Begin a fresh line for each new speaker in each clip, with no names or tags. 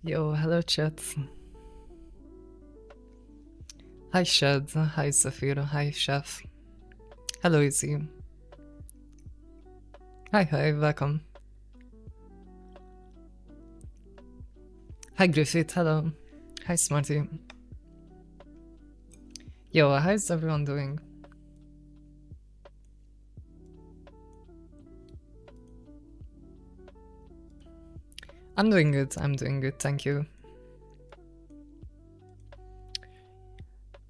Yo, hello chat. Hi Shad, hi Zafir, hi Chef. Hello Izzy. Hi, welcome. Hi Griffith, hello. Hi Smarty. Yo, how's everyone doing? I'm doing good, thank you.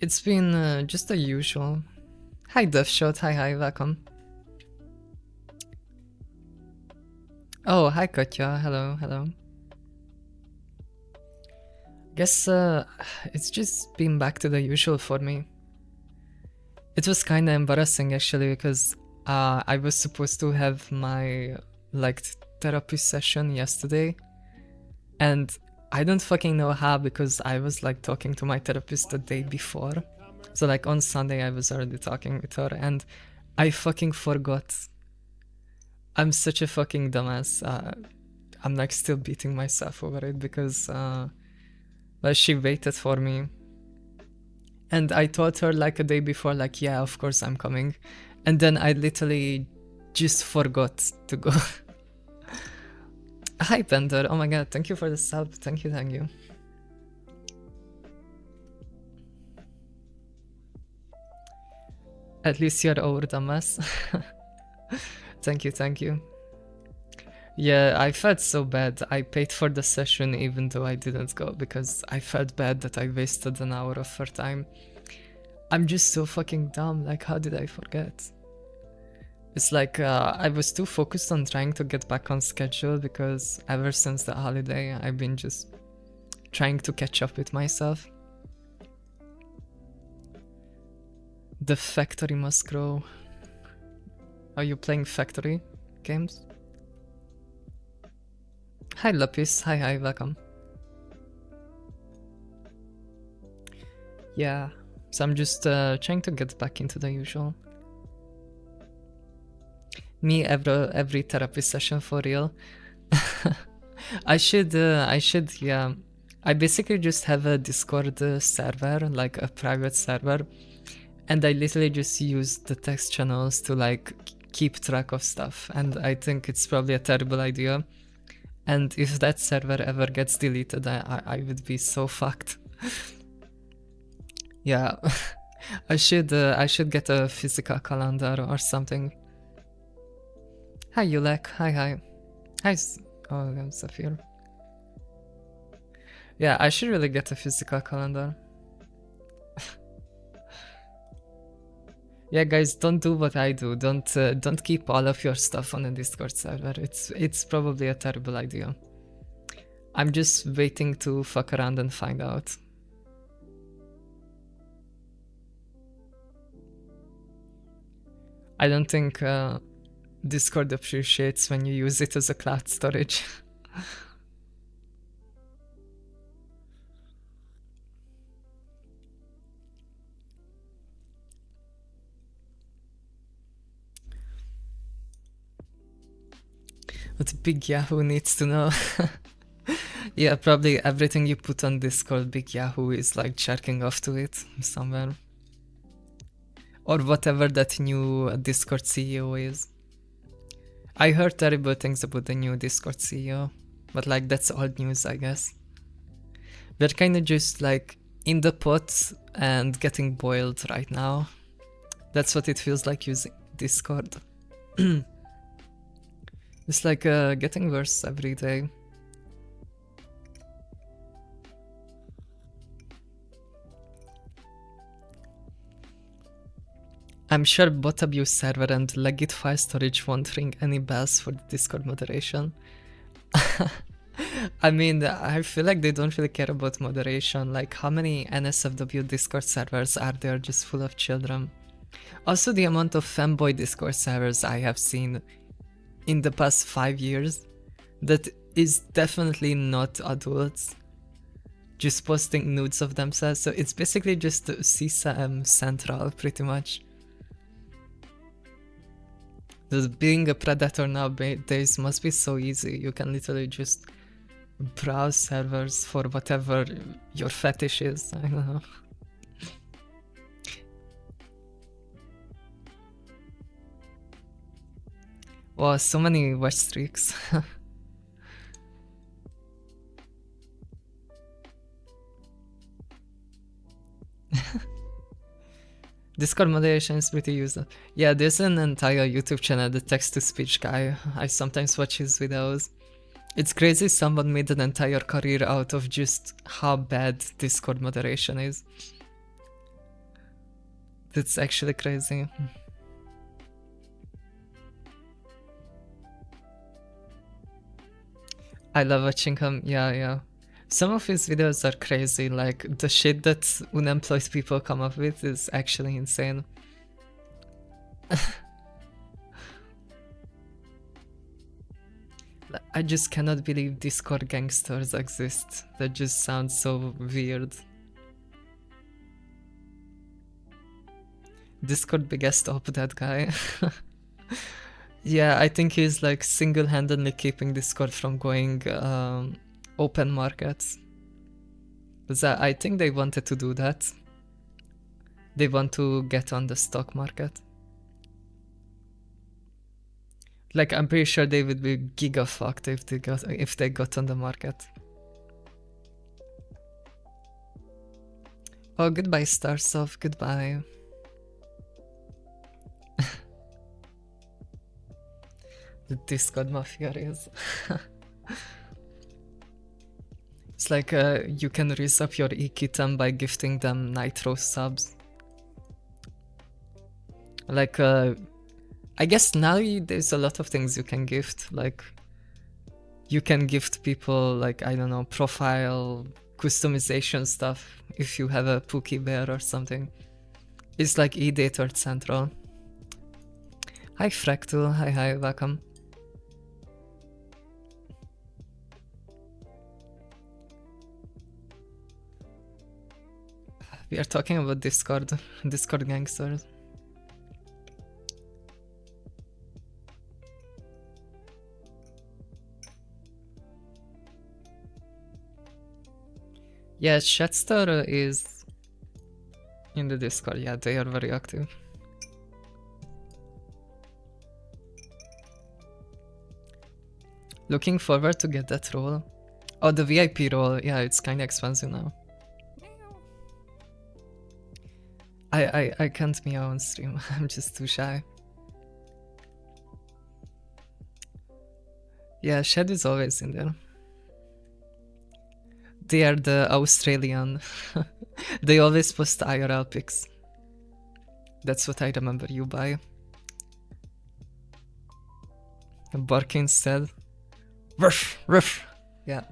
It's been just the usual. Hi Deathshot, hi, welcome. Oh, hi Katya, hello. Guess it's just been back to the usual for me. It was kinda embarrassing actually because I was supposed to have my like therapy session yesterday, and I don't fucking know how because I was like talking to my therapist the day before. So like on Sunday I was already talking with her and I fucking forgot. I'm such a fucking dumbass. I'm like still beating myself over it because like she waited for me. And I told her like a day before, like, yeah, of course I'm coming. And then I literally just forgot to go. Hi, Pender. Oh my god, thank you for the sub. Thank you. At least you're over the mess. Thank you. Yeah, I felt so bad. I paid for the session even though I didn't go because I felt bad that I wasted an hour of her time. I'm just so fucking dumb. Like, how did I forget? It's like I was too focused on trying to get back on schedule because ever since the holiday, I've been just trying to catch up with myself. The factory must grow. Are you playing factory games? Hi Lapis, hi, welcome. Yeah, so I'm just trying to get back into the usual. Me every therapy session for real. I should, yeah. I basically just have a Discord server, like a private server, and I literally just use the text channels to like keep track of stuff, and I think it's probably a terrible idea. And if that server ever gets deleted, I would be so fucked. Yeah, I should get a physical calendar or something. Hi Yulek, hi. I'm Zafir. Yeah, I should really get a physical calendar. Yeah, guys, don't do what I do. Don't keep all of your stuff on a Discord server. It's probably a terrible idea. I'm just waiting to fuck around and find out. I don't think Discord appreciates when you use it as a cloud storage. What Big Yahoo needs to know. Yeah, probably everything you put on Discord, Big Yahoo is like jerking off to it somewhere. Or whatever that new Discord CEO is. I heard terrible things about the new Discord CEO, but like that's old news, I guess. We're kind of just like in the pot and getting boiled right now. That's what it feels like using Discord. It's like getting worse every day. I'm sure bot abuse server and legit file storage won't ring any bells for the Discord moderation. I mean, I feel like they don't really care about moderation. Like, how many NSFW Discord servers are there just full of children? Also, the amount of fanboy Discord servers I have seen in the past 5 years, that is definitely not adults just posting nudes of themselves. So it's basically just CSAM Central, pretty much. Being a predator nowadays must be so easy. You can literally just browse servers for whatever your fetish is. I don't know. Wow, so many watch streaks. Discord moderation is pretty useful. Yeah, there's an entire YouTube channel, the text-to-speech guy. I sometimes watch his videos. It's crazy someone made an entire career out of just how bad Discord moderation is. That's actually crazy. I love watching him, yeah. Some of his videos are crazy, like the shit that unemployed people come up with is actually insane. I just cannot believe Discord gangsters exist. That just sounds so weird. Discord biggest op, that guy. Yeah, I think he's like single-handedly keeping Discord from going open markets. Because I think they wanted to do that. They want to get on the stock market. Like, I'm pretty sure they would be giga fucked if they got on the market. Oh, goodbye, Starsoft. Goodbye. The Discord mafia is. It's like you can raise up your e-kitten by gifting them Nitro subs. Like, I guess now there's a lot of things you can gift. Like, you can gift people, like, I don't know, profile customization stuff if you have a Pookie Bear or something. It's like eDator Central. Hi Fractal, hi, welcome. We are talking about Discord gangsters. Yeah, Chatstar is in the Discord. Yeah, they are very active. Looking forward to get that role. Oh, the VIP role. Yeah, it's kind of expensive now. I can't meow on stream. I'm just too shy. Yeah, Shed is always in there. They are the Australian. They always post IRL pics. That's what I remember you by. Bark instead. Ruff, ruff. Yeah,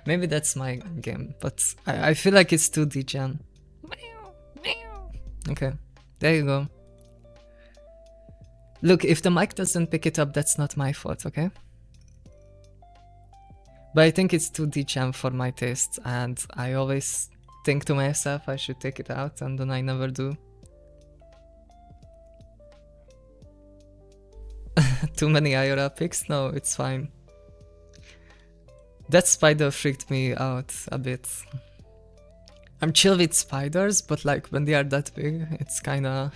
maybe that's my game, but I feel like it's too degen. Okay, there you go. Look, if the mic doesn't pick it up, that's not my fault, okay? But I think it's too degen for my taste, and I always think to myself I should take it out, and then I never do. Too many IRL pics? No, it's fine. That spider freaked me out a bit. I'm chill with spiders, but like when they are that big, it's kinda...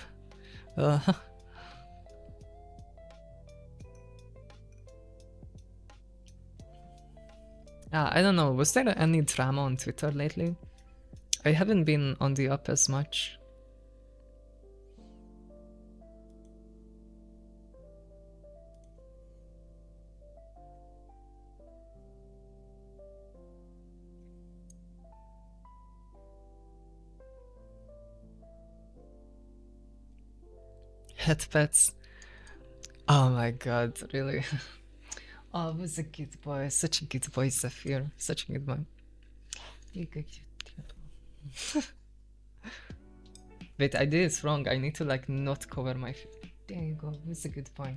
I don't know, was there any drama on Twitter lately? I haven't been on the up as much. Head pets. Oh my god, really? Oh, who's a good boy? Such a good boy, Zephyr. Such a good boy. Wait, I did it wrong. I need to like not cover my face. There you go. Who's a good boy?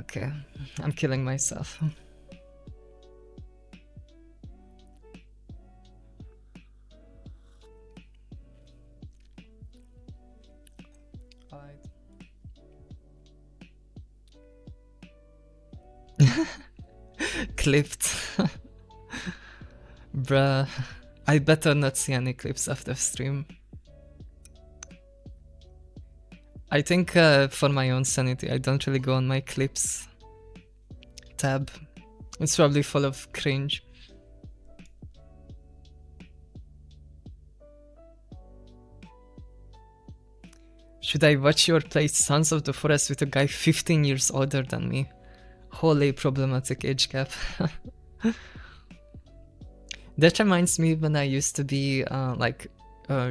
Okay, I'm killing myself. Clipped. Bruh, I better not see any clips after stream. I think for my own sanity, I don't really go on my clips tab. It's probably full of cringe. Should I watch you play Sons of the Forest with a guy 15 years older than me? Holy problematic age gap. That reminds me when I used to be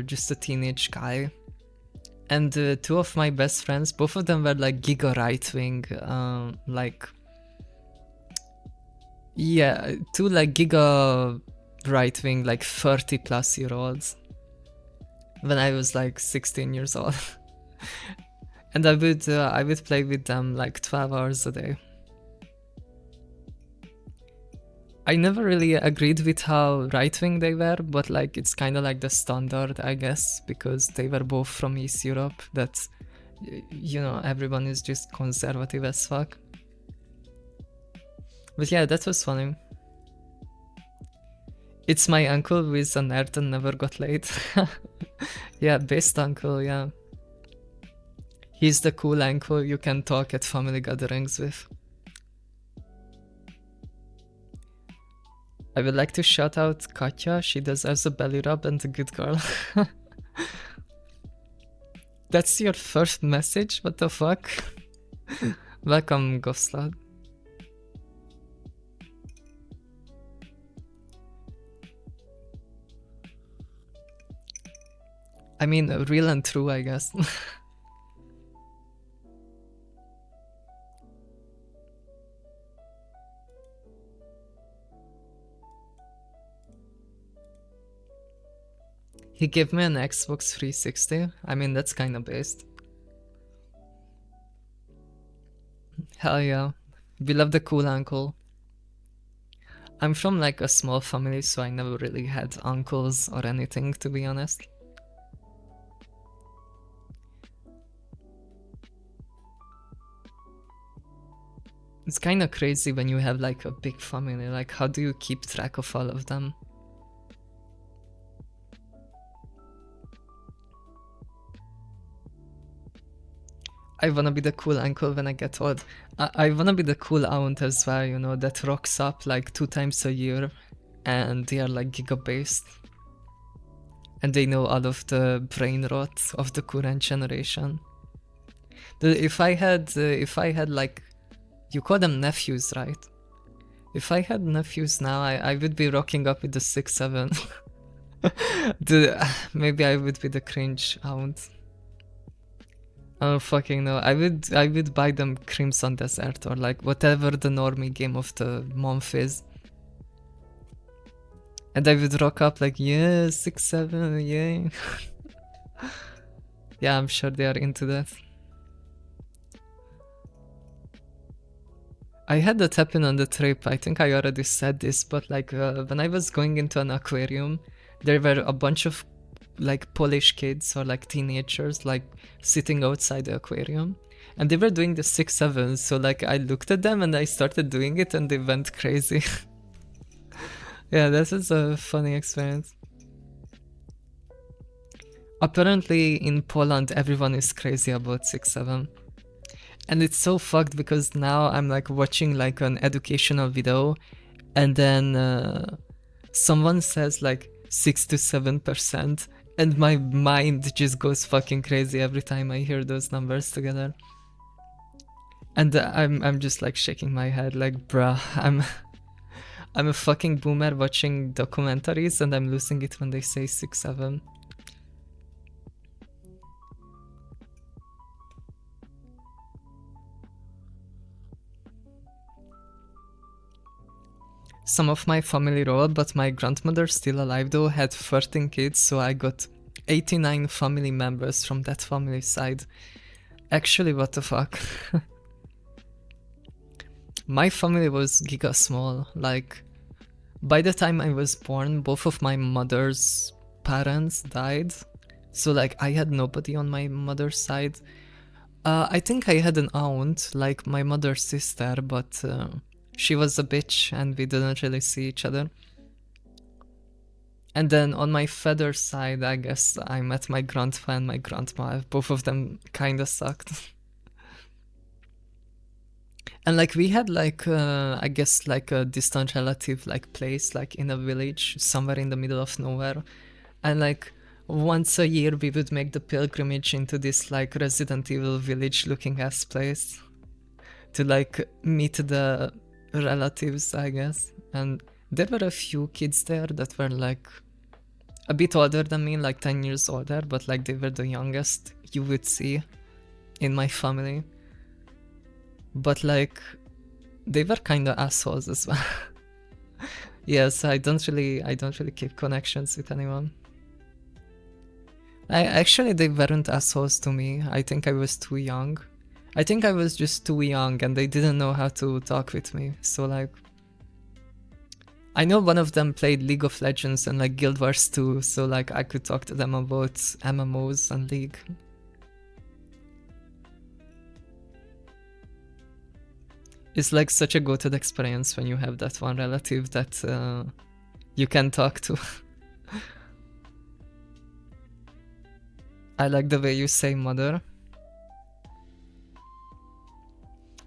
just a teenage guy. And two of my best friends, both of them were like giga right-wing, two like giga right-wing, like 30 plus year olds. When I was like 16 years old. And I would play with them like 12 hours a day. I never really agreed with how right-wing they were, but like it's kind of like the standard, I guess, because they were both from East Europe. That, you know, everyone is just conservative as fuck. But yeah, that was funny. It's my uncle who is a nerd and never got laid. Yeah, best uncle, yeah. He's the cool uncle you can talk at family gatherings with. I would like to shout out Katya, she deserves a belly rub and a good girl. That's your first message? What the fuck? Welcome, Ghostslad. I mean, real and true, I guess. He gave me an Xbox 360. I mean, that's kinda based. Hell yeah. We love the cool uncle. I'm from like a small family, so I never really had uncles or anything, to be honest. It's kinda crazy when you have like a big family, like how do you keep track of all of them? I wanna be the cool uncle when I get old. I wanna be the cool aunt as well, you know, that rocks up like 2 times a year and they are like giga based. And they know all of the brain rot of the current generation. If I had like, you call them nephews, right? If I had nephews now, I would be rocking up with the 6-7. Maybe I would be the cringe aunt. I don't fucking know. I would buy them Crimson Desert or like whatever the normie game of the month is. And I would rock up like, yeah, 6-7, yeah. Yeah, I'm sure they are into that. I had that happen on the trip. I think I already said this, but like when I was going into an aquarium, there were a bunch of like Polish kids or like teenagers like sitting outside the aquarium, and they were doing the 6-7. So like I looked at them and I started doing it, and they went crazy. Yeah, this is a funny experience. Apparently in Poland everyone is crazy about 6-7. And it's so fucked because now I'm like watching like an educational video, and then someone says like 6 to 7%, and my mind just goes fucking crazy every time I hear those numbers together. And I'm just like shaking my head like, bruh, I'm a fucking boomer watching documentaries and I'm losing it when they say 6-7. Some of my family rolled, but my grandmother, still alive though, had 13 kids, so I got 89 family members from that family side. Actually, what the fuck? My family was giga small. Like, by the time I was born, both of my mother's parents died. So like, I had nobody on my mother's side. I think I had an aunt, like my mother's sister, but she was a bitch and we didn't really see each other. And then on my father's side, I guess I met my grandpa and my grandma. Both of them kind of sucked. And like we had like I guess like a distant relative like place like in a village somewhere in the middle of nowhere, and like once a year we would make the pilgrimage into this like Resident Evil village looking ass place to like meet the relatives, I guess. And there were a few kids there that were like a bit older than me, like 10 years older, but like they were the youngest you would see in my family. But like they were kind of assholes as well. Yes, I don't really keep connections with anyone. They weren't assholes to me. I think I was too young. I think I was just too young and they didn't know how to talk with me. So like I know one of them played League of Legends and like Guild Wars 2, so like I could talk to them about MMOs and League. It's like such a goated experience when you have that one relative that you can talk to. I like the way you say mother.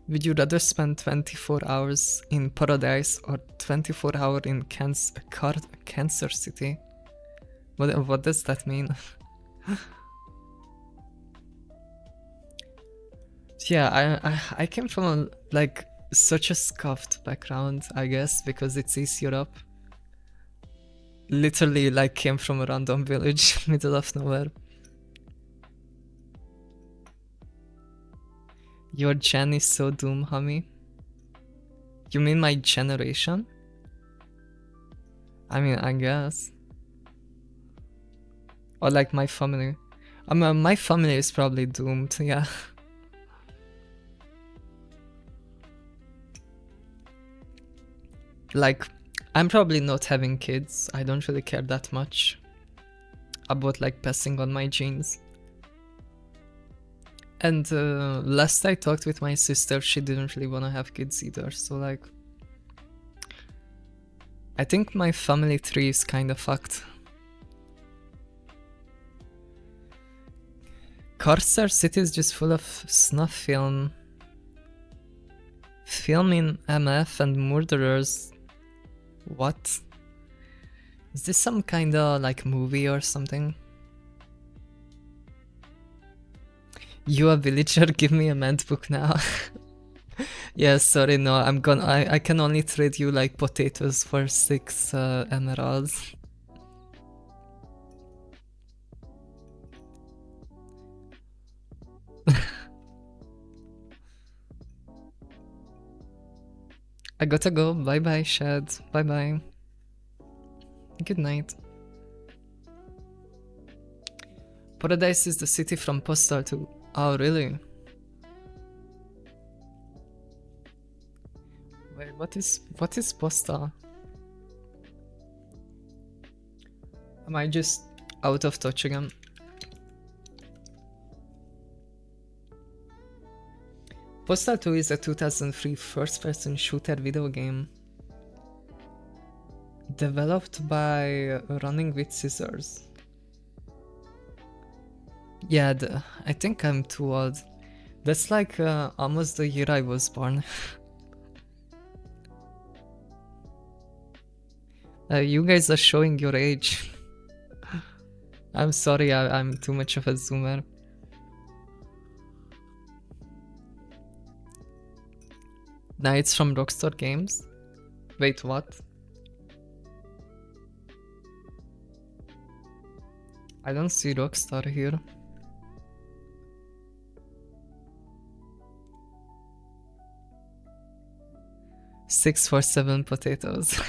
Would you rather spend 24 hours in Paradise or 24 hours in Cancer City? What does that mean? Yeah, I came from a, like such a scuffed background, I guess, because it's East Europe. Literally like came from a random village, middle of nowhere. Your gen is so doom, homie. You mean my generation? I mean, I guess. Or like my family. I mean, my family is probably doomed, yeah. Like, I'm probably not having kids. I don't really care that much about like passing on my genes. And last I talked with my sister, she didn't really want to have kids either. So like, I think my family tree is kind of fucked. Carcer City is just full of snuff film. Filming MF and murderers. What? Is this some kind of like movie or something? You a villager? Give me a ment book now. Yeah, sorry, no, I can only trade you like potatoes for 6 emeralds. I gotta go. Bye bye, Shad. Bye bye. Good night. Paradise is the city from Postal 2. Oh, really? Wait, what is Postal? Am I just out of touch again? Postal 2 is a 2003 first-person shooter video game developed by Running with Scissors. Yeah, I think I'm too old. That's like almost the year I was born. You guys are showing your age. I'm sorry, I'm too much of a zoomer. Nights from Rockstar Games? Wait, what? I don't see Rockstar here. Six for 7 potatoes.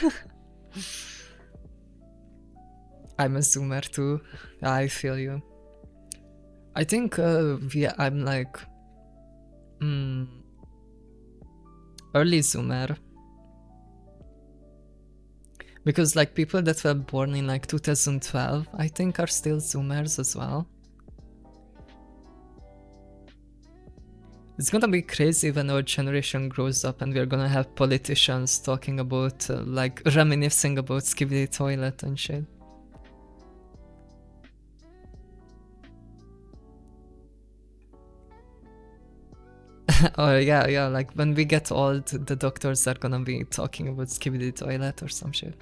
I'm a zoomer too. I feel you. I think I'm like early zoomer, because like people that were born in like 2012 I think are still zoomers as well. It's gonna be crazy when our generation grows up and we're gonna have politicians talking about like reminiscing about Skibidi Toilet and shit. Or yeah, like when we get old, the doctors are gonna be talking about Skibidi Toilet or some shit.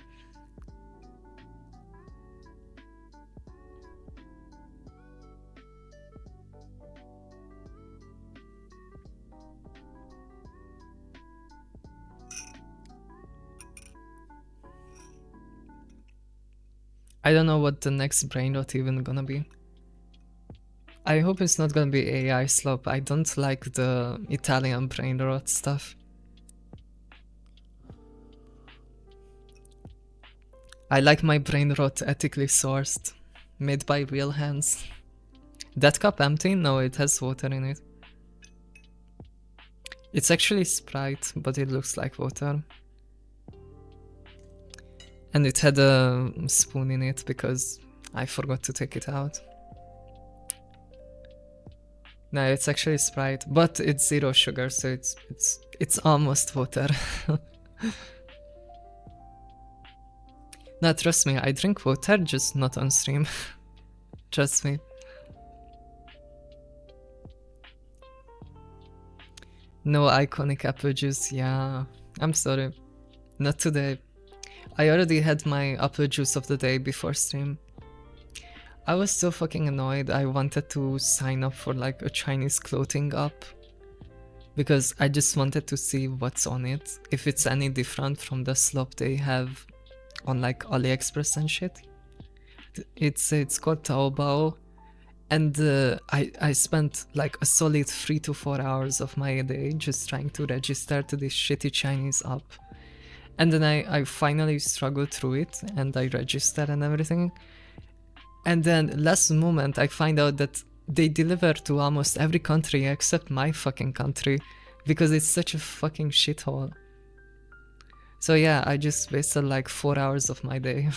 I don't know what the next brain rot even gonna be. I hope it's not gonna be AI slop. I don't like the Italian brain rot stuff. I like my brain rot ethically sourced, made by real hands. That cup empty? No, it has water in it. It's actually Sprite, but it looks like water. And it had a spoon in it because I forgot to take it out. No, it's actually Sprite, but it's 0 sugar, so it's almost water. No, trust me, I drink water, just not on stream. Trust me. No iconic apple juice, yeah. I'm sorry. Not today. I already had my apple juice of the day before stream. I was so fucking annoyed. I wanted to sign up for like a Chinese clothing app because I just wanted to see what's on it, if it's any different from the slop they have on like AliExpress and shit. It's called Taobao, and I spent like a solid 3 to 4 hours of my day just trying to register to this shitty Chinese app. And then I finally struggled through it and I registered and everything. And then last moment I find out that they deliver to almost every country except my fucking country because it's such a fucking shithole. So yeah, I just wasted like 4 hours of my day.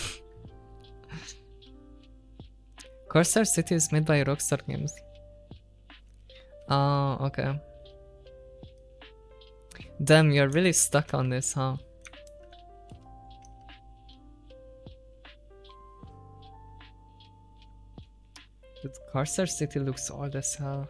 Corsair City is made by Rockstar Games. Oh, okay. Damn, you're really stuck on this, huh? Dude, Corsair City looks old as hell.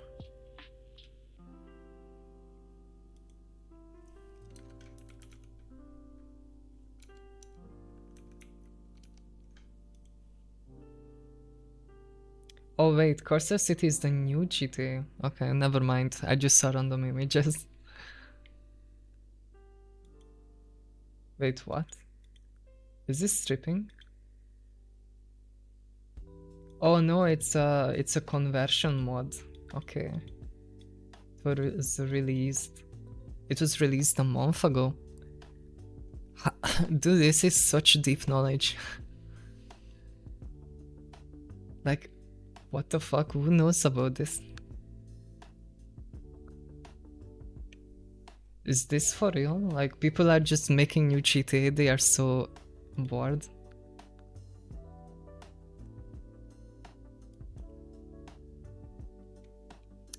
Oh wait, Corsair City is the new GTA. Okay, never mind. I just saw random images. Wait, what? Is this stripping? Oh no, it's a conversion mod. Okay. It was released. It was released a month ago. Dude, this is such deep knowledge. Like, what the fuck? Who knows about this? Is this for real? Like, people are just making new GTA, they are so bored.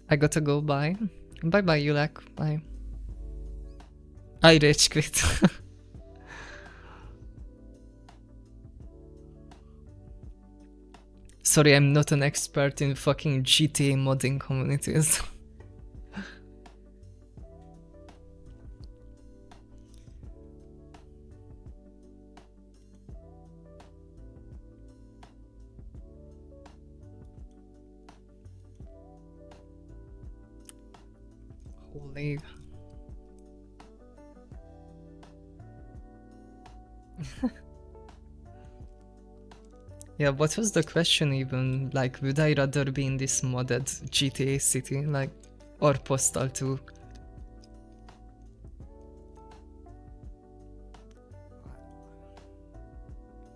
I gotta go, bye. Bye bye, Yulak, bye. I rage quit. Sorry, I'm not an expert in fucking GTA modding communities. Holy. Yeah, what was the question even? Like, would I rather be in this modded GTA city, like, or Postal 2?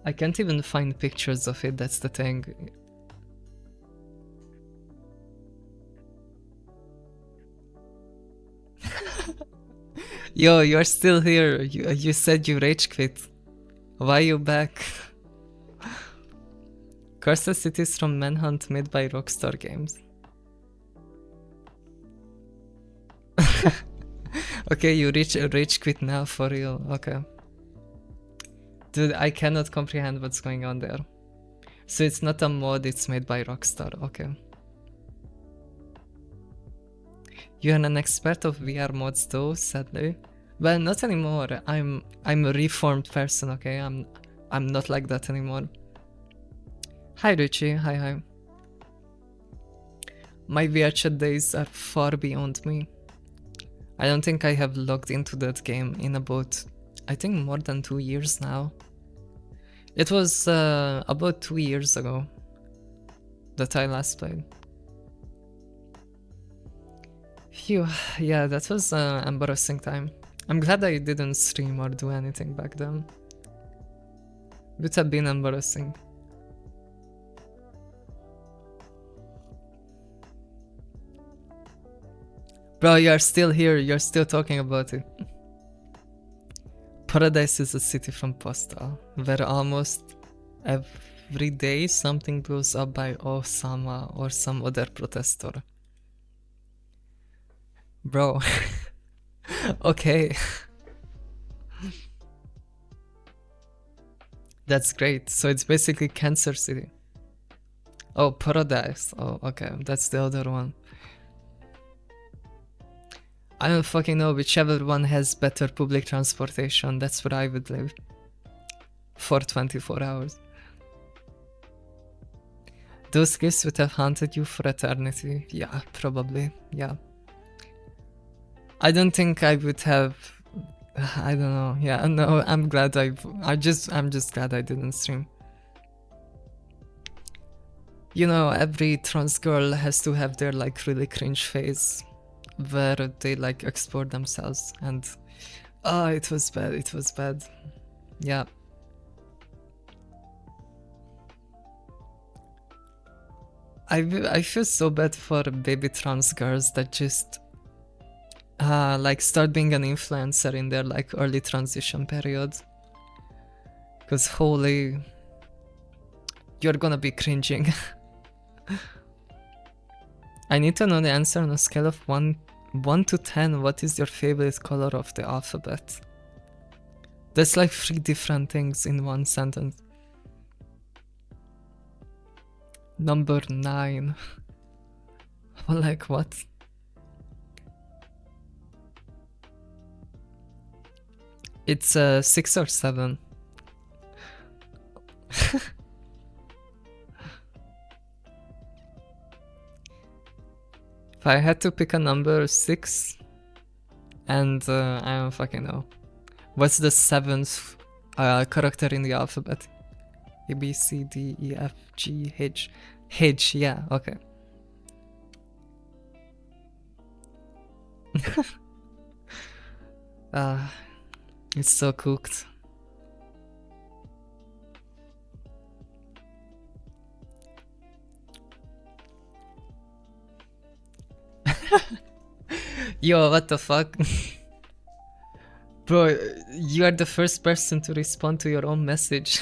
I can't even find pictures of it, that's the thing. Yo, you're still here. You said you rage quit. Why you back? Corsair City is from Manhunt, made by Rockstar Games. Okay, you rage quit now, for real. Okay. Dude, I cannot comprehend what's going on there. So it's not a mod, it's made by Rockstar. Okay. You're an expert of VR mods though, sadly. Well, not anymore. I'm a reformed person, okay? I'm not like that anymore. Hi Richie, hi. My VR chat days are far beyond me. I don't think I have logged into that game in about, I think, more than 2 years now. It was about 2 years ago that I last played. Phew, yeah, that was an embarrassing time. I'm glad I didn't stream or do anything back then. It would have been embarrassing. Bro, you're still here, you're still talking about it. Paradise is a city from Postal, where almost every day something goes up by Osama or some other protester. Bro. Okay. That's great. So it's basically Cancer City. Oh, Paradise. Oh, okay. That's the other one. I don't fucking know. Whichever one has better public transportation, that's where I would live. For 24 hours. Those gifts would have haunted you for eternity. Yeah, probably. Yeah. I don't think I would have. I don't know. Yeah, no, I'm glad I'm just glad I didn't stream. You know, every trans girl has to have their like really cringe phase where they like explore themselves, and it was bad. Yeah. I feel so bad for baby trans girls that just like start being an influencer in their like early transition period, because holy, you're gonna be cringing. I need to know the answer on a scale of 1 to 10. What is your favorite color of the alphabet? That's like 3 different things in one sentence. Number 9. Like what? It's 6 or 7. If I had to pick a number, 6, and I don't fucking know. What's the 7th character in the alphabet? A, B, C, D, E, F, G, H. H, yeah, okay. It's so cooked. Yo, what the fuck? Bro, you are the first person to respond to your own message.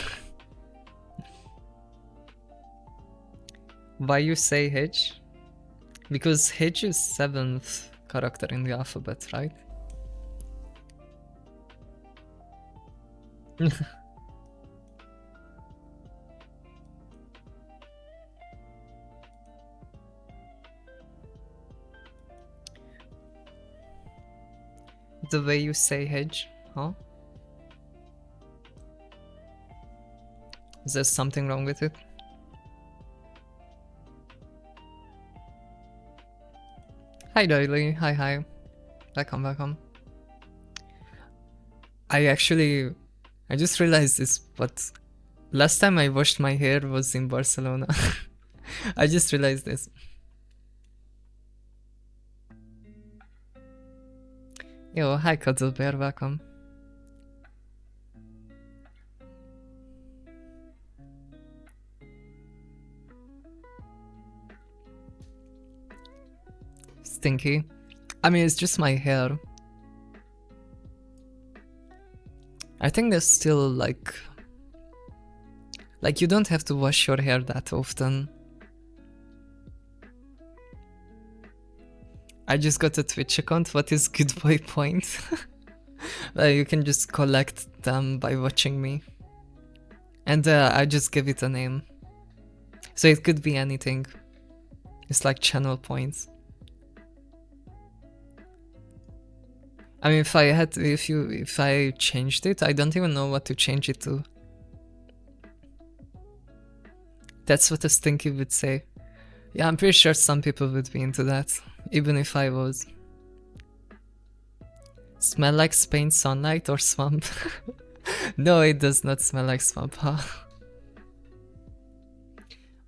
Why you say H? Because H is 7th character in the alphabet, right? The way you say hedge, huh? Is there something wrong with it? Hi Doily, hi. Welcome. I just realized this, but last time I washed my hair was in Barcelona. I just realized this. Yo, hi Cuddle Bear, welcome. Stinky. I mean, it's just my hair. I think there's still like you don't have to wash your hair that often. I just got a Twitch account. What is good boy point? You can just collect them by watching me. And I just give it a name. So it could be anything. It's like channel points. I mean, if I changed it, I don't even know what to change it to. That's what a stinky would say. Yeah, I'm pretty sure some people would be into that, even if I was. Smell like Spain sunlight or swamp? No, it does not smell like swamp, huh?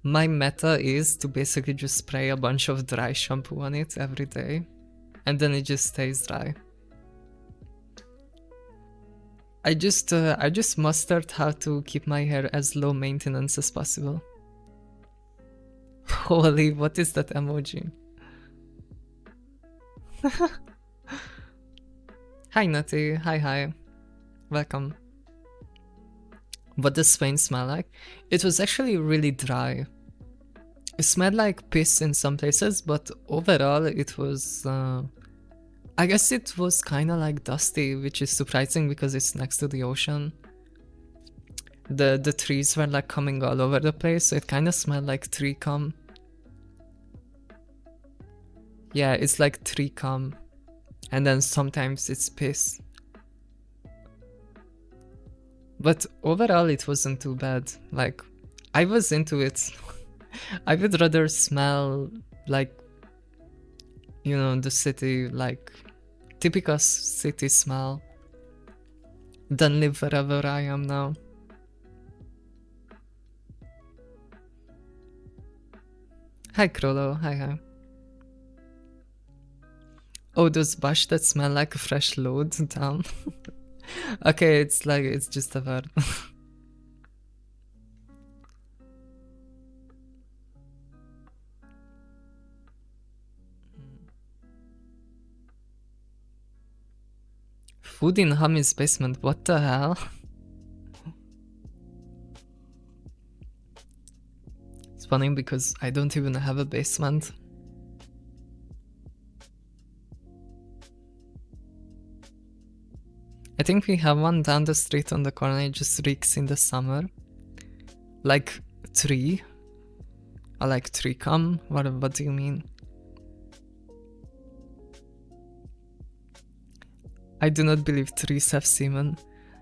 My meta is to basically just spray a bunch of dry shampoo on it every day, and then it just stays dry. I just mastered how to keep my hair as low maintenance as possible. Holy, what is that emoji? Hi Nutty, hi. Welcome. What does Spain smell like? It was actually really dry. It smelled like piss in some places, but overall it was... I guess it was kinda like dusty, which is surprising because it's next to the ocean. The trees were like coming all over the place, so it kinda smelled like tree cum. Yeah, it's like tree cum. And then sometimes it's piss. But overall it wasn't too bad. Like, I was into it. I would rather smell like, you know, the city, like typical city smell, than live wherever I am now. Hi Krolo, hi. Oh, those bush that smell like a fresh load down. Okay, it's like, it's just a word. Food in Hami's basement, what the hell? It's funny because I don't even have a basement. I think we have one down the street on the corner, it just reeks in the summer. Like tree? Or like tree cum? What do you mean? I do not believe trees have semen.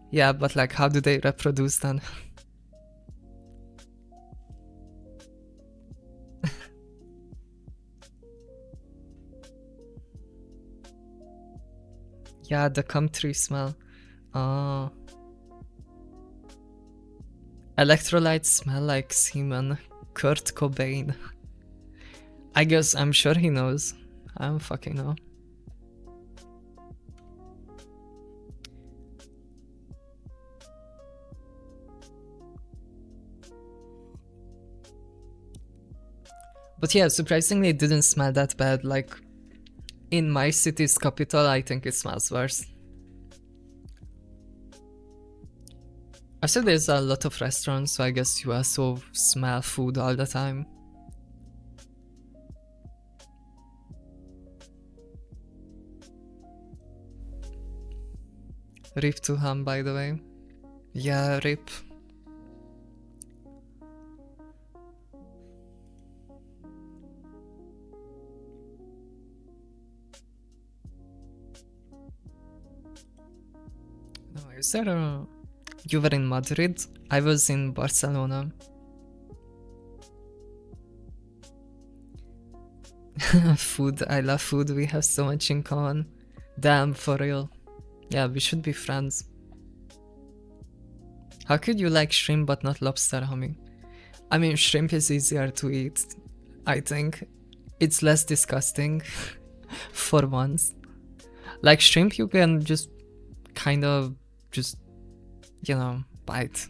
Yeah, but like how do they reproduce then? Yeah, the cum tree smell. Oh. Electrolytes smell like semen. Kurt Cobain. I guess, I'm sure he knows. I don't fucking know. But yeah, surprisingly it didn't smell that bad. Like, in my city's capital, I think it smells worse. I said there's a lot of restaurants, so I guess you also smell food all the time. Rip to Ham, by the way. Yeah, rip. No, is there a... You were in Madrid? I was in Barcelona. Food, I love food, we have so much in common. Damn, for real. Yeah, we should be friends. How could you like shrimp but not lobster, homie? I mean, shrimp is easier to eat, I think. It's less disgusting, for once. Like shrimp you can just kind of just, you know, bite.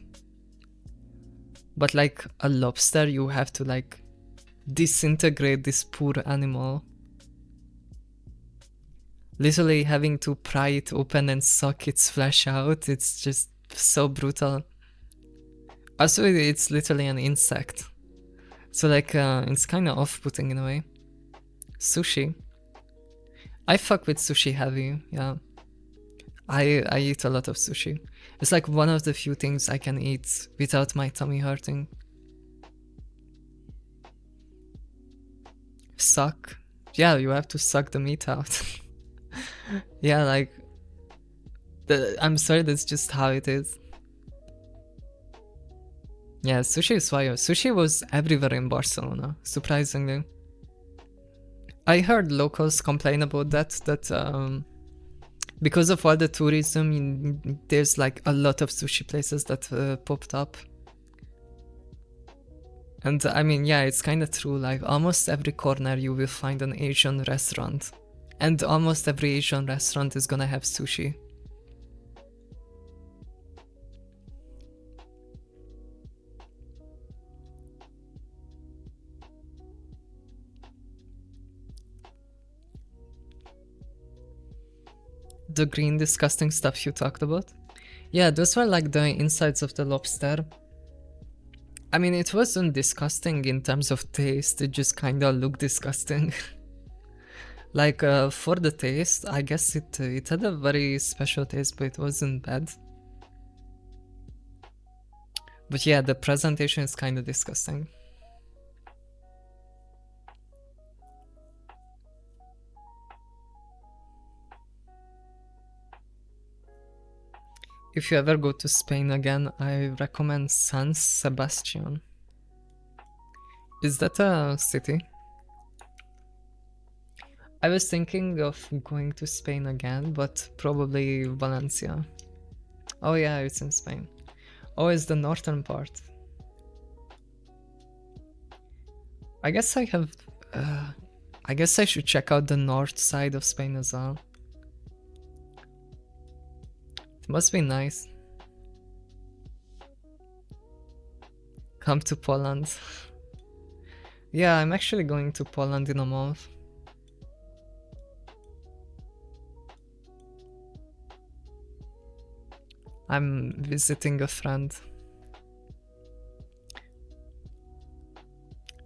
But like a lobster you have to like disintegrate this poor animal. Literally having to pry it open and suck its flesh out, it's just so brutal. Also, it's literally an insect. So like, it's kinda off-putting in a way. Sushi. I fuck with sushi heavy, yeah. I eat a lot of sushi. It's like one of the few things I can eat without my tummy hurting. Suck? Yeah, you have to suck the meat out. Yeah, like, I'm sorry, that's just how it is. Yeah, sushi is fire. Sushi was everywhere in Barcelona, surprisingly. I heard locals complain about that because of all the tourism, there's like a lot of sushi places that popped up. And I mean, yeah, it's kind of true. Like almost every corner you will find an Asian restaurant. And almost every Asian restaurant is gonna have sushi. The green disgusting stuff you talked about? Yeah, those were like the insides of the lobster. I mean, it wasn't disgusting in terms of taste, it just kinda looked disgusting. Like, for the taste, I guess it had a very special taste, but it wasn't bad. But yeah, the presentation is kinda disgusting. If you ever go to Spain again, I recommend San Sebastian. Is that a city? I was thinking of going to Spain again, but probably Valencia. Oh yeah, it's in Spain. Oh, it's the northern part. I guess I have... I guess I should check out the north side of Spain as well. It must be nice. Come to Poland. Yeah, I'm actually going to Poland in a month. I'm visiting a friend.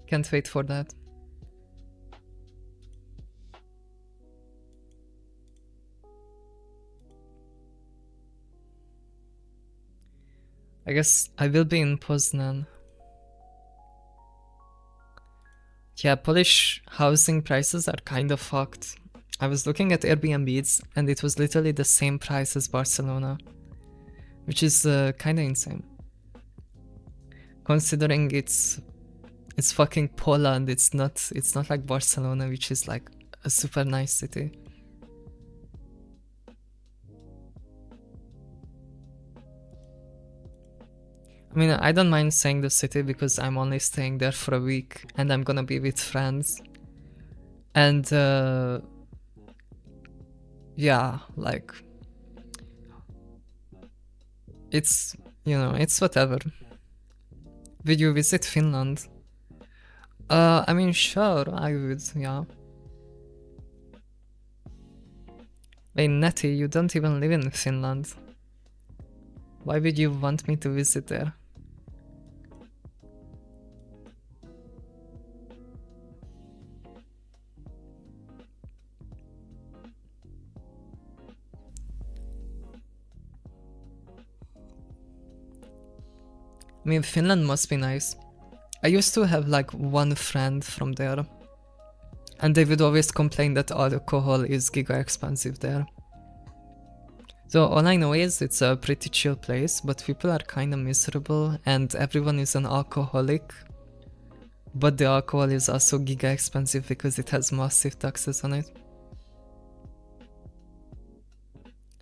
Can't wait for that. I guess I will be in Poznan. Yeah, Polish housing prices are kind of fucked. I was looking at Airbnbs and it was literally the same price as Barcelona, which is kind of insane. Considering it's fucking Poland, it's not like Barcelona, which is like a super nice city. I mean, I don't mind saying the city because I'm only staying there for a week and I'm gonna be with friends. And yeah, like it's, you know, it's whatever. Will you visit Finland? I mean, sure, I would, yeah. Wait, Nettie, you don't even live in Finland. Why would you want me to visit there? I mean, Finland must be nice. I used to have like one friend from there, and they would always complain that alcohol is giga expensive there. So all I know is it's a pretty chill place, but people are kinda miserable and everyone is an alcoholic. But the alcohol is also giga expensive because it has massive taxes on it.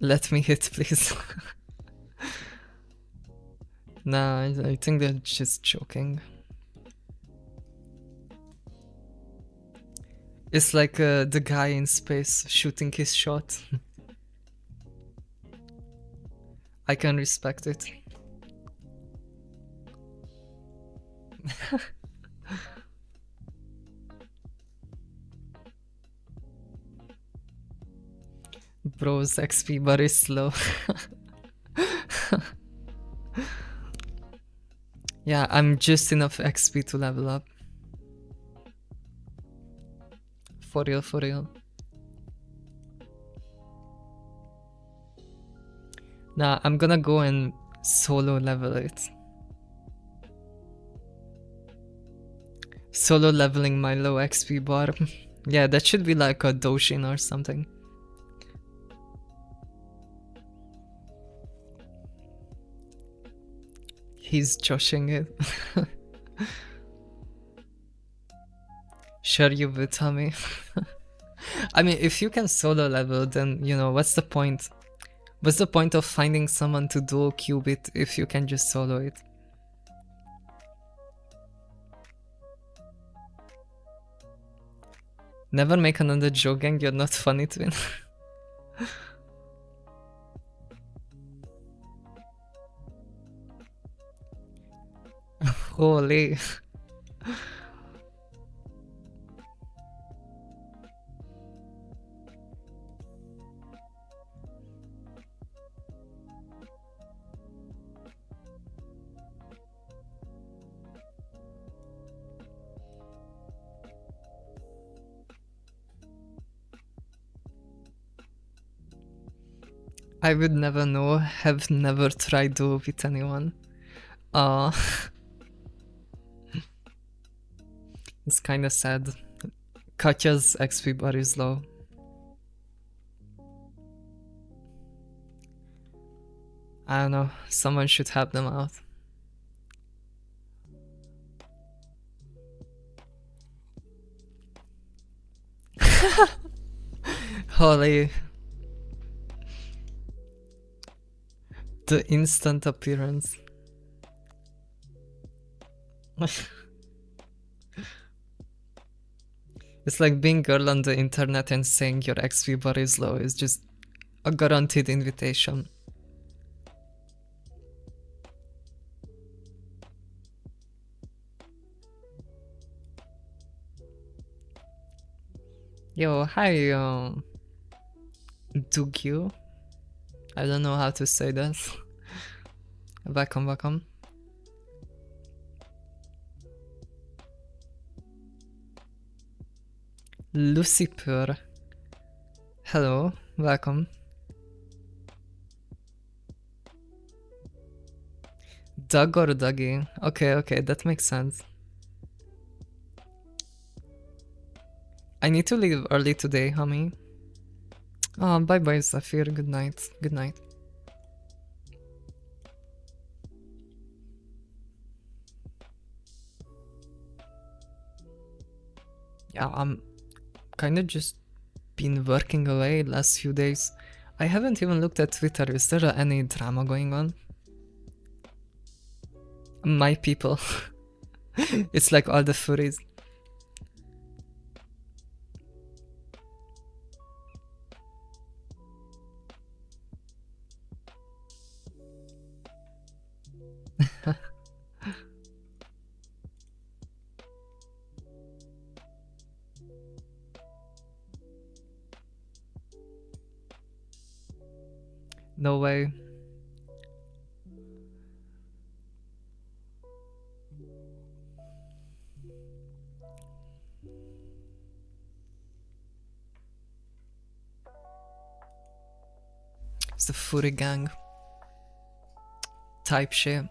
Let me hit, please. Nah, I think they're just joking. It's like the guy in space shooting his shot. I can respect it. Bro's XP bar is slow. Yeah, I'm just enough XP to level up. For real, for real. Nah, I'm gonna go and solo level it. Solo leveling my low XP bar. Yeah, that should be like a Doshin or something. He's joshing it. Sure you would, Tommy. I mean, if you can solo level, then, you know, what's the point? What's the point of finding someone to dual cube it if you can just solo it? Never make another Joe gang, you're not funny, twin. Holy. I would never know, have never tried duo with anyone. It's kinda sad. Katya's XP bar is low. I don't know, someone should help them out. Holy. The instant appearance. It's like being girl on the internet and saying your XP bar is low is just a guaranteed invitation. Yo, hi, Dugyu. I don't know how to say that. Welcome, welcome. Lucifer. Hello, welcome. Doug or Dougie? Okay, okay, that makes sense. I need to leave early today, homie. Oh, bye bye, Zafir. Good night. Good night. Yeah, I'm kind of just been working away last few days. I haven't even looked at Twitter. Is there any drama going on? My people. It's like all the furries. No way. It's the furry gang. Type shit.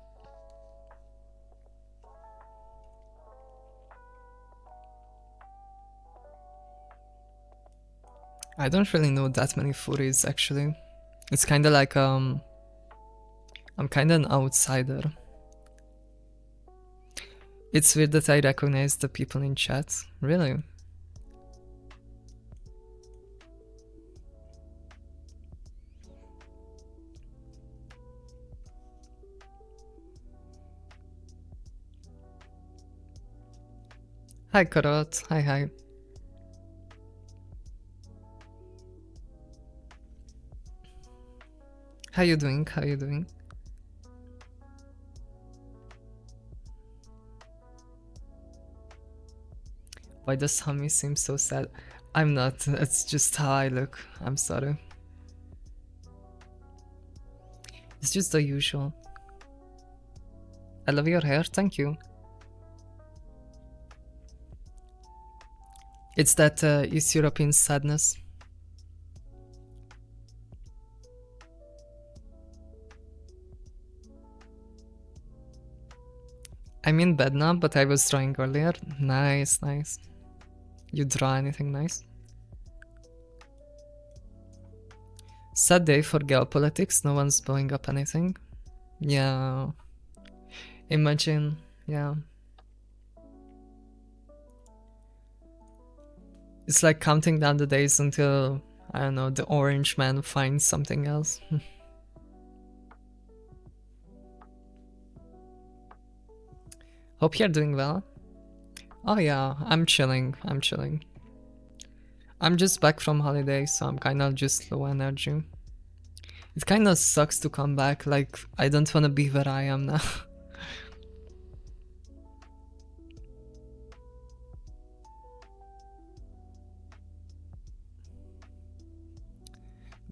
I don't really know that many furries actually. It's kinda like I'm kinda an outsider. It's weird that I recognize the people in chat. Really? Hi Karot, hi hi. How you doing? How you doing? Why does Hami seem so sad? I'm not, it's just how I look. I'm sorry. It's just the usual. I love your hair, thank you. It's that East European sadness. I'm in bed now, but I was drawing earlier. Nice, nice. You draw anything nice? Sad day for geopolitics, no one's blowing up anything. Yeah. Imagine, yeah. It's like counting down the days until, I don't know, the orange man finds something else. Hope you're doing well. Oh yeah, I'm chilling, I'm chilling. I'm just back from holiday, so I'm kind of just low energy. It kind of sucks to come back, like, I don't want to be where I am now.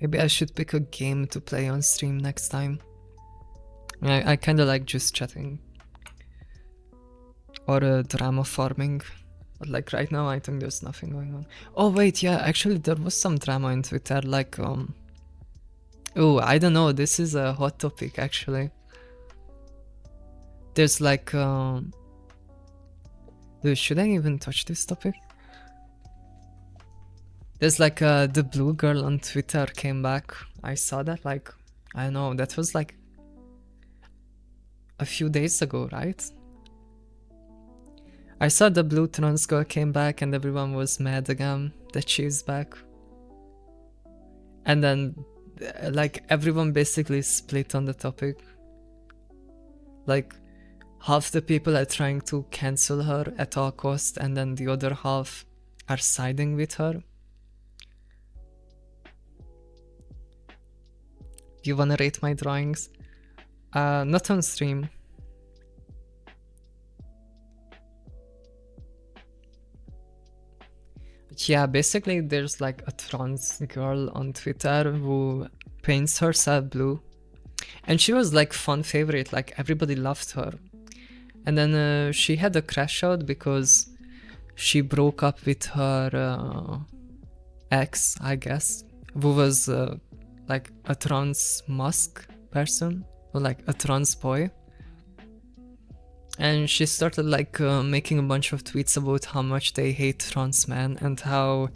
Maybe I should pick a game to play on stream next time. I kind of like just chatting. Or drama farming. But like right now I think there's nothing going on. Oh wait, yeah, actually there was some drama on Twitter, like oh, I don't know, this is a hot topic actually. There's like dude, should I even touch this topic? There's like the blue girl on Twitter came back. I saw that, like, I don't know, that was like a few days ago, right? I saw the blue trans girl came back and everyone was mad again that she's back. And then like everyone basically split on the topic. Like half the people are trying to cancel her at all cost, and then the other half are siding with her. Do you wanna rate my drawings? Not on stream. But yeah, basically there's like a trans girl on Twitter who paints herself blue. And she was like fan favorite, like everybody loved her. And then she had a crash out because she broke up with her ex, I guess, who was like a trans mask person, or like a trans boy. And she started like making a bunch of tweets about how much they hate trans men and how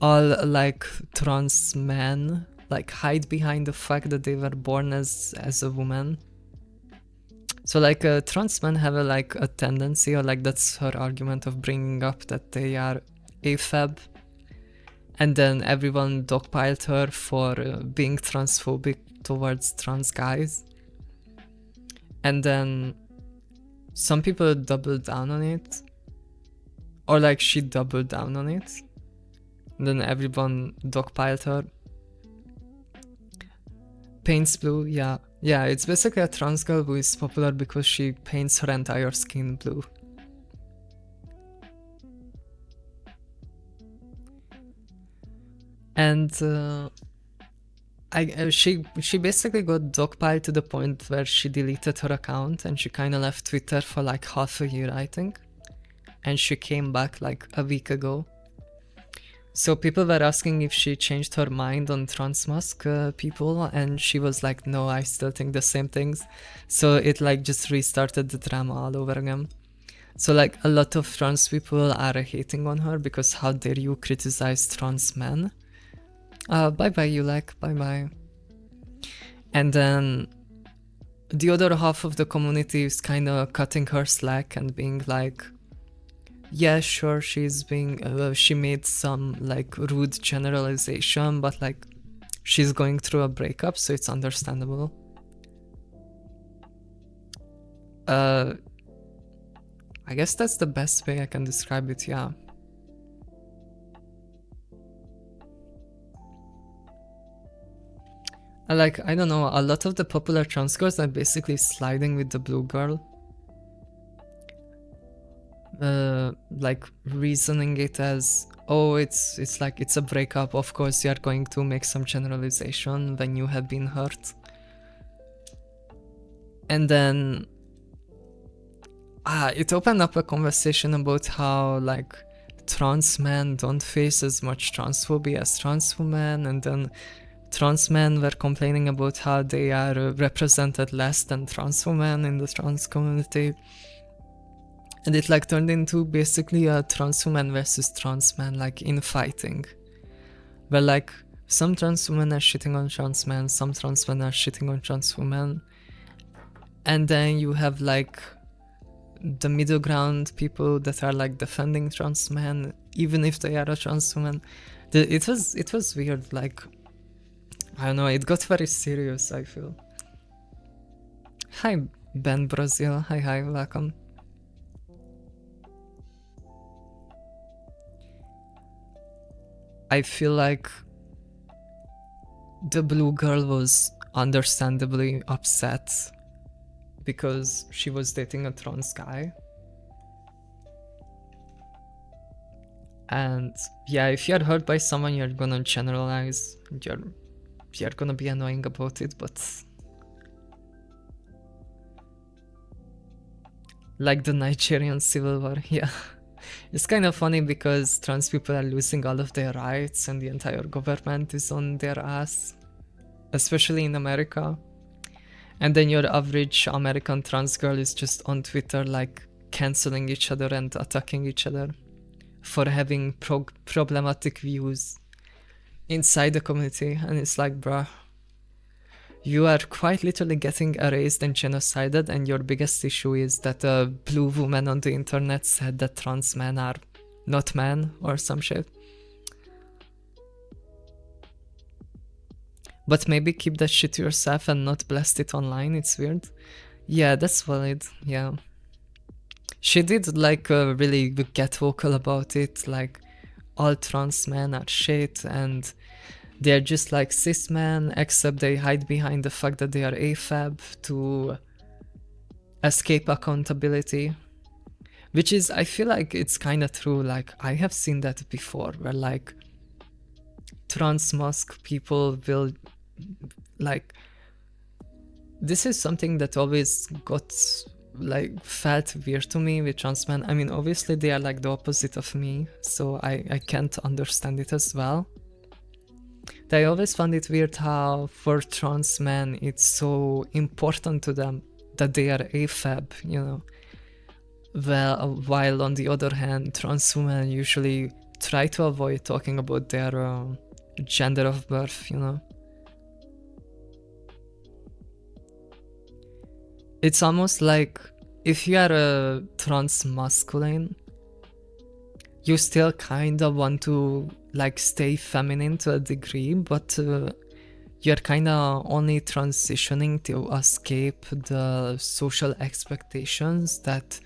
all like trans men like hide behind the fact that they were born as a woman. So like trans men have like a tendency, or like that's her argument of bringing up, that they are AFAB, and then everyone dogpiled her for being transphobic towards trans guys. And then some people doubled down on it, or like she doubled down on it, and then everyone dogpiled her. Paints blue, yeah. Yeah, it's basically a trans girl who is popular because she paints her entire skin blue. And she basically got dogpiled to the point where she deleted her account, and she kind of left Twitter for like half a year, I think. And she came back like a week ago. So people were asking if she changed her mind on trans mask people, and she was like, no, I still think the same things. So it like just restarted the drama all over again. So like a lot of trans people are hating on her because how dare you criticize trans men? Bye bye, Yulek, bye bye. And then the other half of the community is kind of cutting her slack and being like, yeah, sure, she's being, she made some like rude generalization, but like she's going through a breakup, so it's understandable. I guess that's the best way I can describe it, yeah. Like, I don't know, a lot of the popular trans girls are basically sliding with the blue girl. Like reasoning it as, oh, it's like it's a breakup, of course you are going to make some generalization when you have been hurt. And then it opened up a conversation about how like trans men don't face as much transphobia as trans women, and then trans men were complaining about how they are represented less than trans women in the trans community. And it like turned into basically a trans woman versus trans man like infighting, where like some trans women are shitting on trans men, some trans men are shitting on trans women, and then you have like the middle ground people that are like defending trans men even if they are a trans woman. It was weird, like I don't know, it got very serious, I feel. Hi Ben Brazil, hi, welcome. I feel like the blue girl was understandably upset because she was dating a trans guy. And yeah, if you're hurt by someone, you're gonna generalize. You're gonna be annoying about it, but like the Nigerian civil war, yeah. It's kind of funny because trans people are losing all of their rights and the entire government is on their ass, especially in America. And then your average American trans girl is just on Twitter like canceling each other and attacking each other for having problematic views inside the community. And it's like, bruh, you are quite literally getting erased and genocided, and your biggest issue is that a blue woman on the internet said that trans men are not men or some shit. But maybe keep that shit to yourself and not blast it online, it's weird. Yeah, that's valid, yeah. She did like really get vocal about it, like all trans men are shit and they're just like cis men, except they hide behind the fact that they are AFAB to escape accountability. Which is, I feel like it's kind of true, like I have seen that before, where like trans mask people will like, this is something that always got like felt weird to me with trans men. I mean, obviously they are like the opposite of me, so I can't understand it as well. I always found it weird how for trans men it's so important to them that they are AFAB, you know. Well, while on the other hand, trans women usually try to avoid talking about their gender of birth, you know. It's almost like if you are a trans masculine, you still kind of want to like stay feminine to a degree, but you're kind of only transitioning to escape the social expectations that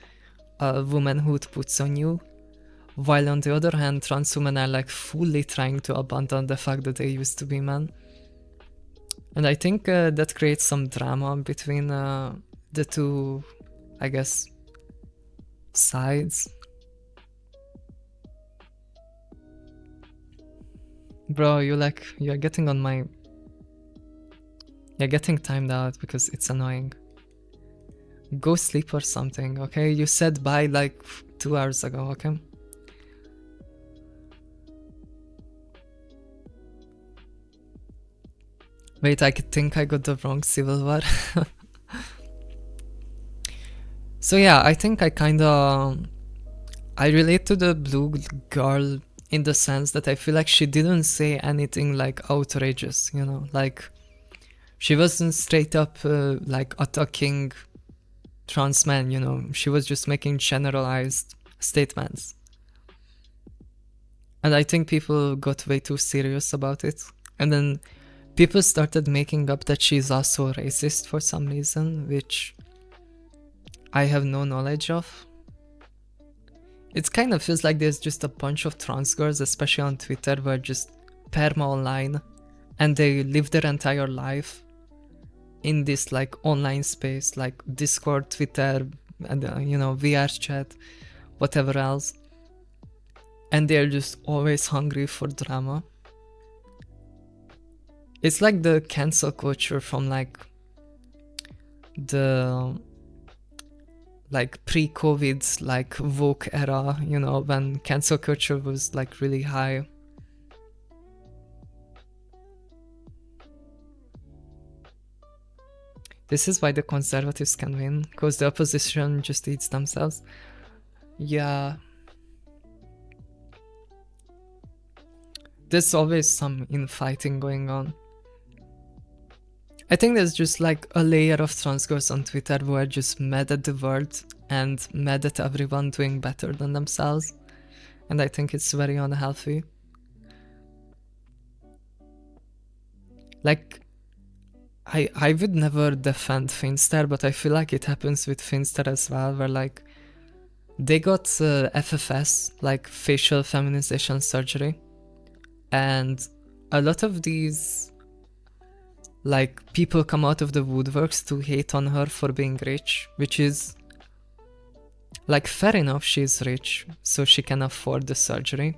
womanhood puts on you. While on the other hand, trans women are like fully trying to abandon the fact that they used to be men. And I think that creates some drama between the two, I guess, sides. Bro, you're getting on my... You're getting timed out because it's annoying. Go sleep or something, okay? You said bye like 2 hours ago, okay? Wait, I think I got the wrong Civil War. So yeah, I think I kinda... I relate to the blue girl in the sense that I feel like she didn't say anything like outrageous, you know? Like, she wasn't straight up like attacking trans men, you know? She was just making generalized statements. And I think people got way too serious about it. And then people started making up that she's also racist for some reason, which I have no knowledge of. It kind of feels like there's just a bunch of trans girls, especially on Twitter, who are just perma online and they live their entire life in this like online space, like Discord, Twitter, and you know, VR chat, whatever else. And they're just always hungry for drama. It's like the cancel culture from like the like pre-COVID like woke era, you know, when cancel culture was like really high. This is why the conservatives can win, because the opposition just eats themselves. Yeah. There's always some infighting going on. I think there's just like a layer of trans girls on Twitter who are just mad at the world and mad at everyone doing better than themselves. And I think it's very unhealthy. Like, I would never defend Finster, but I feel like it happens with Finster as well, where like they got FFS, like facial feminization surgery, and a lot of these like people come out of the woodworks to hate on her for being rich, which is like fair enough, she's rich, so she can afford the surgery.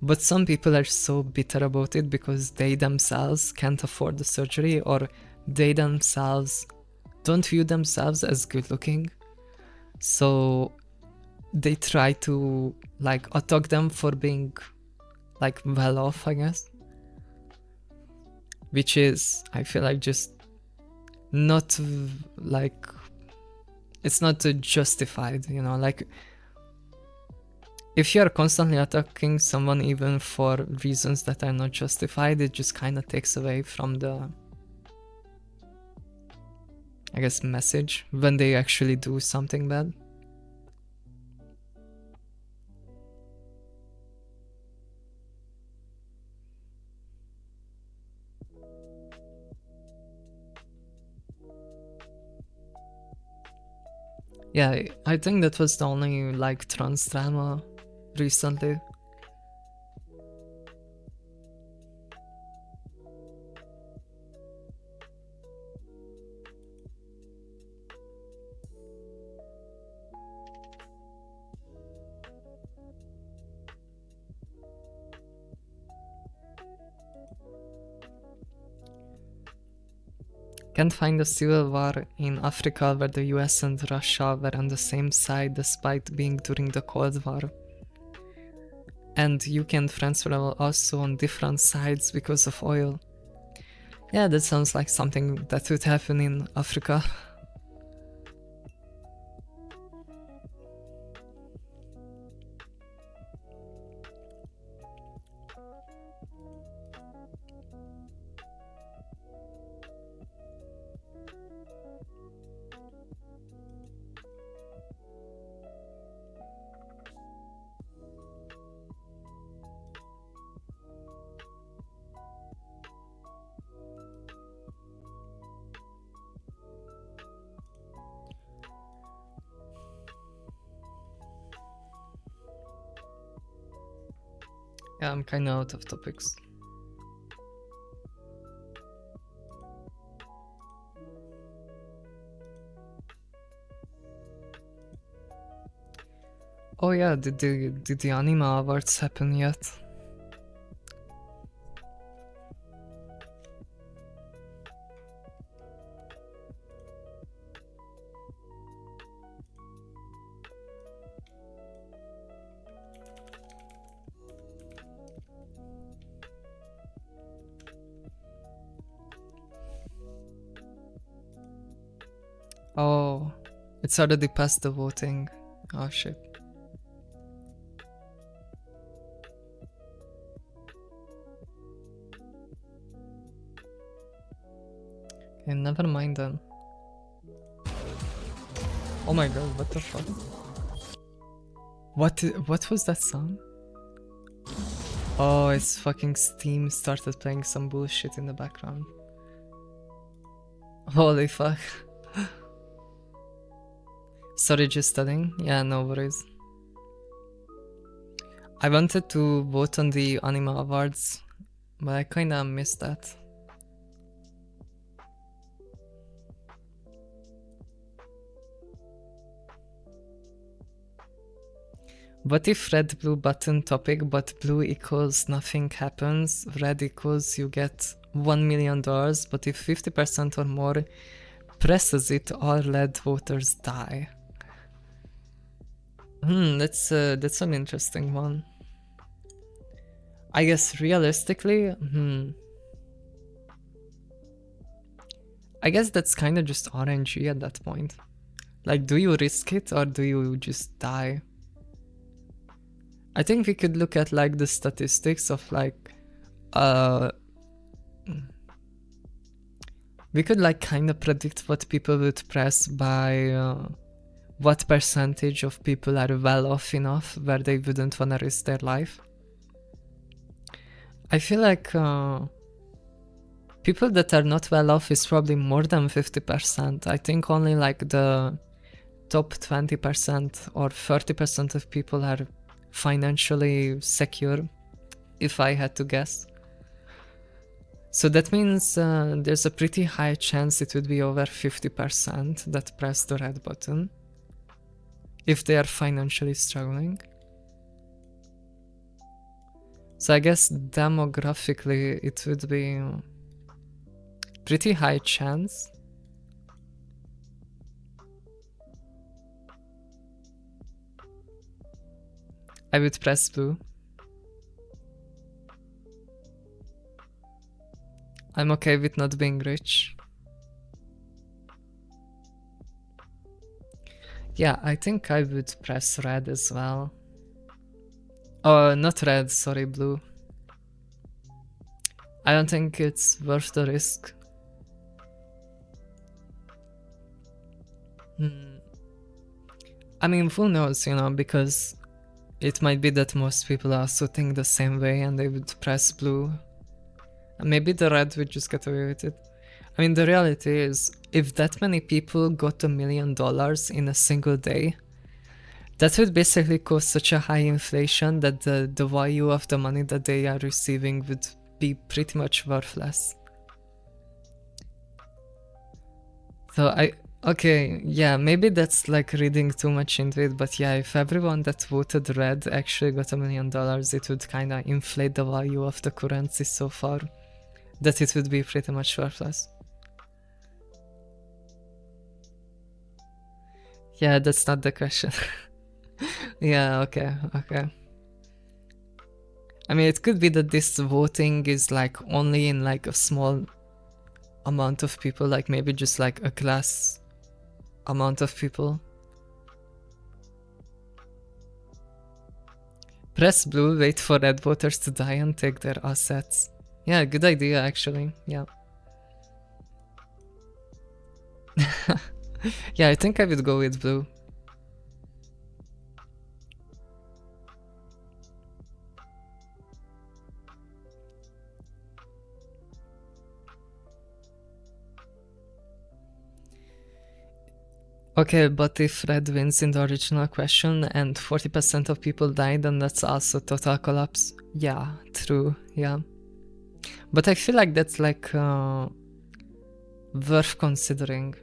But some people are so bitter about it because they themselves can't afford the surgery, or they themselves don't view themselves as good looking. So they try to like attack them for being like well off, I guess. Which is, I feel like, just not like, it's not justified, you know, like if you're constantly attacking someone even for reasons that are not justified, it just kind of takes away from the, I guess, message when they actually do something bad. Yeah, I think that was the only like trans drama recently. Can't find a civil war in Africa where the US and Russia were on the same side despite being during the Cold War. And UK and France were also on different sides because of oil. Yeah, that sounds like something that would happen in Africa. Yeah, I'm kinda out of topics. Oh yeah, did the Anima Awards happen yet? Oh, it's already past the voting. Oh shit. Okay, never mind then. Oh my god, what the fuck? What was that song? Oh, it's fucking Steam started playing some bullshit in the background. Holy fuck. Sorry, just studying? Yeah, no worries. I wanted to vote on the Anima Awards, but I kinda missed that. What if red blue button topic, but blue equals nothing happens, red equals you get $1 million, but if 50% or more presses it, all red voters die? That's an interesting one. I guess realistically, I guess that's kind of just RNG at that point. Like, do you risk it or do you just die? I think we could look at like the statistics of like We could like kind of predict what people would press by what percentage of people are well off enough where they wouldn't want to risk their life. I feel like people that are not well off is probably more than 50%. I think only like the top 20% or 30% of people are financially secure, if I had to guess. So that means there's a pretty high chance it would be over 50% that press the red button if they are financially struggling. So I guess demographically it would be pretty high chance. I would press blue. I'm okay with not being rich. Yeah, I think I would press red as well. Oh, not red, sorry, blue. I don't think it's worth the risk. I mean, who knows, you know, because it might be that most people also think the same way and they would press blue. And maybe the red would just get away with it. I mean, the reality is, if that many people got $1 million in a single day, that would basically cause such a high inflation that the value of the money that they are receiving would be pretty much worthless. So okay, yeah, maybe that's like reading too much into it, but yeah, if everyone that voted red actually got $1 million, it would kind of inflate the value of the currency so far that it would be pretty much worthless. Yeah, that's not the question. Yeah, okay. I mean, it could be that this voting is like only in like a small amount of people, like maybe just like a class amount of people. Press blue, wait for red voters to die and take their assets. Yeah, good idea actually, yeah. Yeah, I think I would go with blue. Okay, but if red wins in the original question and 40% of people died, then that's also total collapse. Yeah, true, yeah. But I feel like that's like worth considering.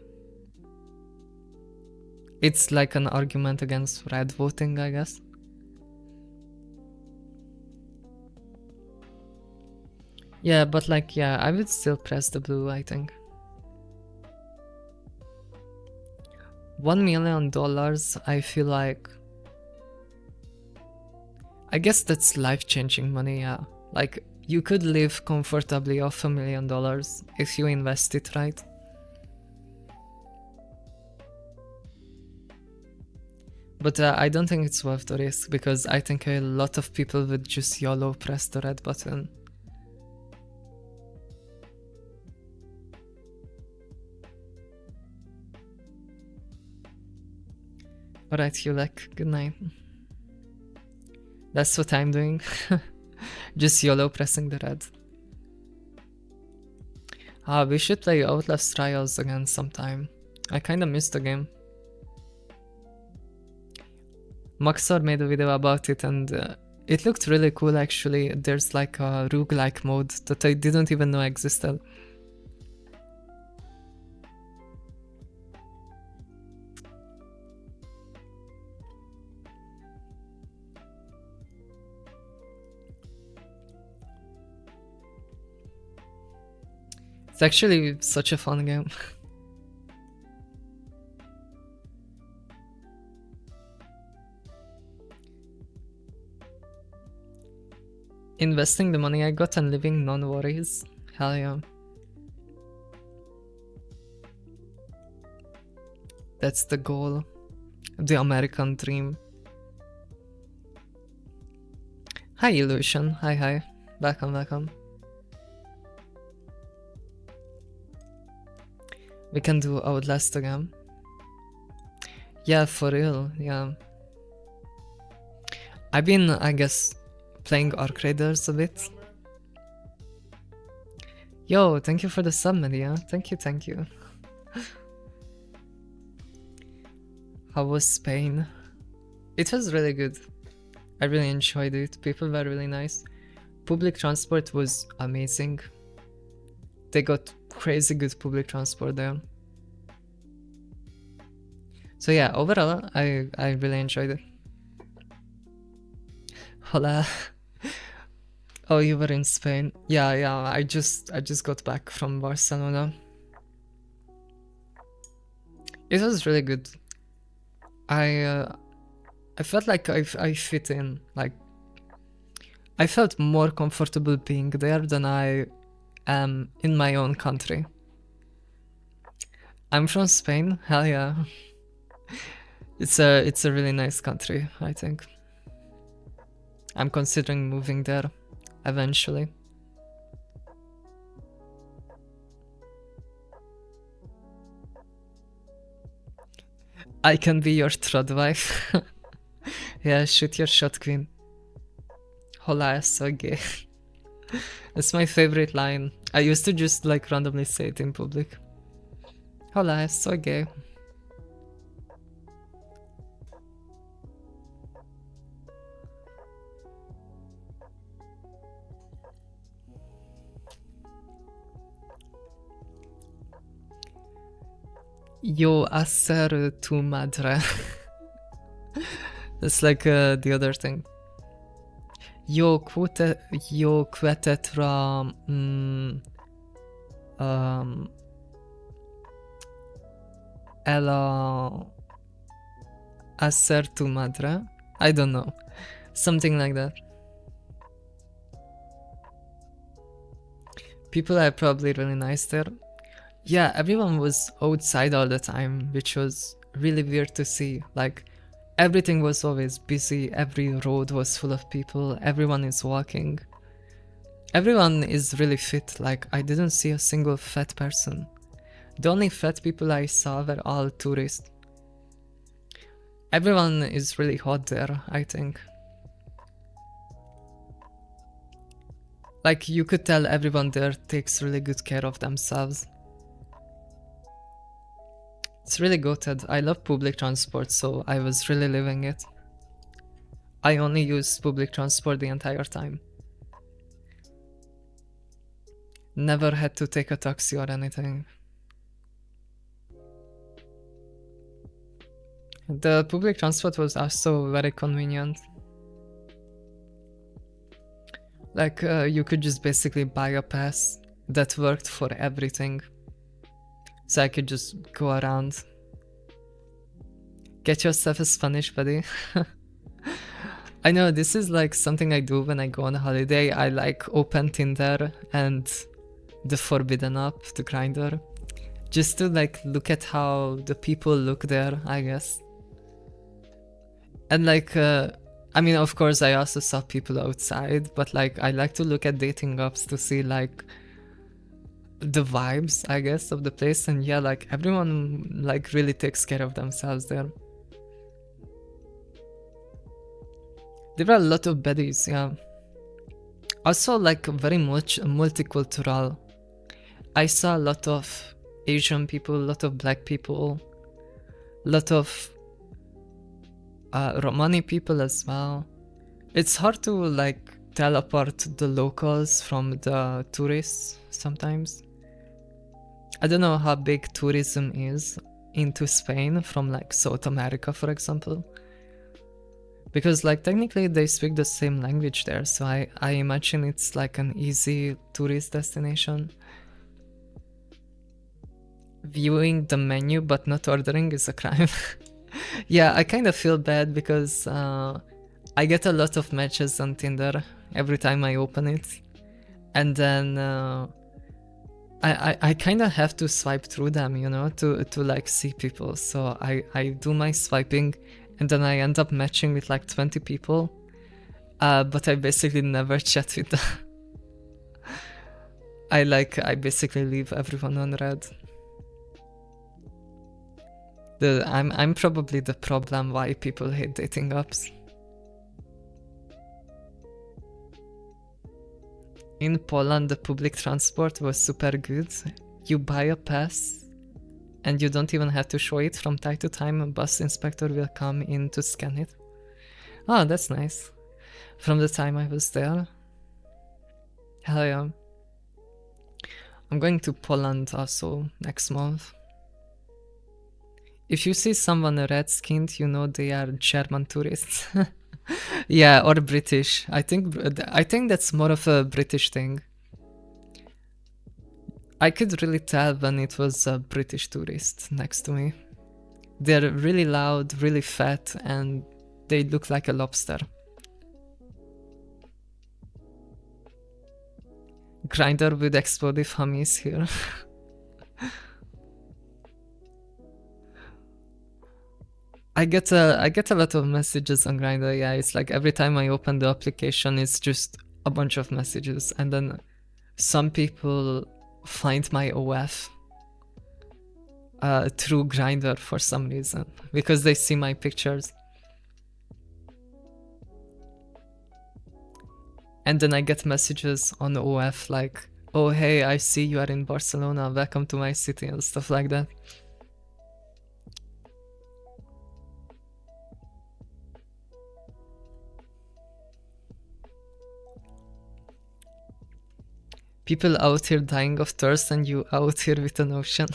It's like an argument against red voting, I guess. Yeah, but like, yeah, I would still press the blue, I think. $1 million, I feel like... I guess that's life-changing money, yeah. Like, you could live comfortably off $1 million if you invest it right. But I don't think it's worth the risk, because I think a lot of people would just YOLO press the red button. Alright, Hulek, good night. That's what I'm doing. Just YOLO pressing the red. We should play Outlast Trials again sometime. I kinda missed the game. Maxor made a video about it and it looked really cool actually. There's like a roguelike mode that I didn't even know existed. It's actually such a fun game. Investing the money I got and living non-worries. Hell yeah. That's the goal. The American dream. Hi Illusion, hi. Welcome. We can do Outlast again. Yeah, for real, yeah. I've been, I guess, playing Arc Raiders a bit. Yo, thank you for the sub, Media. Thank you, thank you. How was Spain? It was really good. I really enjoyed it. People were really nice. Public transport was amazing. They got crazy good public transport there. So yeah, overall, I really enjoyed it. Hola. Oh, you were in Spain? Yeah, I just got back from Barcelona. It was really good. I felt like I fit in. Like, I felt more comfortable being there than I am in my own country. I'm from Spain. Hell yeah. It's a really nice country, I think. I'm considering moving there eventually. I can be your trad wife. Yeah, shoot your shot, queen. Hola, so gay. That's my favorite line. I used to just like randomly say it in public. Hola, so gay. Yo hacer tu madre. That's like the other thing. Yo quetetra ela hacer tu madre. I don't know. Something like that. People are probably really nice there. Yeah, everyone was outside all the time, which was really weird to see. Like, everything was always busy, every road was full of people, everyone is walking. Everyone is really fit, like, I didn't see a single fat person. The only fat people I saw were all tourists. Everyone is really hot there, I think. Like, you could tell everyone there takes really good care of themselves. It's really goated. I love public transport, so I was really living it. I only used public transport the entire time. Never had to take a taxi or anything. The public transport was also very convenient. Like, you could just basically buy a pass that worked for everything. So I could just go around. Get yourself a Spanish buddy. I know, this is like something I do when I go on holiday. I like open Tinder and the Forbidden app, the Grindr, just to like look at how the people look there, I guess. And like, I mean, of course, I also saw people outside, but like, I like to look at dating apps to see like the vibes, I guess, of the place. And yeah, like everyone like really takes care of themselves there. There are a lot of baddies, yeah. Also like very much multicultural. I saw a lot of Asian people, a lot of black people, a lot of Romani people as well. It's hard to like tell apart the locals from the tourists sometimes. I don't know how big tourism is into Spain from like South America, for example. Because like technically they speak the same language there, so I imagine it's like an easy tourist destination. Viewing the menu but not ordering is a crime. Yeah, I kind of feel bad because I get a lot of matches on Tinder every time I open it. And then I kind of have to swipe through them, you know, to like see people. So I do my swiping and then I end up matching with like 20 people. But I basically never chat with them. I basically leave everyone on red. I'm probably the problem why people hate dating apps. In Poland, the public transport was super good. You buy a pass and you don't even have to show it. From time to time, a bus inspector will come in to scan it. Oh, that's nice. From the time I was there. Hell yeah. I'm going to Poland also next month. If you see someone red-skinned, you know they are German tourists. Yeah, or British. I think that's more of a British thing. I could really tell when it was a British tourist next to me. They're really loud, really fat, and they look like a lobster. Grinder with explosive hummies here. I get a lot of messages on Grindr. Yeah, it's like every time I open the application, it's just a bunch of messages, and then some people find my OF through Grindr for some reason because they see my pictures, and then I get messages on OF like, "Oh hey, I see you are in Barcelona. Welcome to my city," and stuff like that. People out here dying of thirst and you out here with an ocean.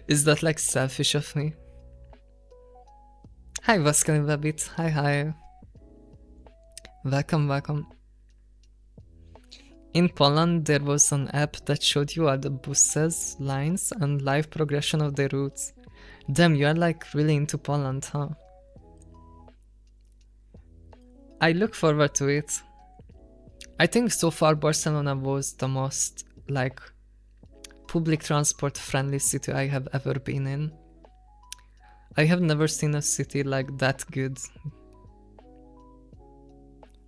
Is that like selfish of me? Hi Vascarin Rabbit, hi. Welcome. In Poland there was an app that showed you all the buses, lines and live progression of the routes. Damn, you are like really into Poland, huh? I look forward to it. I think so far Barcelona was the most like public transport friendly city I have ever been in. I have never seen a city like that good.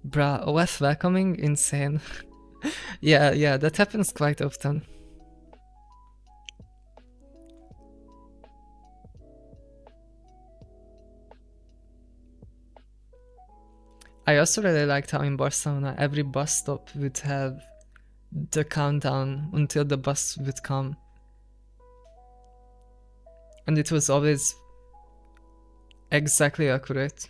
Bruh, OF welcoming? Insane. Yeah, that happens quite often. I also really liked how in Barcelona every bus stop would have the countdown until the bus would come. And it was always exactly accurate.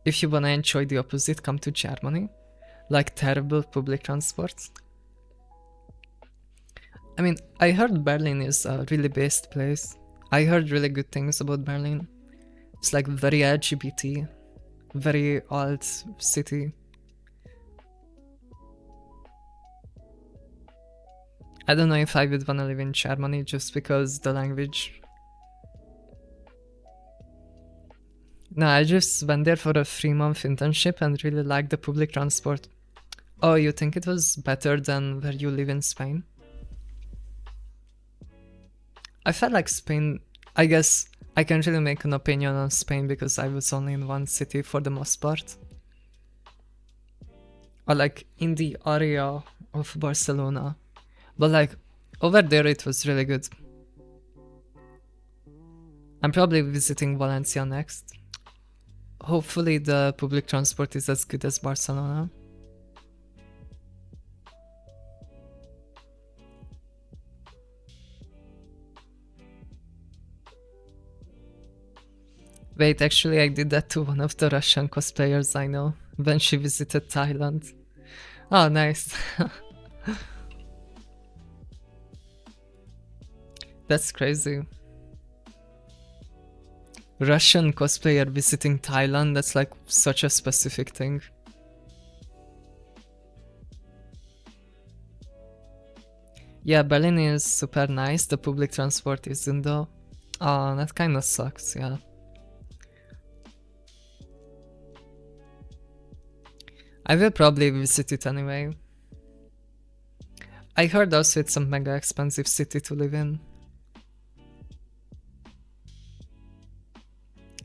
If you wanna enjoy the opposite, come to Germany. Like terrible public transport. I mean, I heard Berlin is a really best place. I heard really good things about Berlin. It's like very LGBT, very old city. I don't know if I would wanna live in Germany just because the language. No, I just went there for a 3-month internship and really liked the public transport. Oh, you think it was better than where you live in Spain? I felt like Spain, I guess I can't really make an opinion on Spain because I was only in one city for the most part. Or like in the area of Barcelona. But like over there it was really good. I'm probably visiting Valencia next. Hopefully the public transport is as good as Barcelona. Wait, actually I did that to one of the Russian cosplayers I know when she visited Thailand. Oh, nice. That's crazy. Russian cosplayer visiting Thailand, that's like such a specific thing. Yeah, Berlin is super nice, the public transport isn't though. Oh, that kinda sucks, yeah. I will probably visit it anyway. I heard also it's a mega expensive city to live in.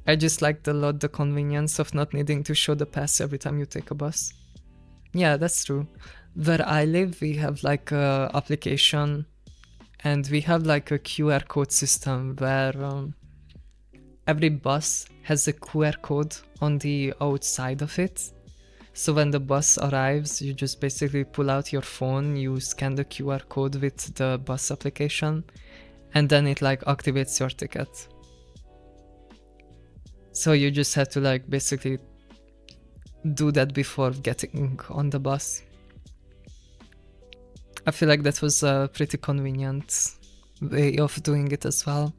I just like the convenience of not needing to show the pass every time you take a bus. Yeah, that's true. Where I live, we have like a application and we have like a QR code system where every bus has a QR code on the outside of it. So when the bus arrives, you just basically pull out your phone, you scan the QR code with the bus application, and then it like activates your ticket. So you just have to like basically do that before getting on the bus. I feel like that was a pretty convenient way of doing it as well.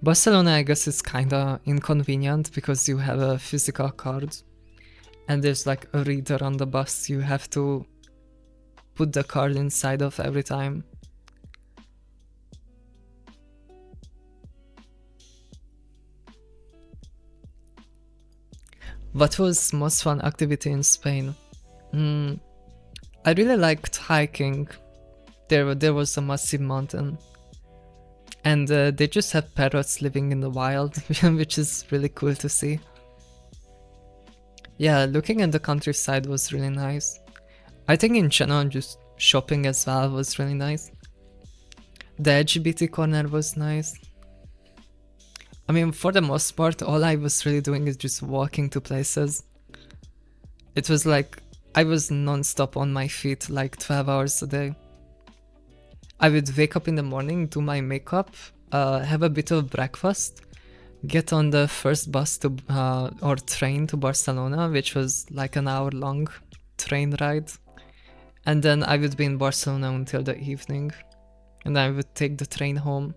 Barcelona, I guess, is kinda inconvenient because you have a physical card and there's like a reader on the bus you have to put the card inside of every time. What was most fun activity in Spain? I really liked hiking. There was a massive mountain. And they just have parrots living in the wild, which is really cool to see. Yeah, looking at the countryside was really nice. I think in general just shopping as well was really nice. The LGBT corner was nice. I mean, for the most part, all I was really doing is just walking to places. It was like I was non-stop on my feet like 12 hours a day. I would wake up in the morning, do my makeup, have a bit of breakfast, get on the first bus to or train to Barcelona, which was like an hour-long train ride, and then I would be in Barcelona until the evening, and I would take the train home.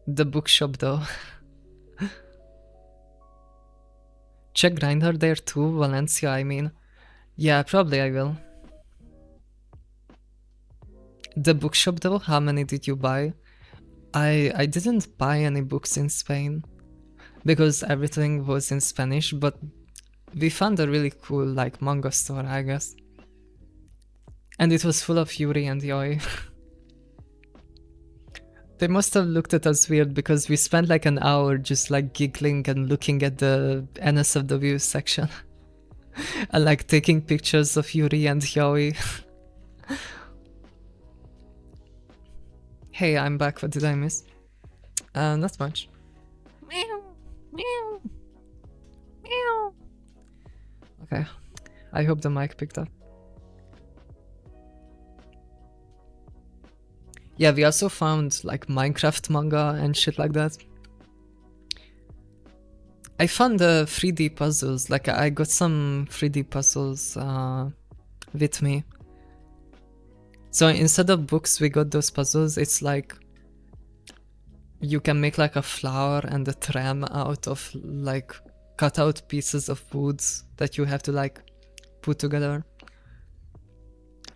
The bookshop though. Check Grindr there too, Valencia, I mean. Yeah, probably I will. The bookshop though, how many did you buy? I didn't buy any books in Spain because everything was in Spanish, but we found a really cool like manga store, I guess. And it was full of Yuri and Yoi. They must have looked at us weird because we spent like an hour just like giggling and looking at the NSFW section. And like taking pictures of Yuri and Yoi. Hey, I'm back. What did I miss? Not much. Meow, meow, meow. Okay, I hope the mic picked up. Yeah, we also found like Minecraft manga and shit like that. I found the 3D puzzles, like I got some 3D puzzles with me. So instead of books, we got those puzzles. It's like you can make like a flower and a tram out of like cut out pieces of woods that you have to like put together.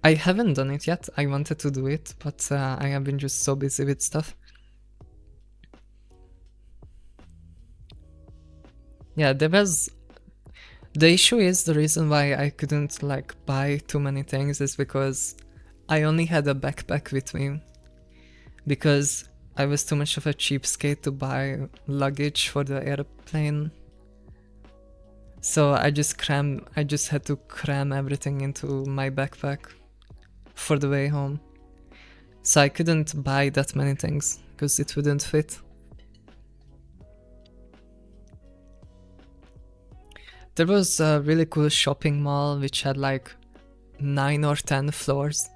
I haven't done it yet. I wanted to do it, but I have been just so busy with stuff. Yeah, there was... The issue is the reason why I couldn't like buy too many things is because I only had a backpack with me. Because I was too much of a cheapskate to buy luggage for the airplane. So I just had to cram everything into my backpack for the way home. So I couldn't buy that many things because it wouldn't fit. There was a really cool shopping mall which had like 9 or 10 floors.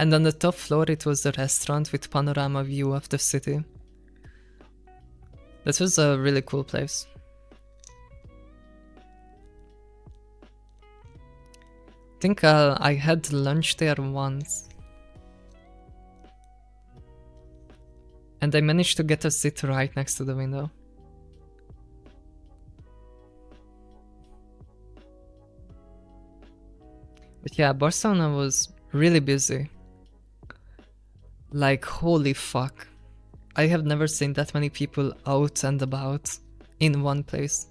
And on the top floor it was a restaurant with panorama view of the city. That was a really cool place. I think I had lunch there once. And I managed to get a seat right next to the window. But yeah, Barcelona was really busy. Like, holy fuck. I have never seen that many people out and about in one place.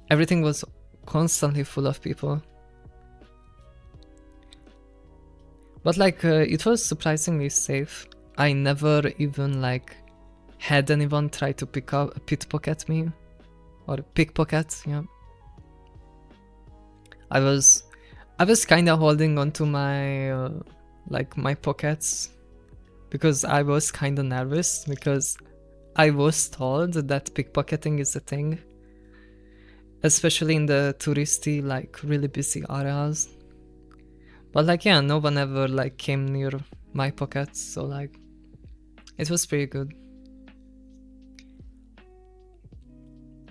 Everything was constantly full of people. But like, it was surprisingly safe. I never even like had anyone try to pickpocket me. Or pickpocket, yeah. I was kind of holding on to my like my pockets because I was kind of nervous because I was told that pickpocketing is a thing, especially in the touristy, like really busy areas. But like, yeah, no one ever like came near my pockets, so like it was pretty good.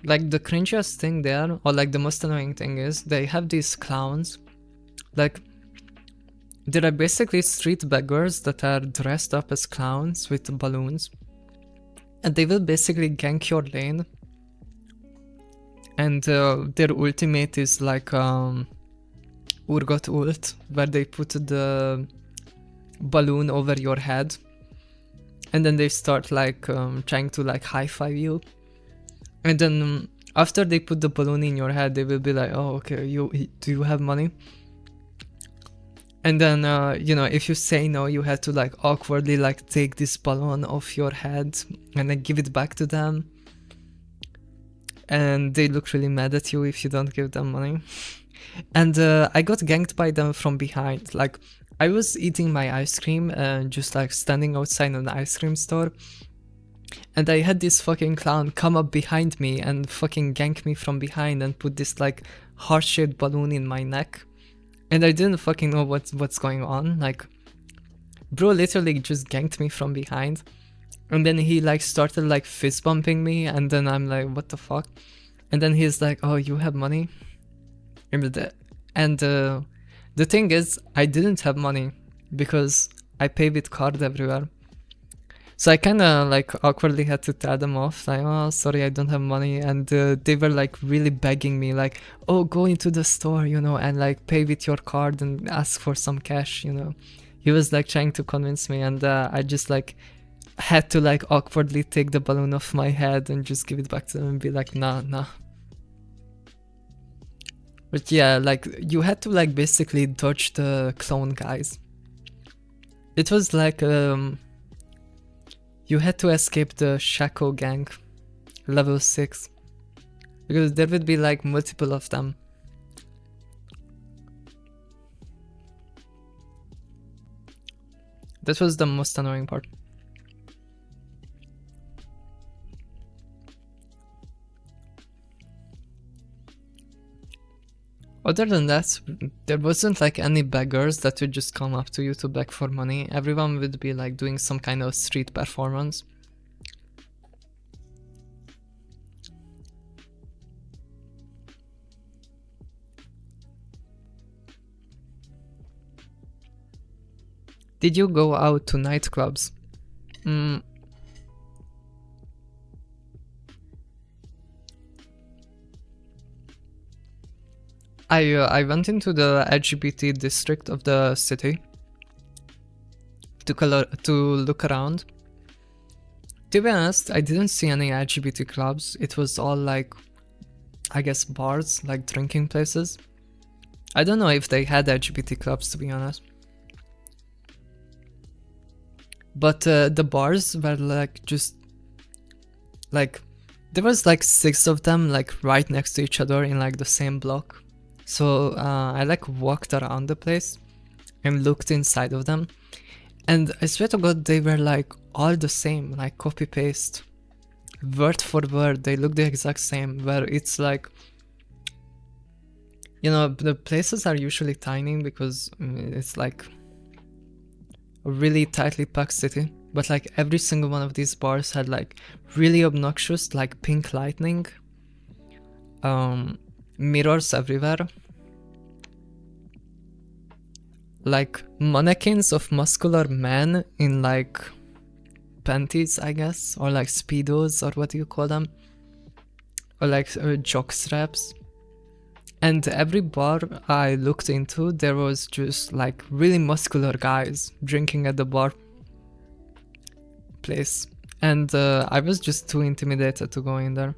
Like the cringiest thing there, or like the most annoying thing is they have these clowns. Like there are basically street beggars that are dressed up as clowns with balloons. And they will basically gank your lane. And their ultimate is like Urgot ult, where they put the balloon over your head. And then they start like trying to like high-five you. And then after they put the balloon in your head, they will be like, oh, okay, do you have money? And then, you know, if you say no, you have to like awkwardly like take this balloon off your head and then give it back to them. And they look really mad at you if you don't give them money. And I got ganked by them from behind. Like, I was eating my ice cream and just like standing outside an ice cream store. And I had this fucking clown come up behind me and fucking gank me from behind and put this like heart-shaped balloon in my neck. And I didn't fucking know what's going on. Like, bro literally just ganked me from behind. And then he like started like fist bumping me, and then I'm like, what the fuck? And then he's like, oh, you have money? And the thing is, I didn't have money because I pay with card everywhere. So I kind of like awkwardly had to tell them off, like, oh, sorry, I don't have money. And they were like really begging me, like, oh, go into the store, you know, and like pay with your card and ask for some cash, you know. He was like trying to convince me, and I just like had to like awkwardly take the balloon off my head and just give it back to them and be like, nah. But yeah, like you had to like basically dodge the clone guys. It was like you had to escape the Shaco gang, level 6, because there would be like multiple of them. That was the most annoying part. Other than that, there wasn't like any beggars that would just come up to you to beg for money. Everyone would be like doing some kind of street performance. Did you go out to nightclubs? I went into the LGBT district of the city to look around. To be honest, I didn't see any LGBT clubs. It was all like, I guess, bars, like drinking places. I don't know if they had LGBT clubs, to be honest. But the bars were like just like there was like 6 of them like right next to each other in like the same block. So I like walked around the place and looked inside of them, and I swear to God they were like all the same, like copy paste, word for word. They look the exact same. Where it's like, you know, the places are usually tiny because it's like a really tightly packed city. But like every single one of these bars had like really obnoxious like pink lightning, mirrors everywhere, like mannequins of muscular men in like panties, I guess, or like speedos, or what do you call them, or like jock straps. And every bar I looked into, there was just like really muscular guys drinking at the bar place, and I was just too intimidated to go in there.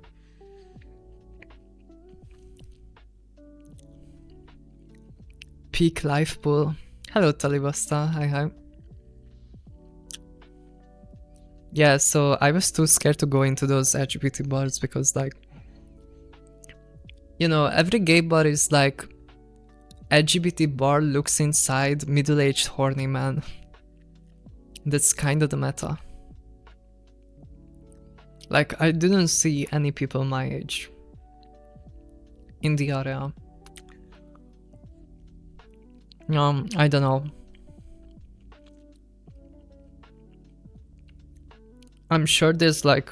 Peak life pool. Hello Talibasta, hi. Yeah, so I was too scared to go into those LGBT bars because like, you know, every gay bar is like LGBT bar looks inside middle-aged horny man. That's kind of the meta. Like, I didn't see any people my age in the area. I don't know. I'm sure there's like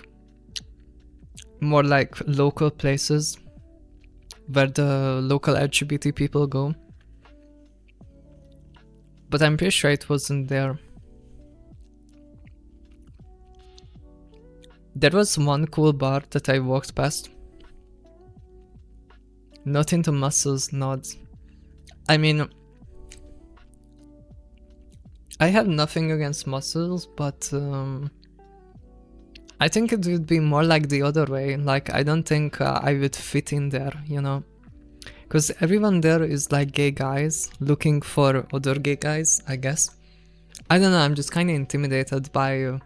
more like local places where the local LGBT people go. But I'm pretty sure it wasn't there. There was one cool bar that I walked past. Not into muscles, nods. I mean, I have nothing against muscles, but I think it would be more like the other way. Like, I don't think I would fit in there, you know? Because everyone there is like gay guys looking for other gay guys, I guess. I don't know, I'm just kind of intimidated by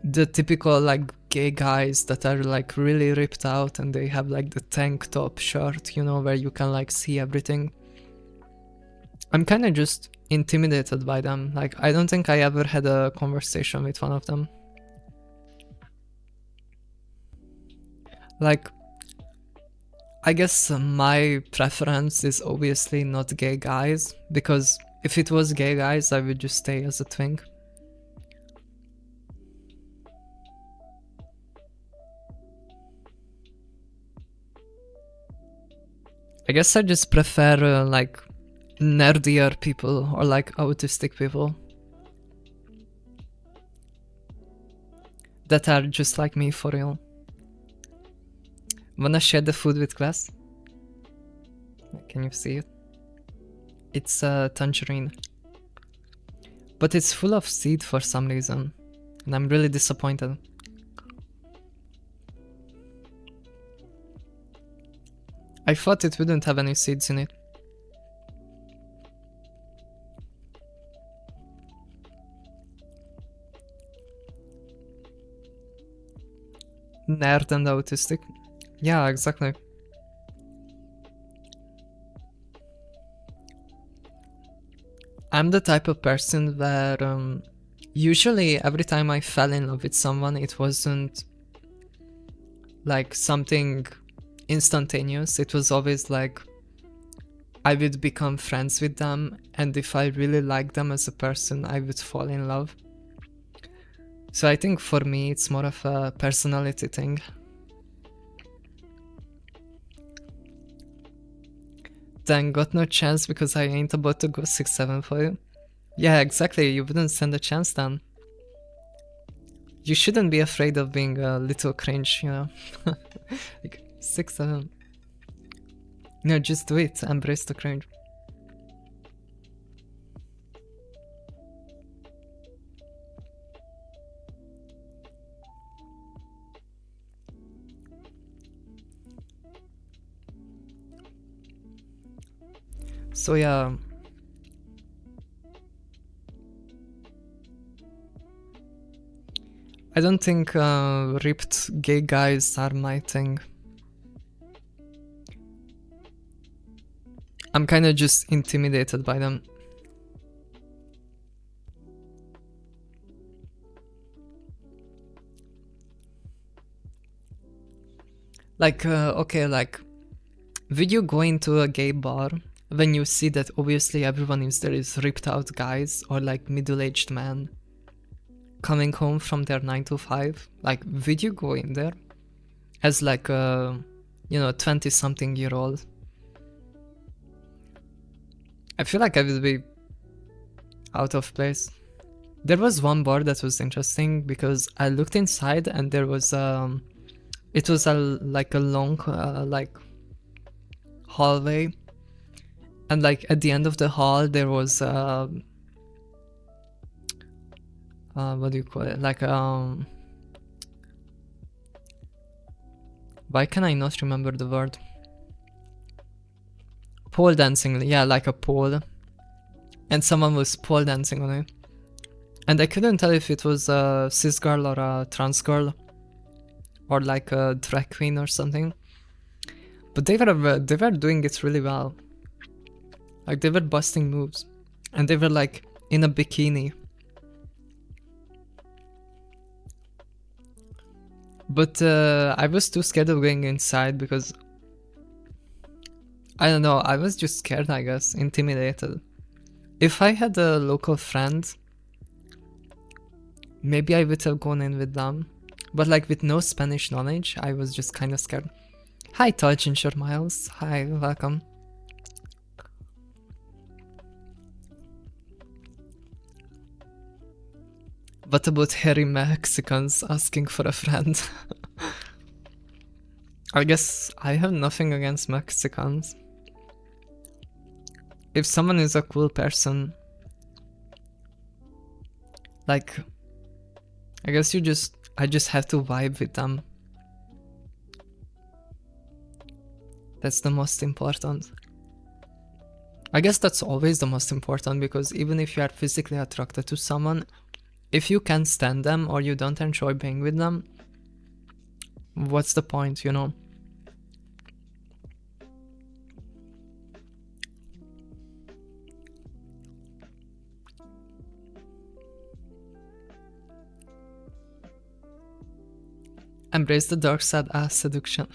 the typical like gay guys that are like really ripped out and they have like the tank top shirt, you know, where you can like see everything. I'm kind of just intimidated by them. Like, I don't think I ever had a conversation with one of them. Like, I guess my preference is obviously not gay guys, because if it was gay guys, I would just stay as a twink. I guess I just prefer like nerdier people or like autistic people that are just like me for real. Wanna share the food with class? Can you see it? It's a tangerine. But it's full of seed for some reason. And I'm really disappointed. I thought it wouldn't have any seeds in it. Nerd and autistic. Yeah, exactly. I'm the type of person where usually every time I fell in love with someone, it wasn't like something instantaneous. It was always like I would become friends with them, and if I really like them as a person, I would fall in love. So I think for me it's more of a personality thing. Then got no chance because I ain't about to go 6-7 for you. Yeah, exactly, you wouldn't stand a chance then. You shouldn't be afraid of being a little cringe, you know? Like, 6-7. No, just do it, embrace the cringe. So yeah, I don't think ripped gay guys are my thing. I'm kinda just intimidated by them. Like, okay, like, would you go into a gay bar when you see that obviously everyone is there is ripped out guys or like middle-aged men coming home from their 9 to 5? Like, would you go in there as like a, you know, 20-something-year-old? I feel like I would be out of place. There was one bar that was interesting because I looked inside and there was it was like a long like hallway, and like at the end of the hall there was what do you call it, like why can I not remember the word? Pole dancing, yeah, like a pole, and someone was pole dancing on it, and I couldn't tell if it was a cis girl or a trans girl or like a drag queen or something, but they were doing it really well. Like they were busting moves. And they were like in a bikini. But I was too scared of going inside because I don't know, I was just scared, I guess, intimidated. If I had a local friend, maybe I would have gone in with them. But like with no Spanish knowledge, I was just kind of scared. Hi, Tall Ginger Miles. Hi, welcome. What about hairy Mexicans asking for a friend? I guess I have nothing against Mexicans. If someone is a cool person, like, I guess I just have to vibe with them. That's the most important. I guess that's always the most important, because even if you are physically attracted to someone, if you can't stand them or you don't enjoy being with them, what's the point, you know? Embrace the dark side as seduction.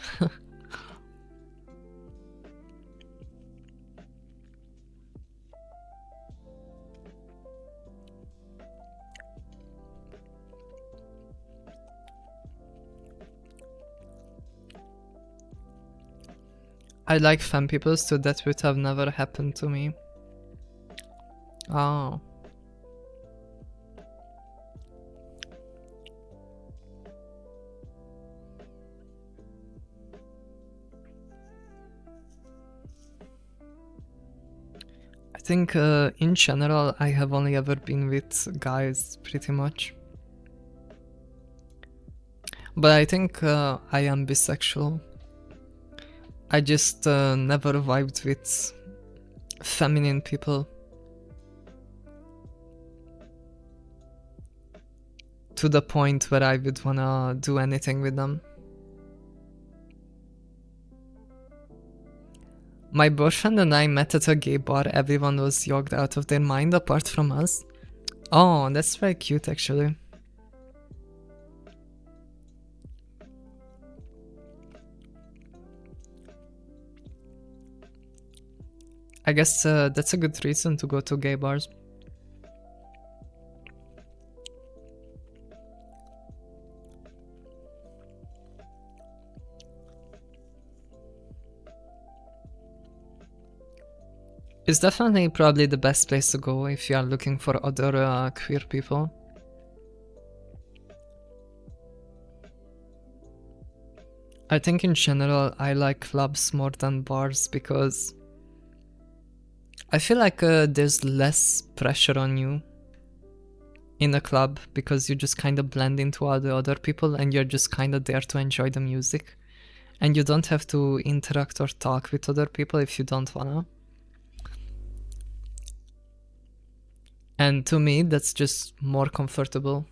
I like femme people, so that would have never happened to me. Oh. I think in general I have only ever been with guys pretty much. But I think I am bisexual. I just never vibed with feminine people. To the point where I would wanna do anything with them. My boyfriend and I met at a gay bar. Everyone was yogged out of their mind apart from us. Oh, that's very cute actually. I guess that's a good reason to go to gay bars. It's definitely probably the best place to go if you are looking for other queer people. I think in general I like clubs more than bars because I feel like there's less pressure on you in a club, because you just kind of blend into all the other people and you're just kind of there to enjoy the music. And you don't have to interact or talk with other people if you don't wanna. And to me, that's just more comfortable.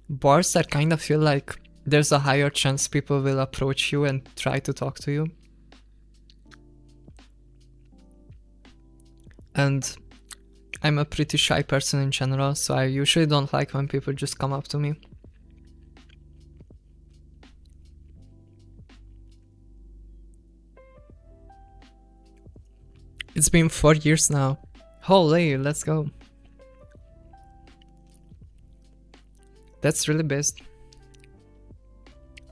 Bars, I kind of feel like there's a higher chance people will approach you and try to talk to you. And I'm a pretty shy person in general, so I usually don't like when people just come up to me. It's been 4 years now. Holy, let's go. That's really best.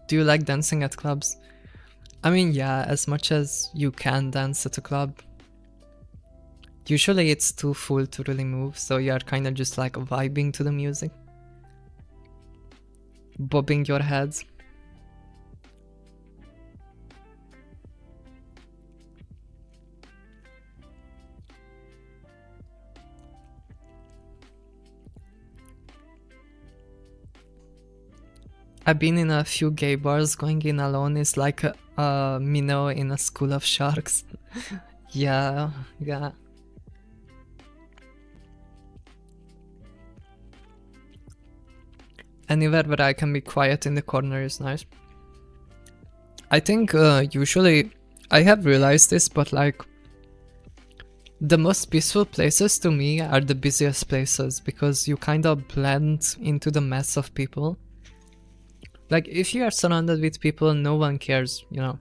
Do you like dancing at clubs? I mean, yeah, as much as you can dance at a club. Usually it's too full to really move, so you're kind of just like vibing to the music. Bobbing your head. I've been in a few gay bars. Going in alone is like a minnow in a school of sharks. Yeah. Anywhere where I can be quiet in the corner is nice. I think usually, I have realized this, but like The most peaceful places to me are the busiest places because you kind of blend into the mess of people. Like, if you are surrounded with people, no one cares, you know.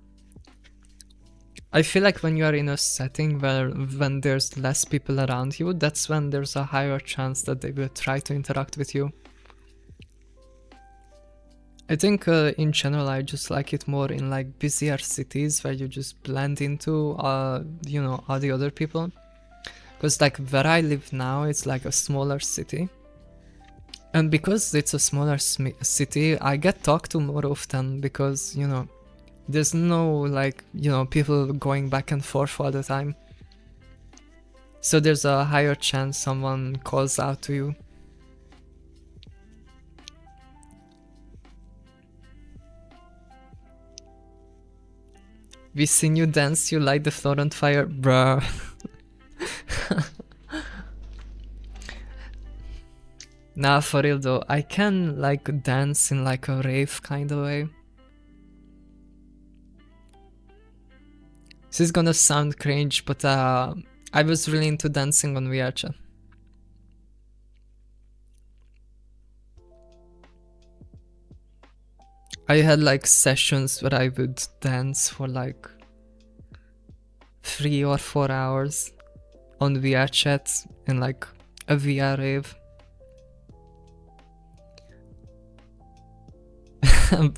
I feel like when you are in a setting where when there's less people around you, that's when there's a higher chance that they will try to interact with you. I think in general I just like it more in like busier cities where you just blend into you know, all the other people. Because like where I live now, it's like a smaller city. And because it's a smaller city, I get talked to more often because, you know, there's no like, you know, people going back and forth all the time. So there's a higher chance someone calls out to you. We seen you dance, you light the floor on fire, bruh. Nah, for real though, I can like dance in like a rave kind of way. This is gonna sound cringe, but I was really into dancing on VRChat. I had like sessions where I would dance for like 3 or 4 hours on VRChat in like a VR rave.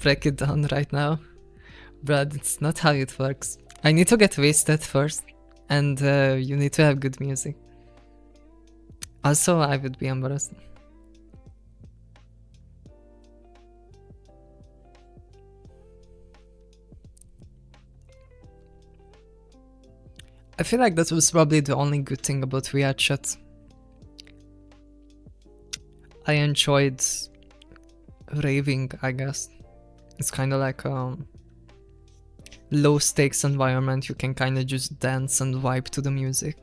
Break it down right now. Brad, it's not how it works. I need to get wasted first, and you need to have good music. Also, I would be embarrassed. I feel like that was probably the only good thing about VRChat. I enjoyed raving, I guess. It's kind of like a low stakes environment. You can kind of just dance and vibe to the music.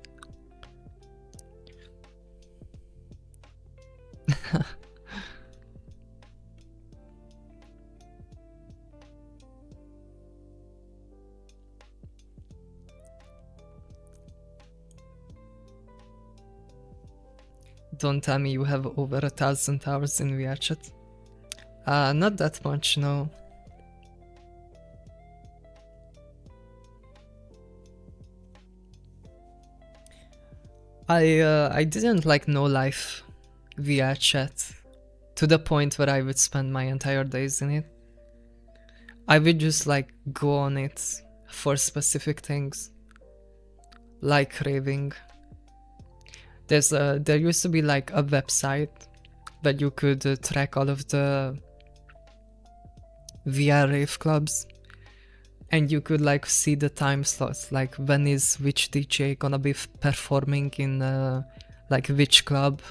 Don't tell me you have over 1,000 hours in VRChat. Not that much, no. I didn't like no life VRChat to the point where I would spend my entire days in it. I would just like go on it for specific things, like raving. There used to be like a website that you could track all of the VR rave clubs, and you could like see the time slots, like when is which DJ gonna be performing in like which club,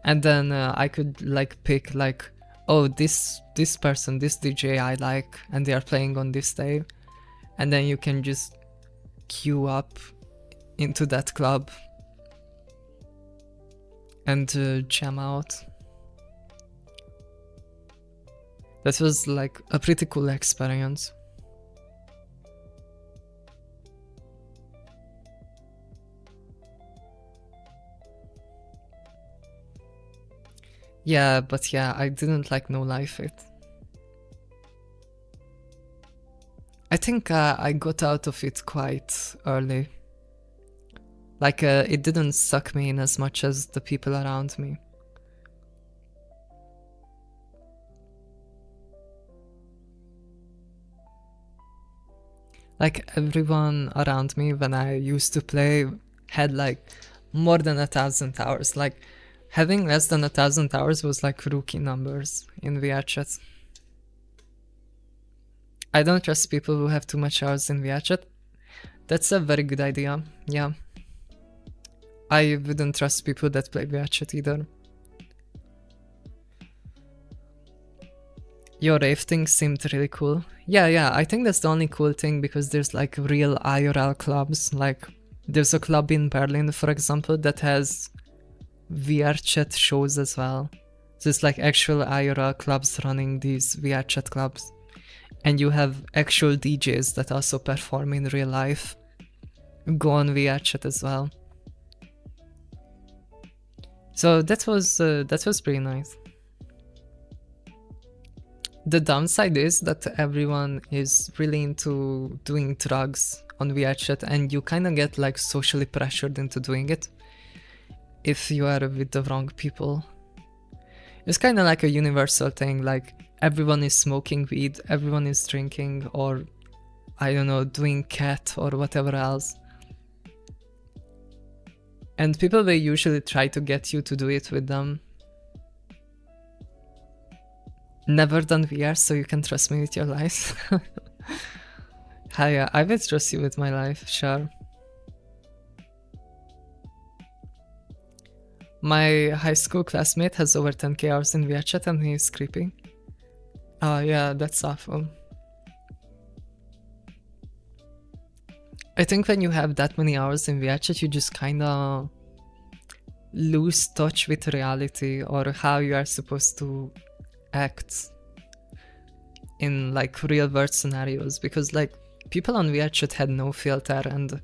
and then I could like pick like, oh, this person, this DJ I like, and they are playing on this day, and then you can just queue up into that club and jam out. That was like a pretty cool experience. Yeah, but yeah, I didn't like No Life it. I think I got out of it quite early. Like, it didn't suck me in as much as the people around me. Like, everyone around me when I used to play had like more than 1,000 hours. Like, having less than 1,000 hours was like rookie numbers in VRChat. I don't trust people who have too much hours in VRChat. That's a very good idea, yeah. I wouldn't trust people that play VRChat either. Your rave thing seemed really cool. Yeah, I think that's the only cool thing because there's like real IRL clubs. Like, there's a club in Berlin, for example, that has VRChat shows as well. So it's like actual IRL clubs running these VRChat clubs. And you have actual DJs that also perform in real life go on VRChat as well. So that was pretty nice. The downside is that everyone is really into doing drugs on VRChat, and you kind of get like socially pressured into doing it if you are with the wrong people. It's kind of like a universal thing, like everyone is smoking weed, everyone is drinking, or I don't know, doing cat or whatever else. And people will usually try to get you to do it with them. Never done VR, so you can trust me with your life. Hi, I will trust you with my life, sure. My high school classmate has over 10k hours in VRChat and he's creepy. Oh yeah, that's awful. I think when you have that many hours in VRChat, you just kinda lose touch with reality or how you are supposed to act in like real world scenarios, because like people on VRChat had no filter and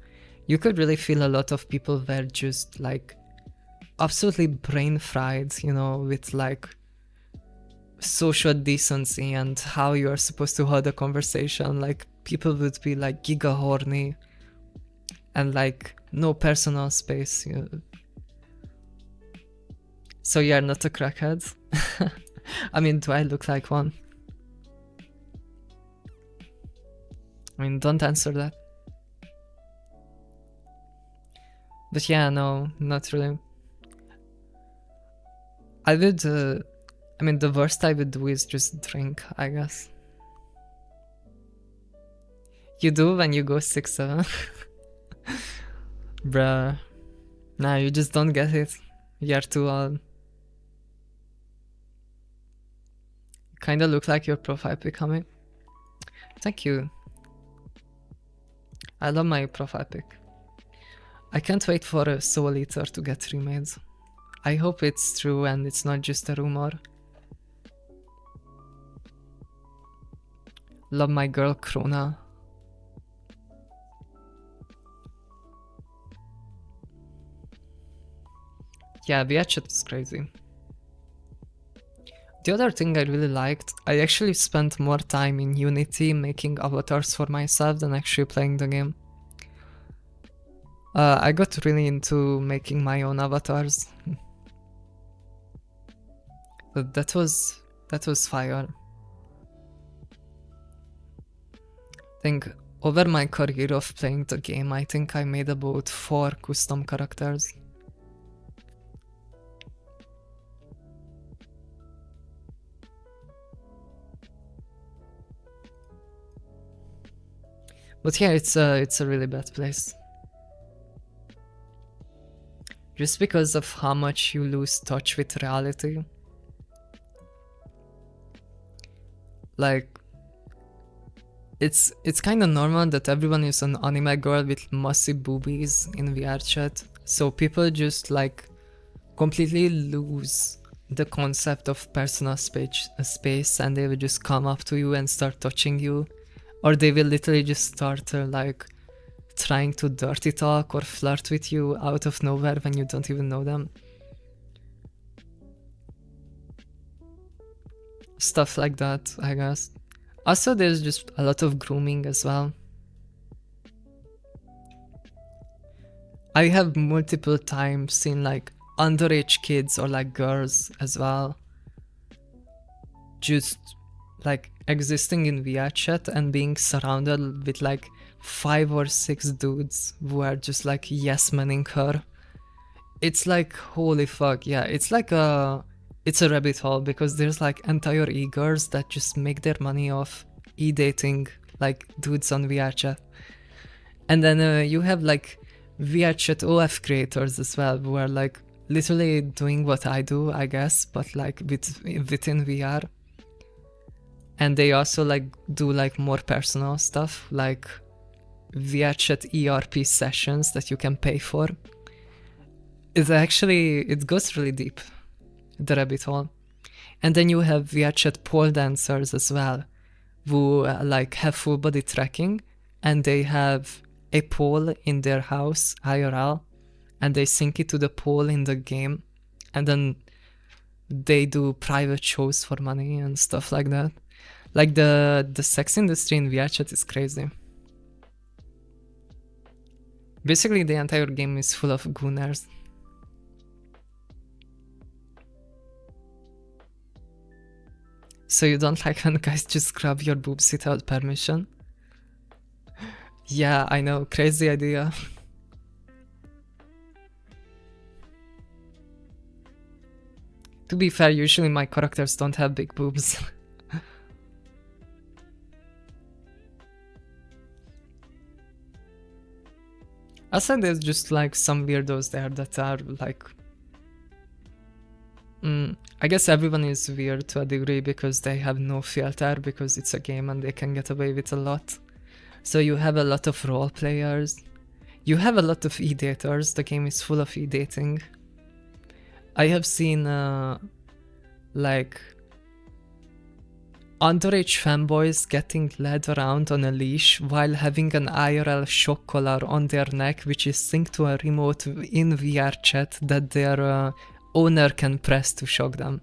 you could really feel a lot of people were just like absolutely brain fried, you know, with like social decency and how you are supposed to hold a conversation. Like people would be like giga horny and like no personal space. You know. So you're not a crackhead? I mean, do I look like one? I mean, don't answer that. But yeah, no, not really. I would, I mean, the worst I would do is just drink, I guess. You do when you go 6'7"? Bruh. Nah, you just don't get it. You're too old. You kinda look like your profile pic, homie. Thank you. I love my profile pic. I can't wait for a Soul Eater to get remade. I hope it's true and it's not just a rumor. Love my girl Krona. Yeah, VRChat is crazy. The other thing I really liked, I actually spent more time in Unity making avatars for myself than actually playing the game. I got really into making my own avatars. But that was fire. I think over my career of playing the game, I think I made about 4 custom characters. But yeah, it's a really bad place. Just because of how much you lose touch with reality. Like, it's kind of normal that everyone is an anime girl with massive boobies in VRChat. So people just like completely lose the concept of personal space and they will just come up to you and start touching you. Or they will literally just start like trying to dirty talk or flirt with you out of nowhere when you don't even know them. Stuff like that, I guess. Also, there's just a lot of grooming as well. I have multiple times seen like underage kids or like girls as well just like existing in VRChat and being surrounded with like 5 or 6 dudes who are just like yes manning her. It's like holy fuck, yeah, it's like it's a rabbit hole because there's like entire e-girls that just make their money off e-dating like dudes on VRChat. And then you have like VRChat OF creators as well who are like literally doing what I do, I guess, but like within VR. And they also like do like more personal stuff like VRChat ERP sessions that you can pay for. It goes really deep, the rabbit hole. And then you have VRChat pole dancers as well, who like have full body tracking and they have a pole in their house IRL and they sync it to the pole in the game and then they do private shows for money and stuff like that. Like the sex industry in VRChat is crazy. Basically, the entire game is full of gooners. So you don't like when guys just grab your boobs without permission? Yeah, I know, crazy idea. To be fair, usually my characters don't have big boobs. Also, there's just like some weirdos there that are like... I guess everyone is weird to a degree because they have no filter, because it's a game and they can get away with a lot. So you have a lot of role players. You have a lot of e-daters. The game is full of e-dating. I have seen like underage fanboys getting led around on a leash while having an IRL shock collar on their neck, which is synced to a remote in VRChat that their owner can press to shock them.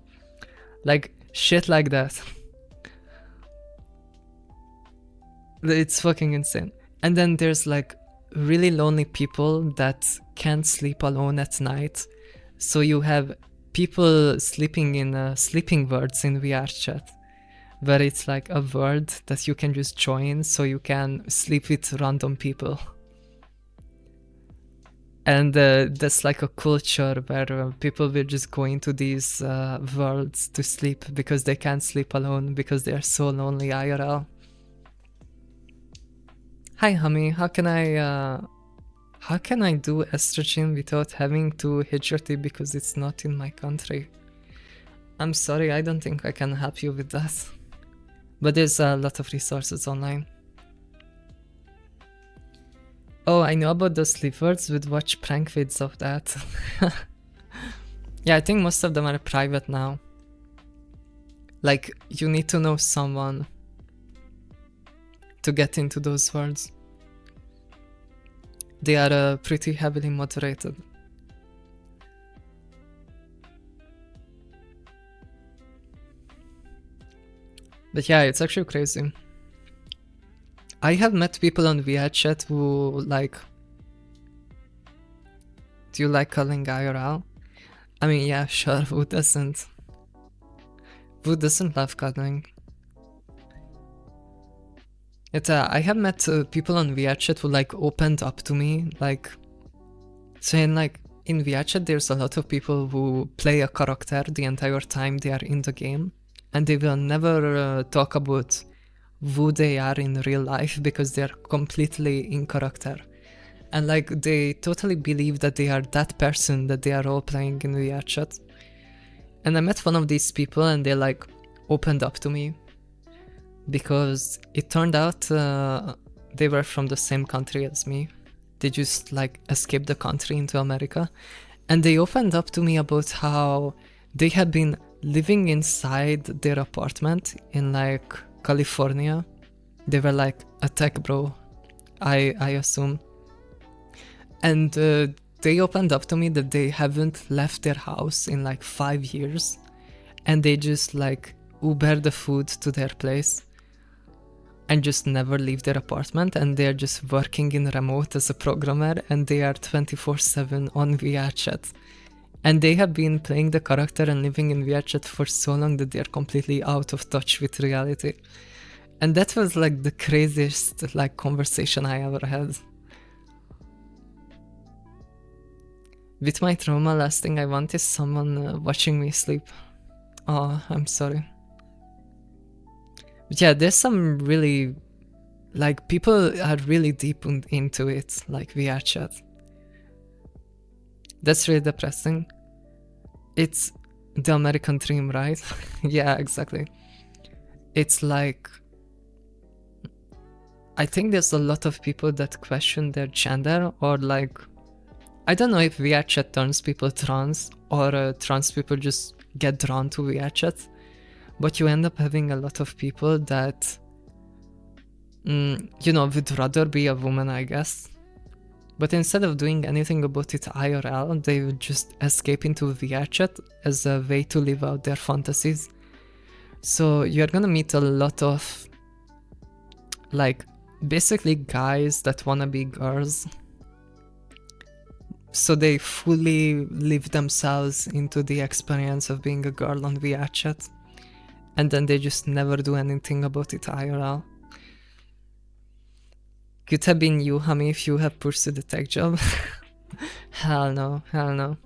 Like shit like that. It's fucking insane. And then there's like really lonely people that can't sleep alone at night. So you have people sleeping in sleeping worlds in VRChat, where it's like a world that you can just join so you can sleep with random people. And that's like a culture where people will just go into these worlds to sleep because they can't sleep alone because they are so lonely IRL. Hi Hami, how can I do estrogen without having to hijrati because it's not in my country? I'm sorry, I don't think I can help you with that. But there's a lot of resources online. Oh, I know about those sleep words, would watch prank vids of that. Yeah, I think most of them are private now. Like, you need to know someone to get into those words. They are pretty heavily moderated. But yeah, it's actually crazy. I have met people on VRChat who like... Do you like calling IRL? I mean, yeah, sure, who doesn't? Who doesn't love cuddling? I have met people on VRChat who like opened up to me, like saying like in VRChat there's a lot of people who play a character the entire time they are in the game, and they will never talk about who they are in real life because they're completely in character. And like they totally believe that they are that person that they are all playing in VRChat. And I met one of these people and they like opened up to me because it turned out they were from the same country as me. They just like escaped the country into America, and they opened up to me about how they had been living inside their apartment in like California. They were like a tech bro, I assume. And they opened up to me that they haven't left their house in like 5 years, and they just like Uber the food to their place and just never leave their apartment, and they're just working in remote as a programmer, and they are 24/7 on VRChat. And they have been playing the character and living in VRChat for so long that they're completely out of touch with reality. And that was like the craziest like conversation I ever had. With my trauma, last thing I want is someone watching me sleep. Oh, I'm sorry. But yeah, there's some really, like, people are really deep into it, like VRChat. That's really depressing. It's the American dream, right? Yeah, exactly. It's like, I think there's a lot of people that question their gender, or like, I don't know if VRChat turns people trans, or trans people just get drawn to VRChat. But you end up having a lot of people that, you know, would rather be a woman, I guess. But instead of doing anything about it IRL, they would just escape into VRChat as a way to live out their fantasies. So you're gonna meet a lot of, like, basically guys that wanna be girls. So they fully live themselves into the experience of being a girl on VRChat. And then they just never do anything about it IRL. Could have been you, Hami, if you had pursued a tech job. Hell no, hell no.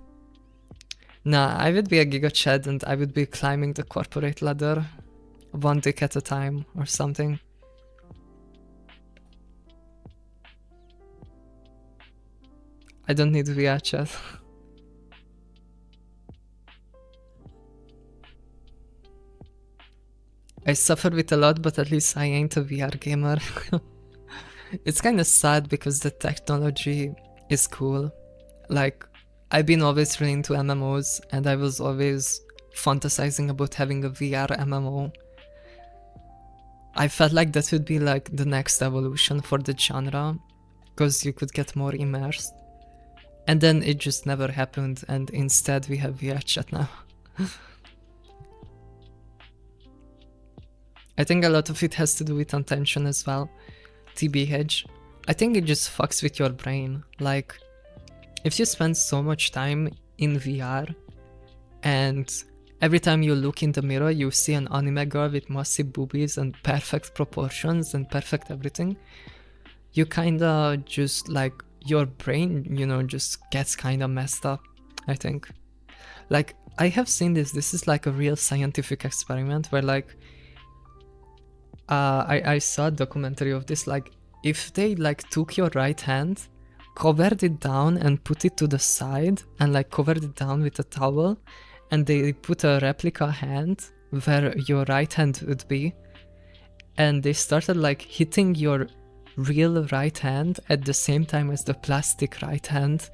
Nah, I would be a Giga Chad and I would be climbing the corporate ladder, one dick at a time or something. I don't need VR chat. I suffer with a lot, but at least I ain't a VR gamer. It's kind of sad because the technology is cool. Like, I've been always really into MMOs and I was always fantasizing about having a VR MMO. I felt like that would be like the next evolution for the genre, because you could get more immersed. And then it just never happened, and instead we have VR chat now. I think a lot of it has to do with attention as well. TBH. I think it just fucks with your brain. Like, if you spend so much time in VR and every time you look in the mirror you see an anime girl with massive boobies and perfect proportions and perfect everything, you kinda just, like, your brain, you know, just gets kinda messed up, I think. Like, I have seen this is like a real scientific experiment where, like, I saw a documentary of this, like, if they, like, took your right hand, covered it down and put it to the side and, like, covered it down with a towel, and they put a replica hand where your right hand would be, and they started, like, hitting your real right hand at the same time as the plastic right hand,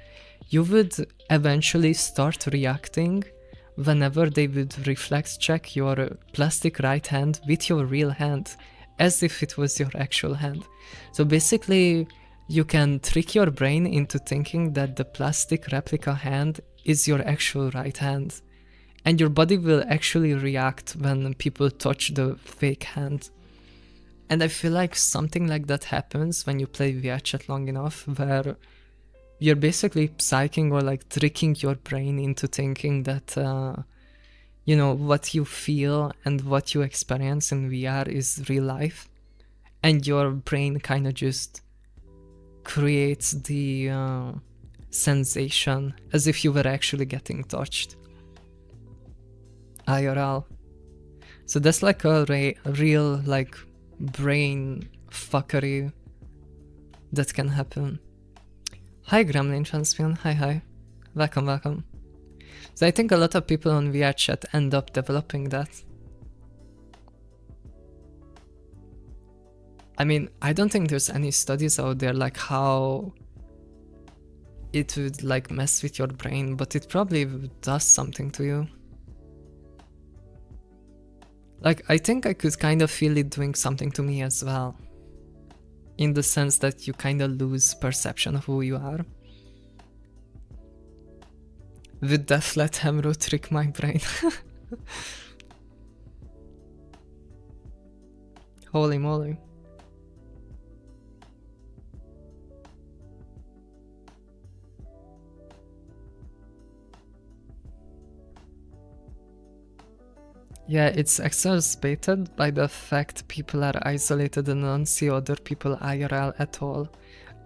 you would eventually start reacting whenever they would reflex check your plastic right hand with your real hand, as if it was your actual hand. So basically, you can trick your brain into thinking that the plastic replica hand is your actual right hand, and your body will actually react when people touch the fake hand. And I feel like something like that happens when you play VRChat long enough, where you're basically psyching or, like, tricking your brain into thinking that, you know, what you feel and what you experience in VR is real life. And your brain kind of just creates the sensation as if you were actually getting touched. IRL. So that's like a real, like, brain fuckery that can happen. Hi Gremlin Champion, hi. Welcome. So I think a lot of people on VRChat end up developing that. I mean, I don't think there's any studies out there like how it would, like, mess with your brain, but it probably does something to you. Like, I think I could kind of feel it doing something to me as well, in the sense that you kind of lose perception of who you are. Would Death let Hemro trick my brain? Holy moly. Yeah, it's exacerbated by the fact people are isolated and don't see other people IRL at all.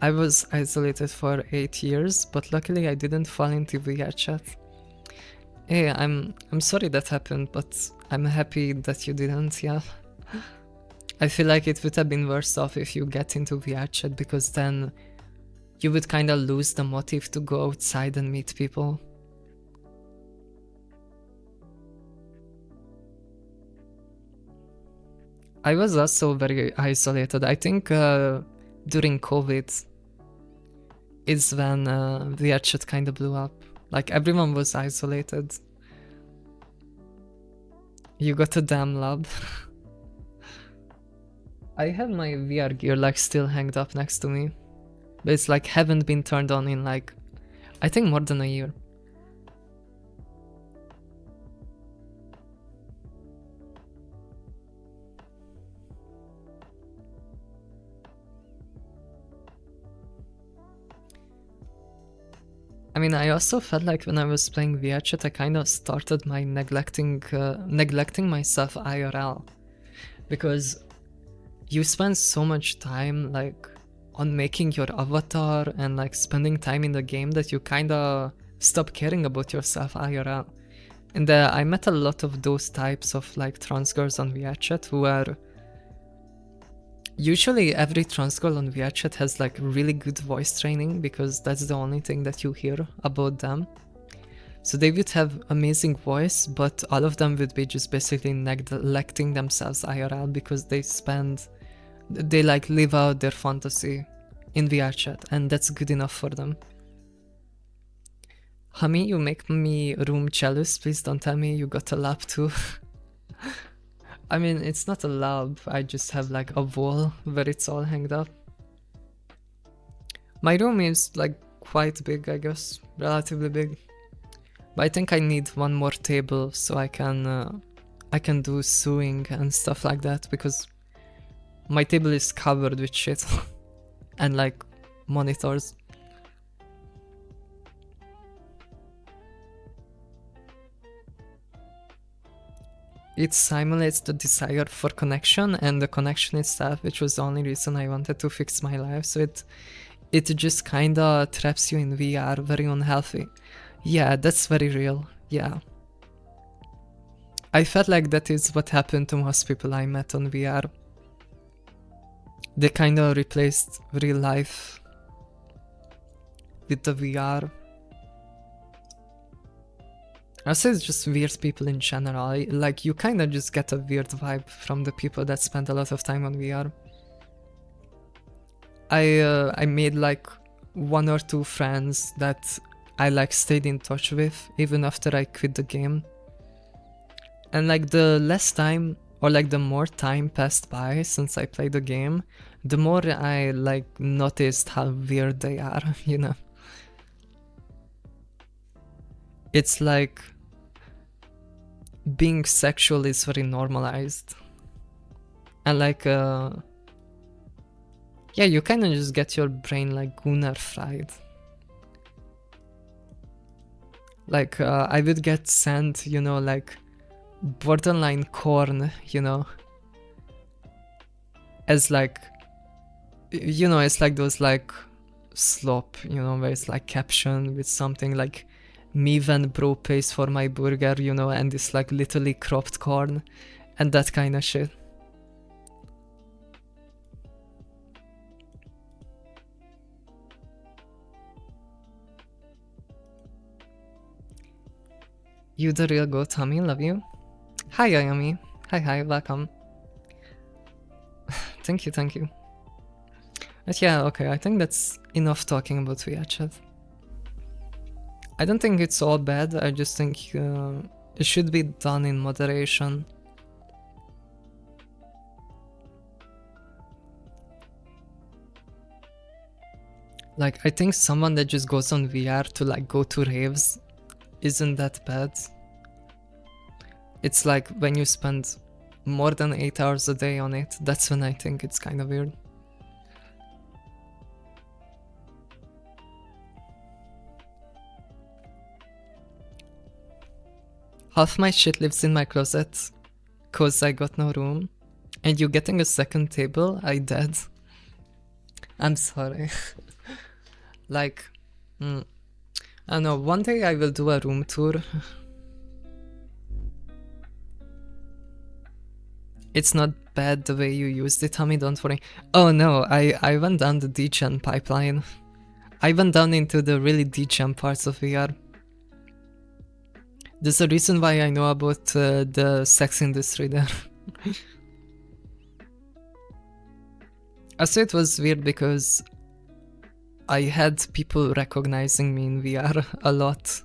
I was isolated for 8 years, but luckily I didn't fall into VRChat. Hey, I'm sorry that happened, but I'm happy that you didn't, yeah. I feel like it would have been worse off if you get into VRChat, because then you would kind of lose the motive to go outside and meet people. I was also very isolated. I think during COVID is when VRChat kind of blew up. Like, everyone was isolated. You got a damn lab. I have my VR gear, like, still hanged up next to me. but it's like haven't been turned on in like, I think more than a year. I mean, I also felt like when I was playing VRChat, I kind of started my neglecting myself IRL, because you spend so much time like on making your avatar and like spending time in the game that you kind of stop caring about yourself IRL. And I met a lot of those types of like trans girls on VRChat who are usually every trans girl on VRChat has like really good voice training, because that's the only thing that you hear about them. So they would have amazing voice, but all of them would be just basically neglecting themselves IRL because they like live out their fantasy in VRChat, and that's good enough for them. Hami, you make me room jealous. Please don't tell me you got a lab too. I mean, it's not a lab, I just have like a wall where it's all hanged up. My room is like quite big, I guess, relatively big. But I think I need one more table so I can do sewing and stuff like that, because my table is covered with shit and like monitors. It simulates the desire for connection and the connection itself, which was the only reason I wanted to fix my life. So it just kinda traps you in VR, very unhealthy. Yeah, that's very real, yeah. I felt like that is what happened to most people I met on VR. They kinda replaced real life with the VR. Also, it's just weird people in general. Like, you kinda just get a weird vibe from the people that spend a lot of time on VR. I made like 1 or 2 friends that I like stayed in touch with even after I quit the game. And like the less time, or like the more time passed by since I played the game, the more I like noticed how weird they are, you know? It's like being sexual is very normalized. And like, yeah, you kind of just get your brain like Gunnar fried. Like, I would get sent, you know, like borderline corn, you know, as like, you know, it's like those like slop, you know, where it's like captioned with something like me when bro pays for my burger, you know, and it's like literally cropped corn and that kind of shit. You the real goat, Tommy, love you. Hi, Ayami. Hi, welcome. Thank you. But yeah, okay, I think that's enough talking about VRChat. I don't think it's all bad, I just think it should be done in moderation. Like, I think someone that just goes on VR to like go to raves isn't that bad. It's like when you spend more than 8 hours a day on it, that's when I think it's kind of weird. Half my shit lives in my closet, cause I got no room. And you getting a second table? I dead. I'm sorry. Like, I don't know, one day I will do a room tour. It's not bad the way you used it, Tommy, don't worry. Oh no, I went down the degen pipeline. I went down into the really degen parts of VR. There's a reason why I know about the sex industry there. Also, it was weird because I had people recognizing me in VR a lot,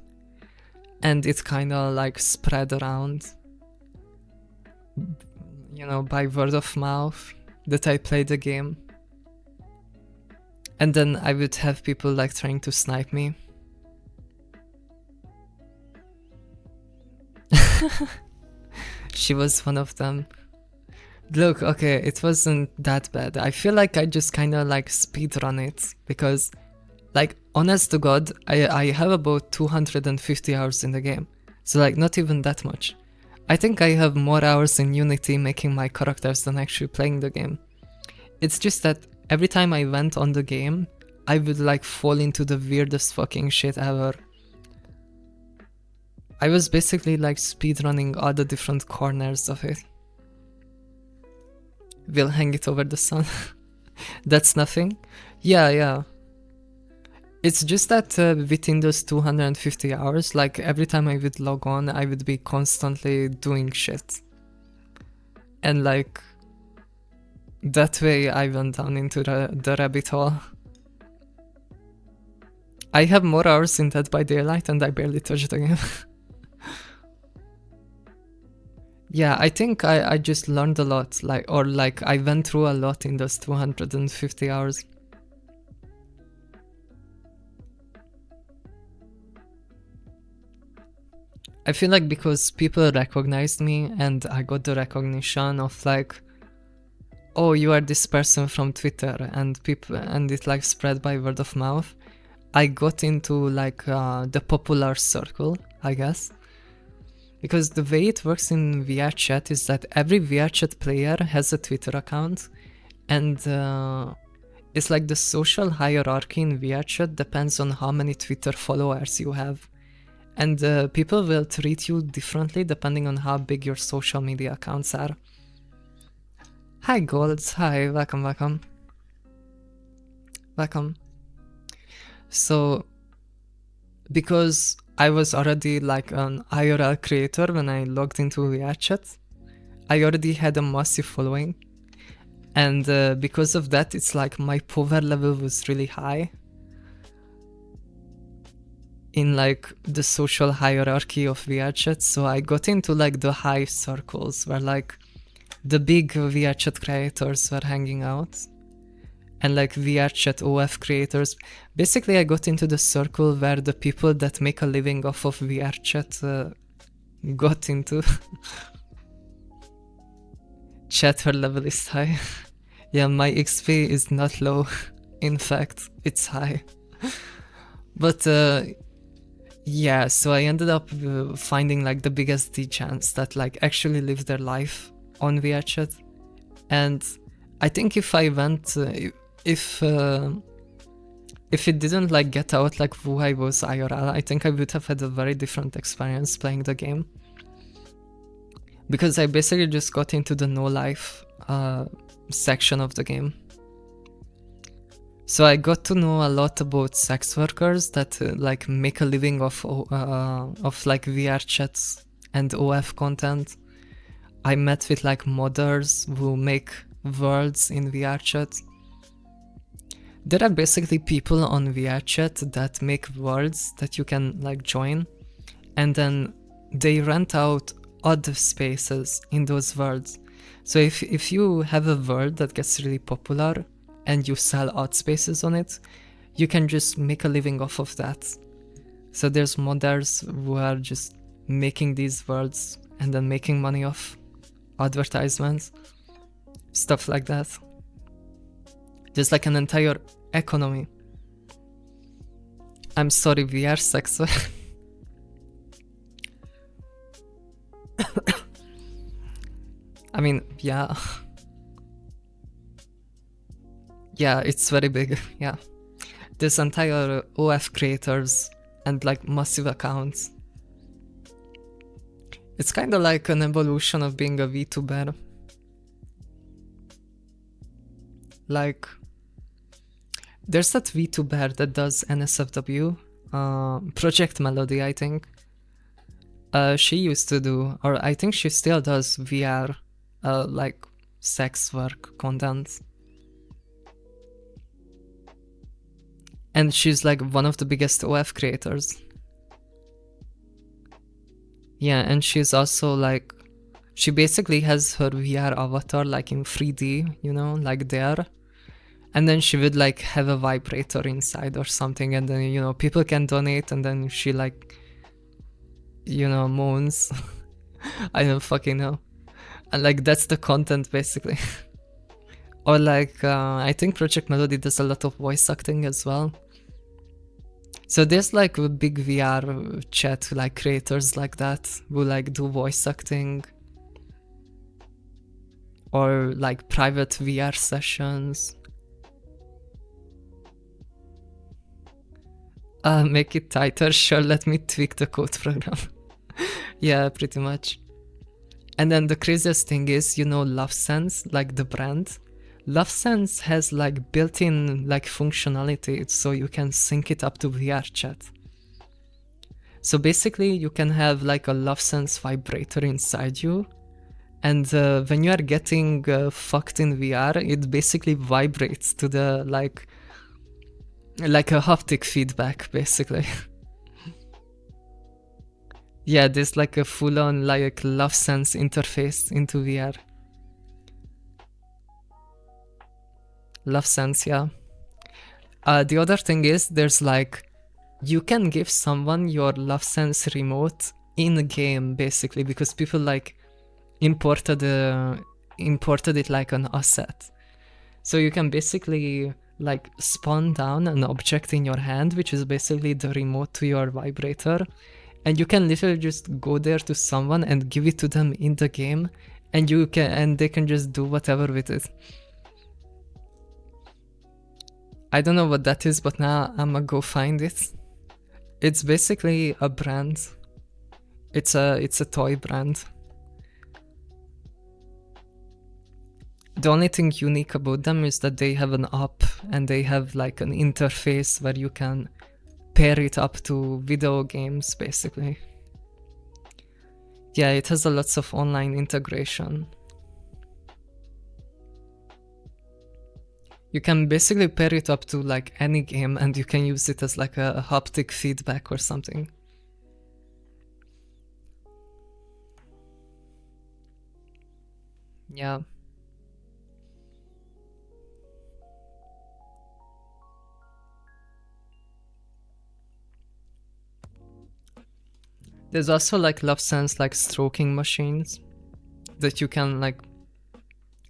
and it kinda like spread around, you know, by word of mouth that I played the game. And then I would have people like trying to snipe me. She was one of them. Look, okay, it wasn't that bad. I feel like I just kind of like speedrun it because, like, honest to God, I have about 250 hours in the game. So, like, not even that much. I think I have more hours in Unity making my characters than actually playing the game. It's just that every time I went on the game, I would like fall into the weirdest fucking shit ever. I was basically like speedrunning all the different corners of it. We'll hang it over the sun. That's nothing. Yeah. It's just that within those 250 hours, like every time I would log on, I would be constantly doing shit. And like, that way I went down into the rabbit hole. I have more hours in Dead by Daylight and I barely touched the game. Yeah, I think I just learned a lot, like I went through a lot in those 250 hours. I feel like because people recognized me and I got the recognition of like, oh, you are this person from Twitter, and it like spread by word of mouth. I got into like the popular circle, I guess. Because the way it works in VRChat is that every VRChat player has a Twitter account, and it's like the social hierarchy in VRChat depends on how many Twitter followers you have. And people will treat you differently depending on how big your social media accounts are. Hi Golds, hi, welcome. So, because I was already like an IRL creator when I logged into VRChat, I already had a massive following, and because of that, it's like my power level was really high in like the social hierarchy of VRChat. So I got into like the high circles where like the big VRChat creators were hanging out, and like VRChat OF creators. Basically, I got into the circle where the people that make a living off of VRChat got into. Chat, her level is high. Yeah, my XP is not low. In fact, it's high. But yeah, so I ended up finding like the biggest D-chants that like actually live their life on VRChat. And I think if I went, if it didn't like get out like who I was IRL, I think I would have had a very different experience playing the game. Because I basically just got into the no life section of the game. So I got to know a lot about sex workers that like make a living of like VRChats and OF content. I met with like modders who make worlds in VRChat. There are basically people on VRChat that make worlds that you can like join, and then they rent out odd spaces in those worlds. So if you have a world that gets really popular and you sell odd spaces on it, you can just make a living off of that. So there's modders who are just making these worlds and then making money off advertisements, stuff like that. There's like an entire economy. I'm sorry, VR sex. I mean, yeah. Yeah, it's very big, yeah. There's entire OF creators and like massive accounts. It's kind of like an evolution of being a VTuber. Like, there's that VTuber that does NSFW, Project Melody, I think. She used to do, or I think she still does VR, like sex work content. And she's like one of the biggest OF creators. Yeah, and she's also like, she basically has her VR avatar like in 3D, you know, like there. and then she would like have a vibrator inside or something, and then, you know, people can donate, and then she like, you know, moans. I don't fucking know. And like that's the content basically. Or like I think Project Melody does a lot of voice acting as well. So there's like a big VR chat, like creators like that who like do voice acting, or like private VR sessions. Make it tighter, sure, let me tweak the code program. Yeah, pretty much. And then the craziest thing is, you know, LoveSense, like the brand. LoveSense has like built-in like functionality, so you can sync it up to VR chat. So basically you can have like a LoveSense vibrator inside you, and when you are getting fucked in VR, it basically vibrates to the like a haptic feedback basically. Yeah, there's like a full-on like LoveSense interface into VR. LoveSense, yeah. The other thing is there's like, you can give someone your LoveSense remote in a game basically, because people like imported it like an asset. So you can basically like spawn down an object in your hand, which is basically the remote to your vibrator, and you can literally just go there to someone and give it to them in the game, and they can just do whatever with it. I don't know what that is, but now I'ma go find it. It's basically a brand. It's a toy brand. The only thing unique about them is that they have an app and they have like an interface where you can pair it up to video games basically. Yeah, it has a lots of online integration. You can basically pair it up to like any game, and you can use it as like a haptic feedback or something. Yeah. There's also like LoveSense like stroking machines that you can like,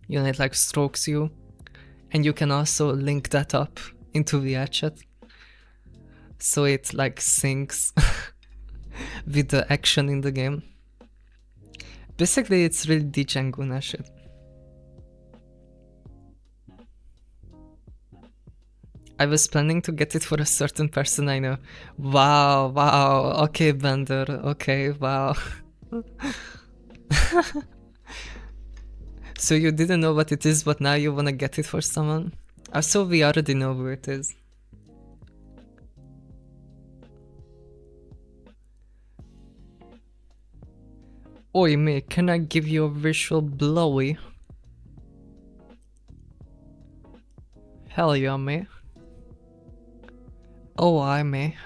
you know, it like strokes you, and you can also link that up into VRChat, so it like syncs with the action in the game. Basically, it's really Django shit. I was planning to get it for a certain person I know. Wow, wow. Okay, Bender. Okay, wow. So you didn't know what it is, but now you wanna get it for someone? So we already know who it is. Oi, mate, can I give you a visual blowy? Hell yeah, mate. Oh, I may.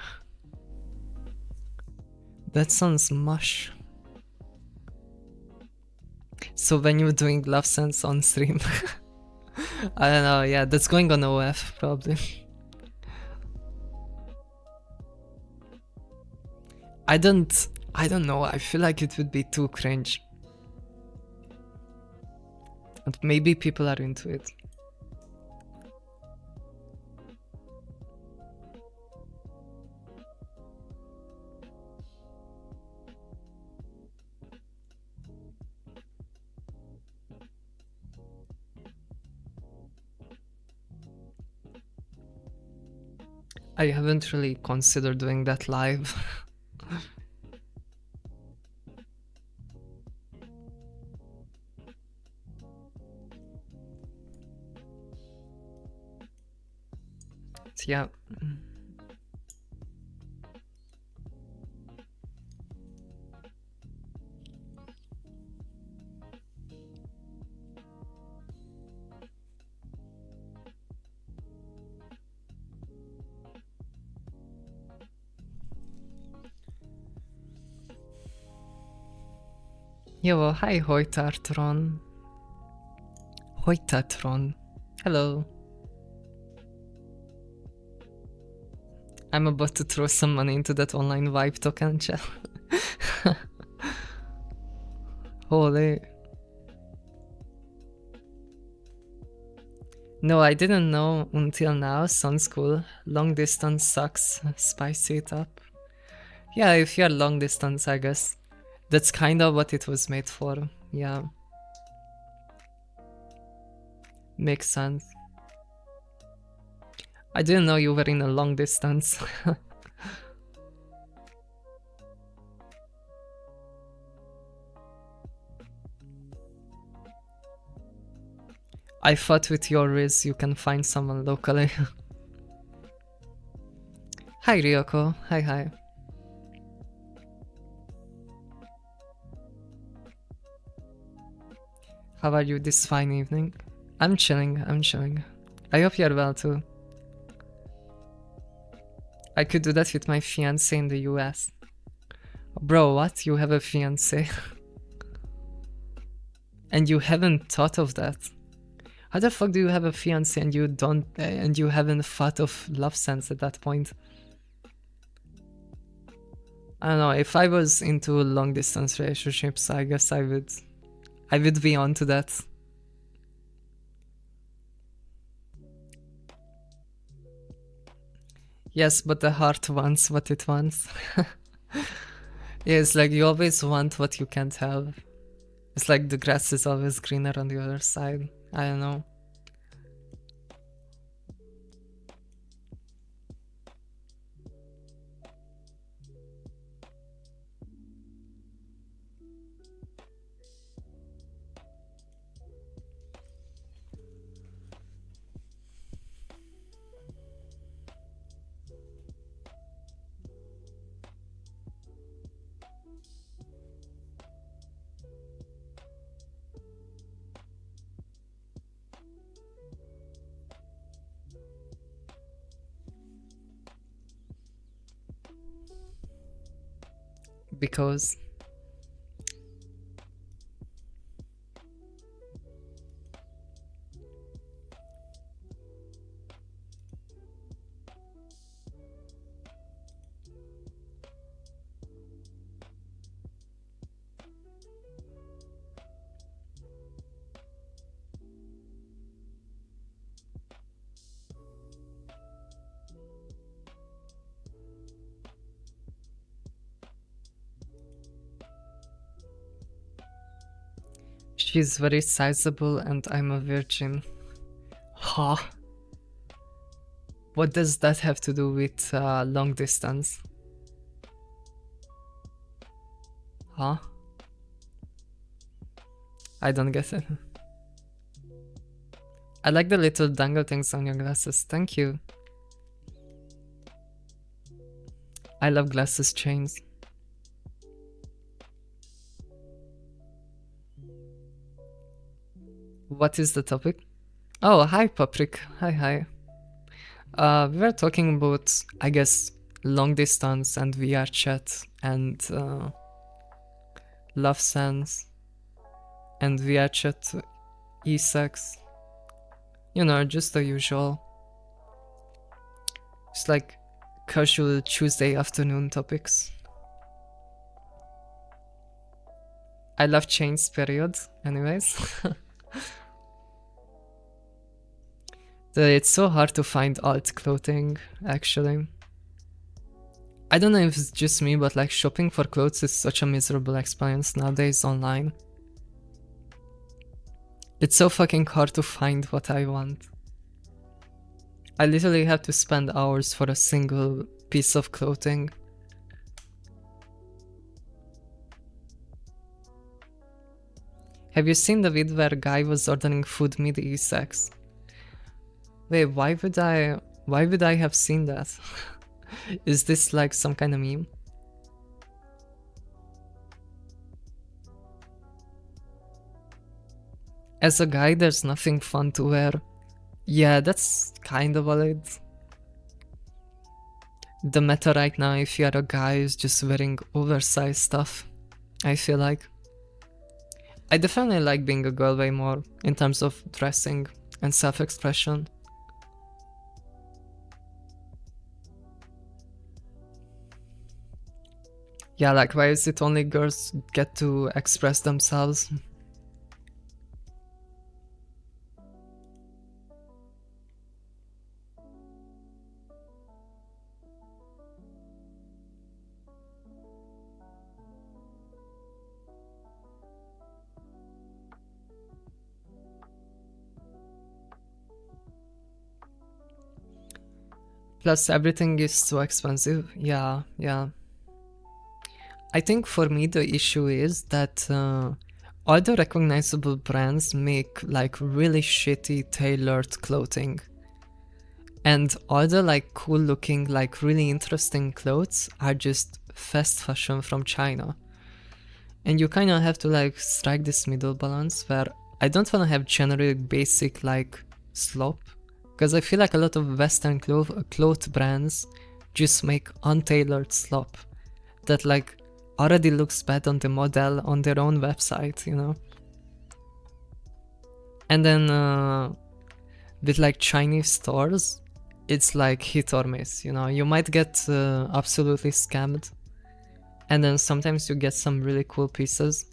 That sounds mush. So when you're doing LoveSense on stream, I don't know, yeah, that's going on OF probably. I don't know, I feel like it would be too cringe. But maybe people are into it. I haven't really considered doing that live. Yeah. Yeah, well, hi Hoitartron. Hoitatron. Hello. I'm about to throw some money into that online vibe token chat. Holy. No, I didn't know until now. Sounds cool. Long distance sucks. Spicy it up. Yeah, if you're long distance, I guess. That's kind of what it was made for. Yeah. Makes sense. I didn't know you were in a long distance. I thought with your riz you can find someone locally. Hi Ryoko, hi. How are you this fine evening? I'm chilling. I hope you're well too. I could do that with my fiance in the US. Bro, what? You have a fiance? And you haven't thought of that? How the fuck do you have a fiance and you don't and you haven't thought of love sense at that point? I don't know, if I was into long distance relationships, I guess I would be onto that. Yes, but the heart wants what it wants. Yeah, it's like you always want what you can't have. It's like the grass is always greener on the other side. I don't know. Because she's very sizable and I'm a virgin. Huh? What does that have to do with long distance? Huh? I don't get it. I like the little dangle things on your glasses. Thank you. I love glasses chains. What is the topic? Oh, hi Paprik. Hi. We were talking about, I guess, long distance and VR chat and love sense and VR chat e-sex. You know, just the usual. It's like casual Tuesday afternoon topics. I love chains, period. Anyways. It's so hard to find alt clothing, actually. I don't know if it's just me, but like shopping for clothes is such a miserable experience nowadays online. It's so fucking hard to find what I want. I literally have to spend hours for a single piece of clothing. Have you seen the vid where a guy was ordering food mid e-sex? Wait, why would I have seen that? Is this like some kind of meme? As a guy, there's nothing fun to wear. Yeah, that's kind of valid. The meta right now, if you're a guy, is just wearing oversized stuff, I feel like. I definitely like being a girl way more in terms of dressing and self-expression. Yeah, like why is it only girls get to express themselves? Plus everything is so expensive. Yeah, yeah. I think for me the issue is that all the recognizable brands make like really shitty tailored clothing. And all the like cool looking, like really interesting clothes are just fast fashion from China. And you kind of have to like strike this middle balance where I don't want to have generic basic like slop, because I feel like a lot of Western cloth brands just make untailored slop that like already looks bad on the model on their own website, you know. And then with like Chinese stores, it's like hit or miss, you know. You might get absolutely scammed, and then sometimes you get some really cool pieces.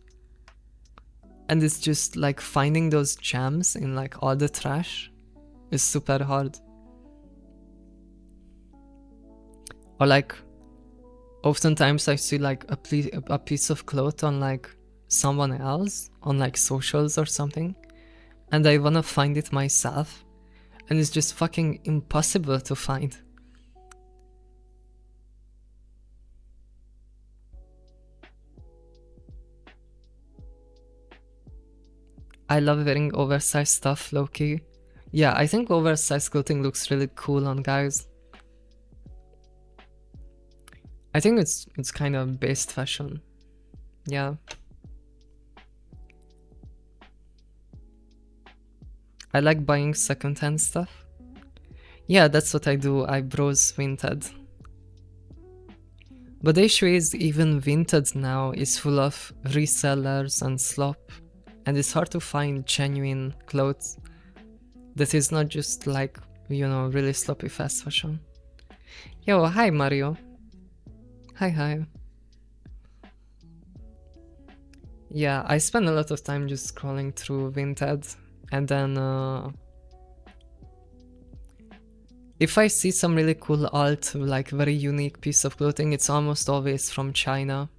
And it's just like finding those gems in like all the trash is super hard. Or like oftentimes I see like a piece of cloth on like someone else on like socials or something, and I wanna find it myself, and it's just fucking impossible to find. I love wearing oversized stuff, low-key. Yeah, I think oversized clothing looks really cool on guys. I think it's kind of based fashion. Yeah. I like buying secondhand stuff. Yeah, that's what I do. I browse Vinted. But the issue is even Vinted now is full of resellers and slop, and it's hard to find genuine clothes that is not just like, you know, really sloppy fast fashion. Yo, hi Mario. Hi, hi. Yeah, I spend a lot of time just scrolling through Vinted, and then if I see some really cool alt, like very unique piece of clothing, it's almost always from China.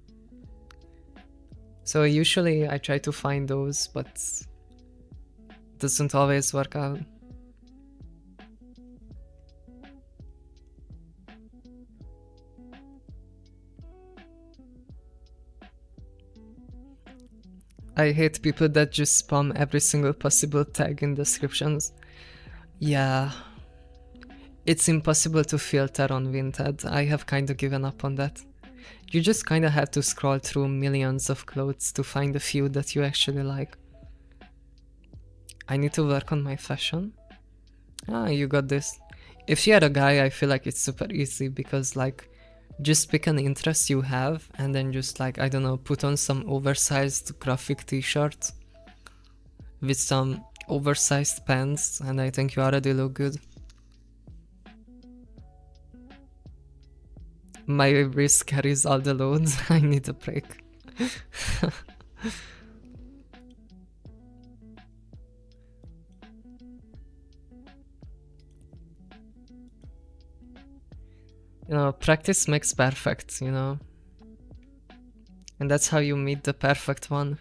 So usually I try to find those, but doesn't always work out. I hate people that just spam every single possible tag in descriptions. Yeah, it's impossible to filter on Vinted. I have kinda given up on that. You just kinda have to scroll through millions of clothes to find a few that you actually like. I need to work on my fashion. Ah, you got this. If you're a guy, I feel like it's super easy because like just pick an interest you have and then just like, I don't know, put on some oversized graphic t-shirt with some oversized pants and I think you already look good. My wrist carries all the loads. I need a break. You know, practice makes perfect, you know? And that's how you meet the perfect one.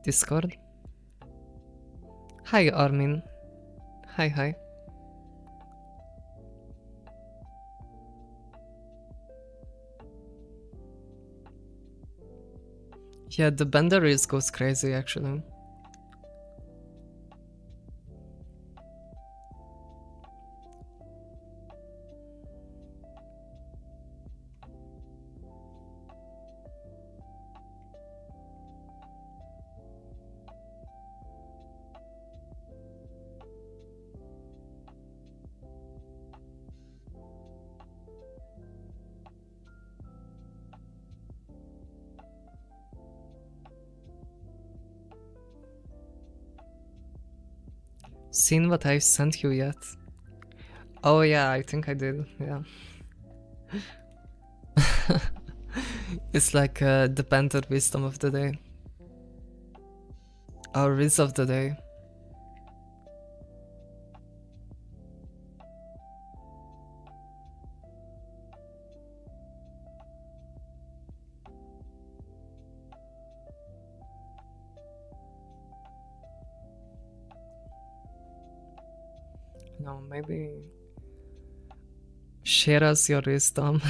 Discord? Hi, Armin. Hi, hi. Yeah, the bender race goes crazy actually. Seen what I sent you yet? Oh yeah, I think I did, yeah. It's like the Panther wisdom of the day. Or riz of the day. No, maybe share us your wisdom.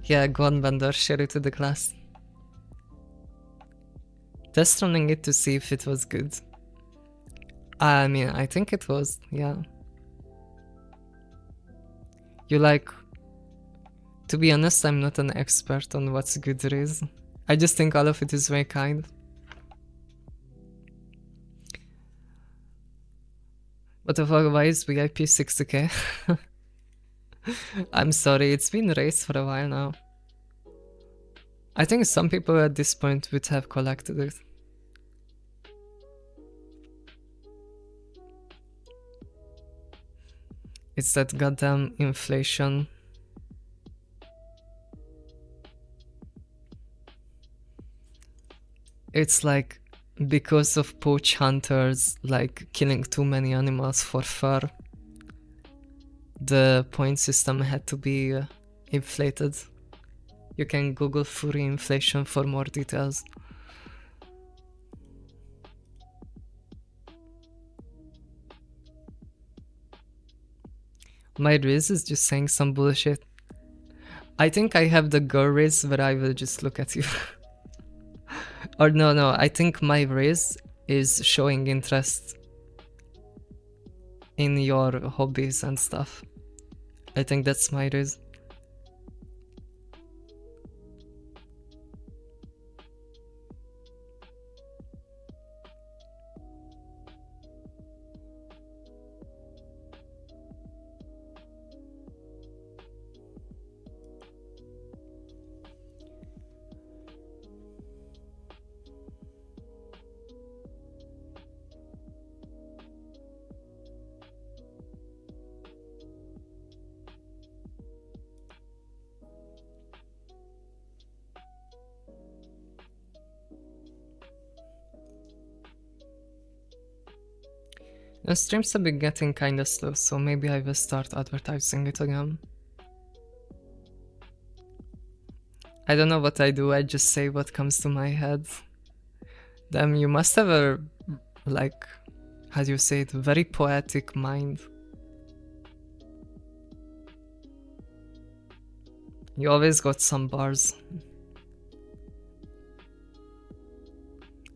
Yeah, go on, Bender, share it to the class. Test running it to see if it was good. I mean, I think it was, yeah. You like... To be honest, I'm not an expert on what's good riz. I just think all of it is very kind. What the fuck, why is VIP 60k? I'm sorry, it's been raised for a while now. I think some people at this point would have collected it. It's that goddamn inflation. It's like because of poach hunters like killing too many animals for fur, the point system had to be inflated. You can Google furry inflation for more details. My Riz is just saying some bullshit. I think I have the girl Riz where I will just look at you. Or no, I think my Riz is showing interest in your hobbies and stuff. I think that's my Riz. The streams have been getting kinda slow, so maybe I will start advertising it again. I don't know what I do, I just say what comes to my head. Damn, you must have a, like, how do you say it, very poetic mind. You always got some bars.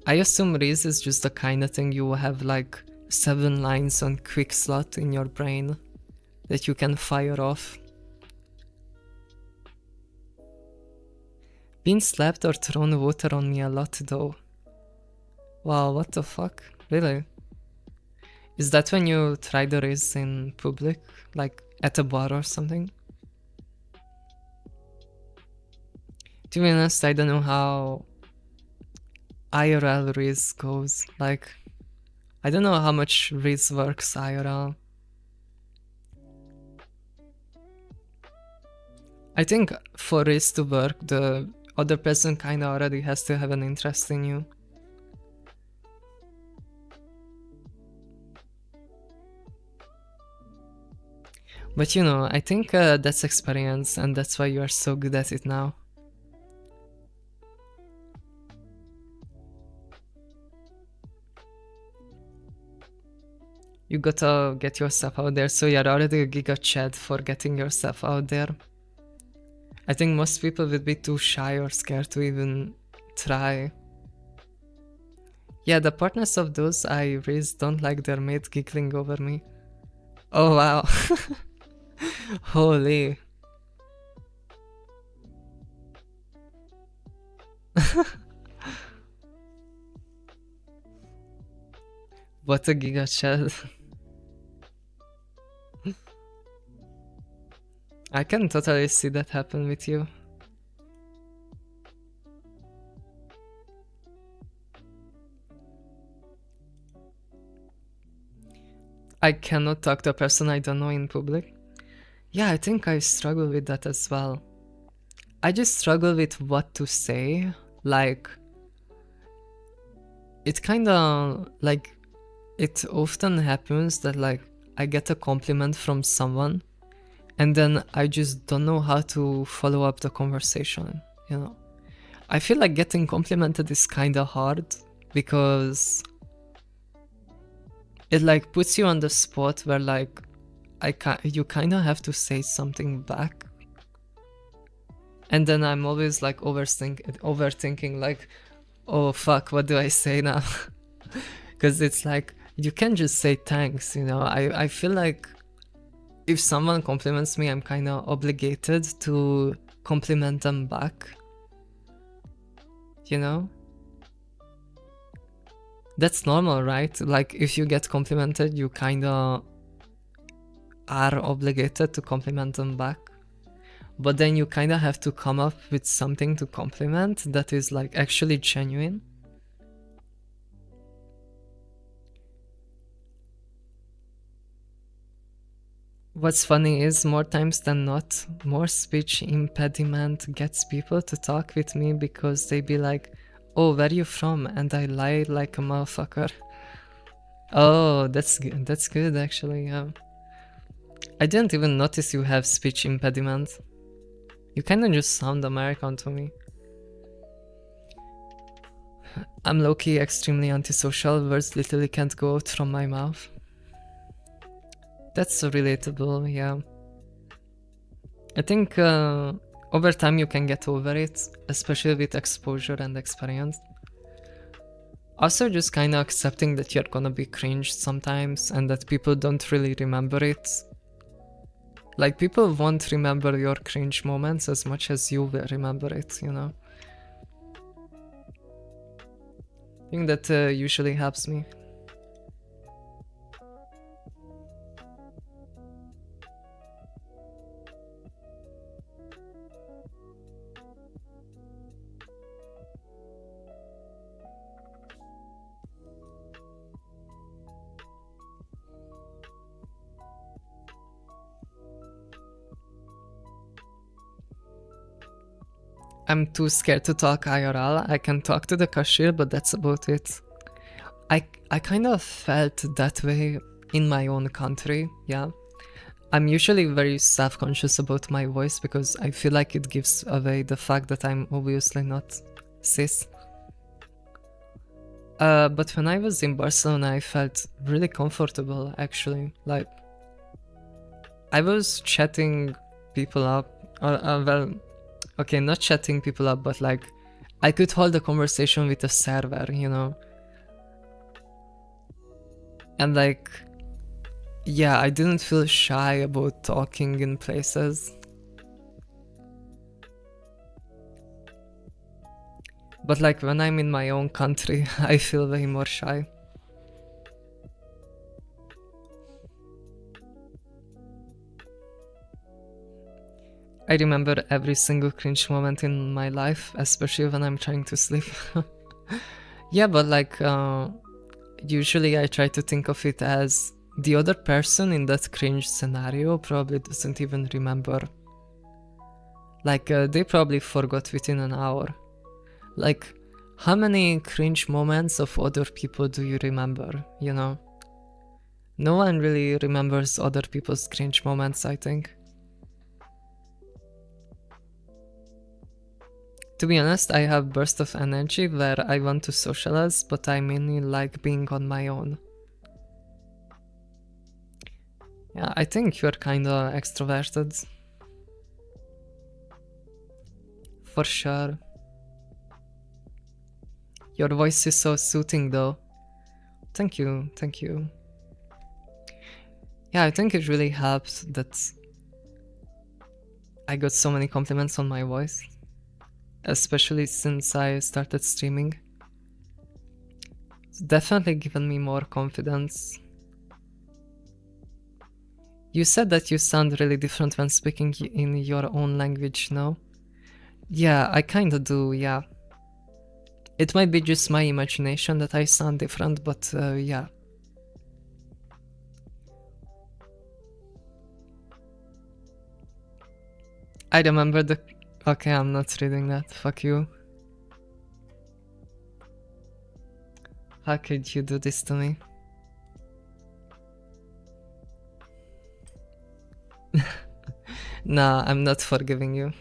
I assume Riz is just the kind of thing you have like 7 lines on quick slot in your brain that you can fire off. Been slapped or thrown water on me a lot though. Wow, what the fuck? Really? Is that when you try the Riz in public? Like at a bar or something? To be honest, I don't know how IRL Riz goes. Like, I don't know how much Riz works IRL. I think for Riz to work, the other person kinda already has to have an interest in you. But you know, I think that's experience and that's why you are so good at it now. You gotta get yourself out there, so you're already a giga chad for getting yourself out there. I think most people would be too shy or scared to even try. Yeah, the partners of those I raised don't like their mate giggling over me. Oh wow. Holy. What a giga chat. I can totally see that happen with you. I cannot talk to a person I don't know in public. Yeah, I think I struggle with that as well. I just struggle with what to say. Like, it kind of like it often happens that like I get a compliment from someone and then I just don't know how to follow up the conversation, you know. I feel like getting complimented is kind of hard because it like puts you on the spot where like you kind of have to say something back. And then I'm always like overthinking like, oh fuck, what do I say now? Because it's like you can just say thanks, you know. I feel like if someone compliments me, I'm kind of obligated to compliment them back, you know. That's normal, right? Like if you get complimented, you kind of are obligated to compliment them back, but then you kind of have to come up with something to compliment that is like actually genuine. What's funny is more times than not, more speech impediment gets people to talk with me because they be like, oh, where you from? And I lie like a motherfucker. Oh, that's good. That's good actually, yeah. I didn't even notice you have speech impediment. You kinda just sound American to me. I'm low-key extremely antisocial, words literally can't go out from my mouth. That's so relatable, yeah. I think over time you can get over it, especially with exposure and experience. Also just kinda accepting that you're gonna be cringe sometimes and that people don't really remember it. Like people won't remember your cringe moments as much as you will remember it, you know? I think that usually helps me. I'm too scared to talk IRL. I can talk to the cashier, but that's about it. I kind of felt that way in my own country, yeah. I'm usually very self-conscious about my voice because I feel like it gives away the fact that I'm obviously not cis. But when I was in Barcelona, I felt really comfortable actually. Like, I was chatting people up, well, okay, not chatting people up, but like, I could hold a conversation with a server, you know? And like, yeah, I didn't feel shy about talking in places. But like when I'm in my own country, I feel way more shy. I remember every single cringe moment in my life, especially when I'm trying to sleep. Yeah, but like, usually I try to think of it as the other person in that cringe scenario probably doesn't even remember. Like, they probably forgot within an hour. Like, how many cringe moments of other people do you remember, you know? No one really remembers other people's cringe moments, I think. To be honest, I have bursts of energy where I want to socialize, but I mainly like being on my own. Yeah, I think you're kinda extroverted. For sure. Your voice is so soothing though. Thank you, thank you. Yeah, I think it really helped that I got so many compliments on my voice. Especially since I started streaming. It's definitely given me more confidence. You said that you sound really different when speaking in your own language, no? Yeah, I kinda do, yeah. It might be just my imagination that I sound different, but yeah. I remember the... Okay, I'm not reading that. Fuck you. How could you do this to me? Nah, I'm not forgiving you.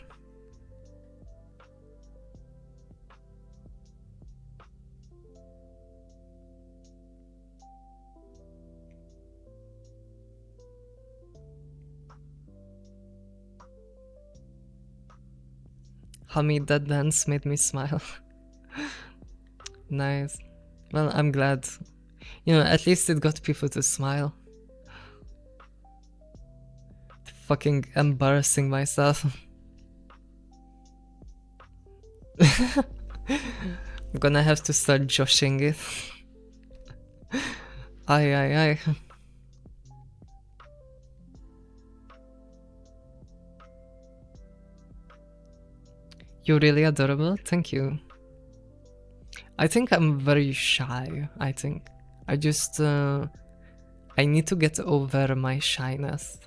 Hamid, that dance made me smile. Nice. Well, I'm glad. You know, at least it got people to smile. Fucking embarrassing myself. I'm gonna have to start joshing it. Aye, aye, aye. You're really adorable, thank you. I think I'm very shy, I think. I just, I need to get over my shyness.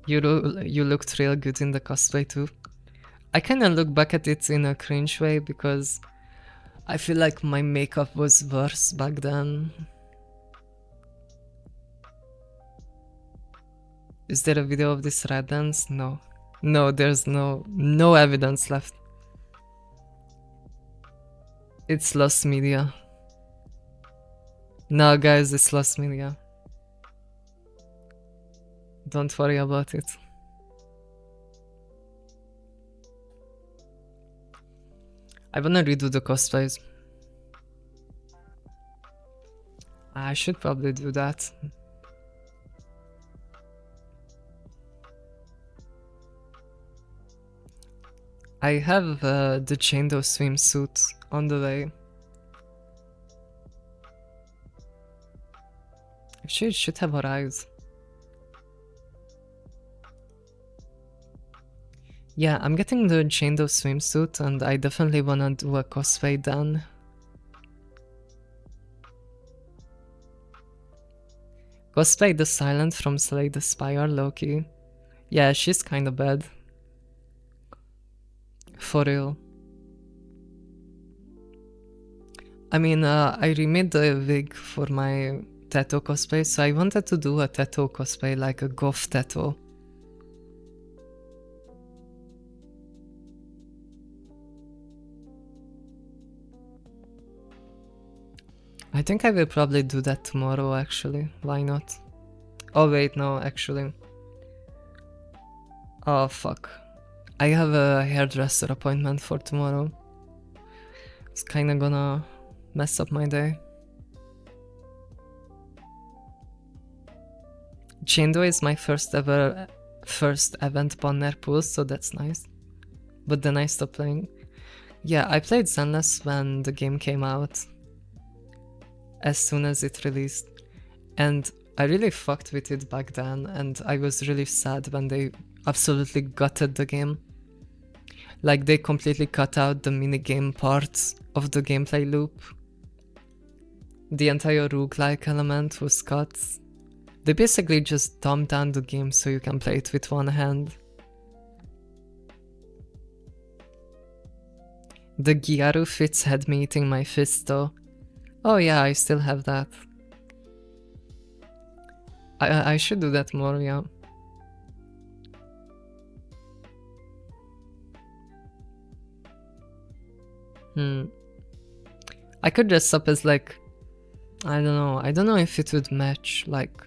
You looked real good in the cosplay too. I kinda look back at it in a cringe way because I feel like my makeup was worse back then. Is there a video of this red dance? No. No, there's no evidence left. It's lost media. No, guys, it's lost media. Don't worry about it. I wanna redo the cosplays. I should probably do that. I have the Chendo swimsuit on the way. Actually, it should have arrived. Yeah, I'm getting the Chendo swimsuit and I definitely wanna do a cosplay then. Cosplay the Silent from Slay the Spire, Loki. Yeah, she's kinda bad. For real. I mean, I remade the wig for my tattoo cosplay, so I wanted to do a tattoo cosplay, like a goth tattoo. I think I will probably do that tomorrow, actually. Why not? Oh wait, no, actually. Oh fuck. I have a hairdresser appointment for tomorrow. It's kinda gonna mess up my day. Chendo is my first event banner pool, so that's nice. But then I stopped playing. Yeah, I played Zenless when the game came out. As soon as it released. And I really fucked with it back then, and I was really sad when they absolutely gutted the game. Like, they completely cut out the minigame parts of the gameplay loop. The entire roguelike element was cut. They basically just dumbed down the game so you can play it with one hand. The Gyaru fits had me eating my fist though. Oh yeah, I still have that. I should do that more, yeah. I could dress up as like, I don't know if it would match, like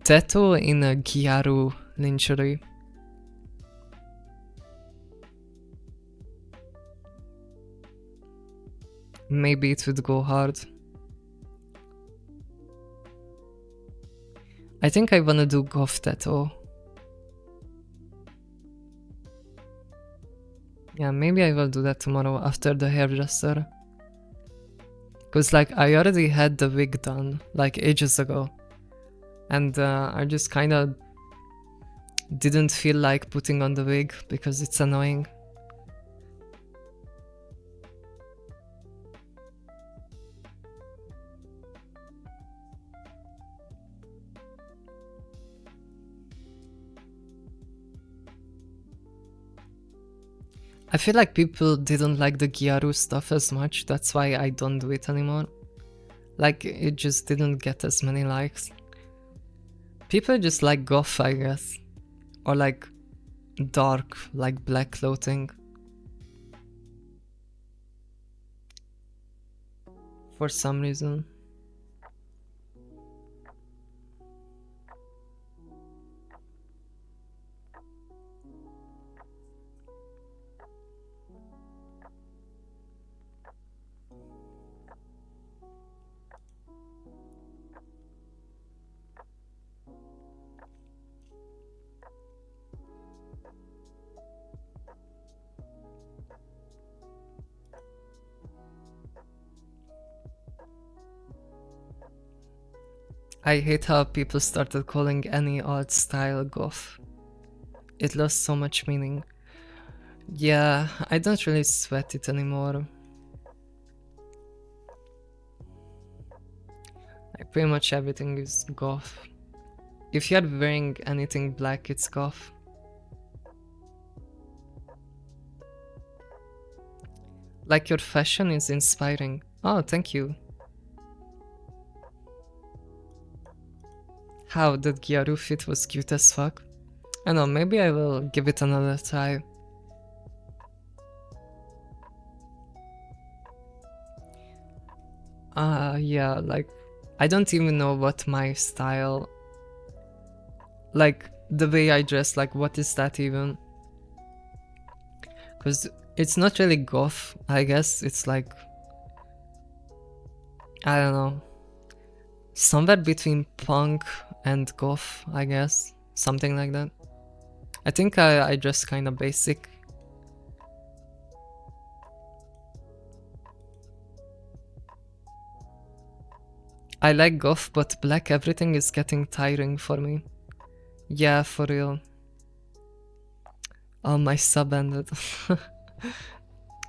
Teto in a Gyaru lingerie. Maybe it would go hard. I think I wanna do goth Teto. Yeah, maybe I will do that tomorrow after the hairdresser. Cause like I already had the wig done like ages ago. And I just kinda didn't feel like putting on the wig because it's annoying. I feel like people didn't like the Gyaru stuff as much, that's why I don't do it anymore. Like, it just didn't get as many likes. People just like goth, I guess. Or like dark, like black clothing. For some reason. I hate how people started calling any art style goth. It lost so much meaning. Yeah, I don't really sweat it anymore. Like, pretty much everything is goth. If you're wearing anything black, it's goth. Like, your fashion is inspiring. Oh, thank you. How that Gyaru fit was cute as fuck. I know, maybe I will give it another try. Yeah, like, I don't even know what my style... Like, the way I dress, like, what is that even? Because it's not really goth, I guess, it's like... I don't know. Somewhere between punk and goth, I guess. Something like that. I think I dress kinda basic. I like goth, but black everything is getting tiring for me. Yeah, for real. Oh, my sub ended.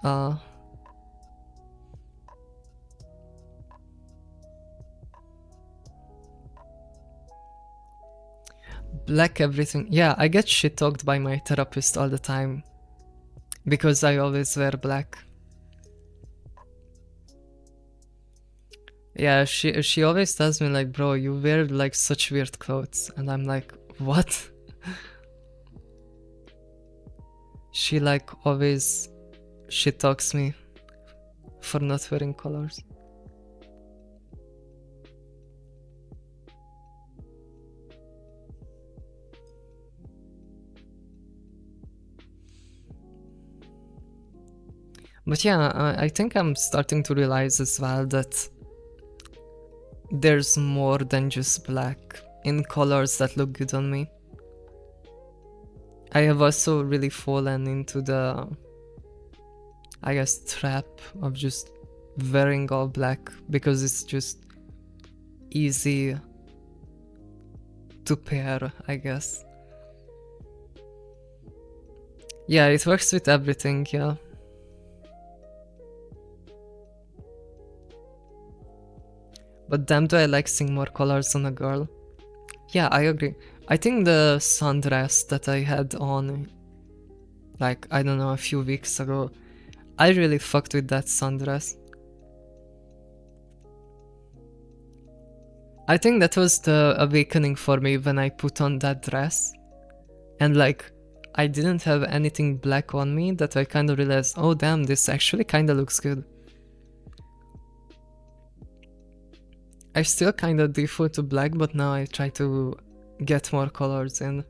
uh, Black everything. Yeah, I get shit talked by my therapist all the time. Because I always wear black. Yeah, she always tells me like, bro, you wear like such weird clothes. And I'm like, what? She like always shit talks me for not wearing colors. But yeah, I think I'm starting to realize as well that there's more than just black in colors that look good on me. I have also really fallen into the, I guess, trap of just wearing all black because it's just easy to pair, I guess. Yeah, it works with everything, yeah. But damn, do I like seeing more colors on a girl. Yeah, I agree. I think the sundress that I had on, like, I don't know, a few weeks ago, I really fucked with that sundress. I think that was the awakening for me when I put on that dress. And like, I didn't have anything black on me that I kind of realized, oh damn, this actually kind of looks good. I still kind of default to black, but now I try to get more colors in.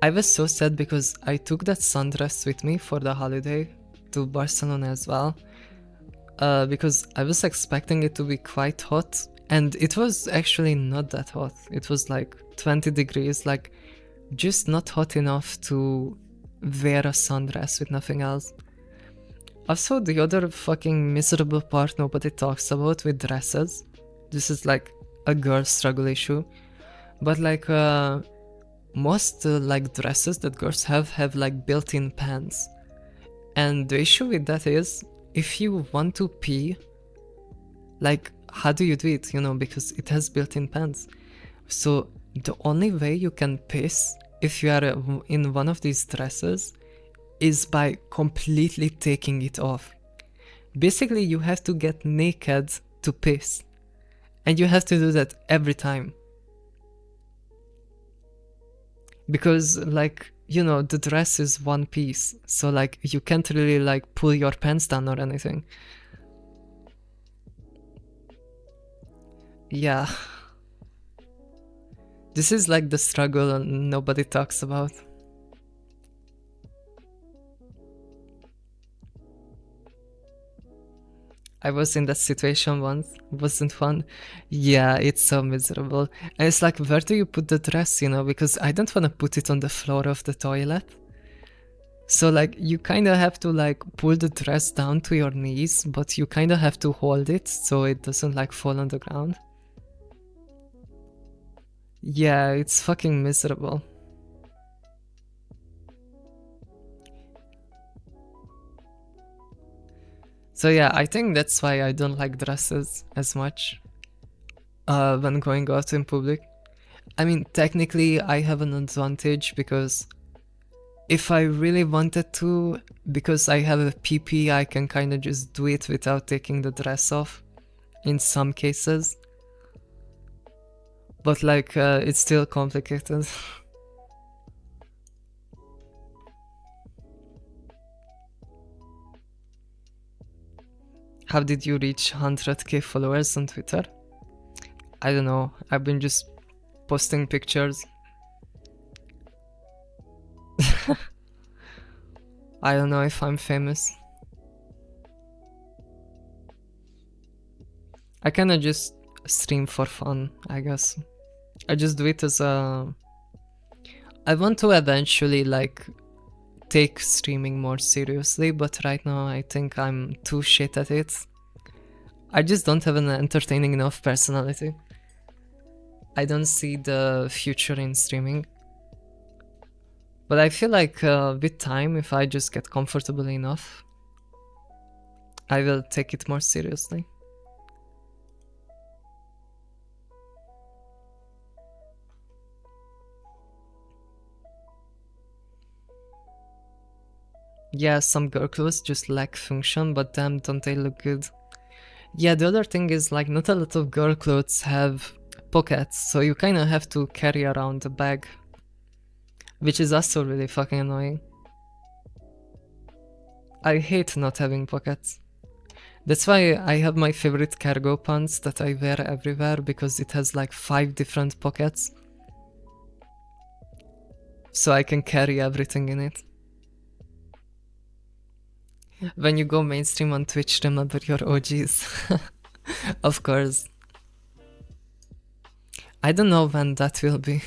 I was so sad because I took that sundress with me for the holiday to Barcelona as well. Because I was expecting it to be quite hot, and it was actually not that hot. It was like 20 degrees, like just not hot enough to wear a sundress with nothing else. Also, the other fucking miserable part nobody talks about with dresses, this is like a girl struggle issue, but like most like dresses that girls have like built-in pants. And the issue with that is, if you want to pee, like how do you do it, you know, because it has built-in pants. So the only way you can piss if you are in one of these dresses is by completely taking it off. Basically, you have to get naked to piss. And you have to do that every time. Because, like, you know, the dress is one piece. So, like, you can't really, like, pull your pants down or anything. Yeah. This is like the struggle nobody talks about. I was in that situation once. Wasn't fun. Yeah, it's so miserable. And it's like, where do you put the dress, you know? Because I don't want to put it on the floor of the toilet. So like, you kind of have to like pull the dress down to your knees, but you kind of have to hold it so it doesn't like fall on the ground. Yeah, it's fucking miserable. So yeah, I think that's why I don't like dresses as much when going out in public. I mean, technically I have an advantage because if I really wanted to, because I have a PP, I can kind of just do it without taking the dress off in some cases. But like, it's still complicated. How did you reach 100k followers on Twitter? I don't know, I've been just posting pictures. I don't know if I'm famous. I kinda just stream for fun, I guess. I just do it as a... I want to eventually like take streaming more seriously, but right now I think I'm too shit at it. I just don't have an entertaining enough personality. I don't see the future in streaming. But I feel like with time, if I just get comfortable enough, I will take it more seriously. Yeah, some girl clothes just lack function, but damn, don't they look good? Yeah, the other thing is like not a lot of girl clothes have pockets, so you kind of have to carry around a bag, which is also really fucking annoying. I hate not having pockets. That's why I have my favorite cargo pants that I wear everywhere, because it has like 5 different pockets. So I can carry everything in it. When you go mainstream on Twitch, remember your OGs. Of course. I don't know when that will be.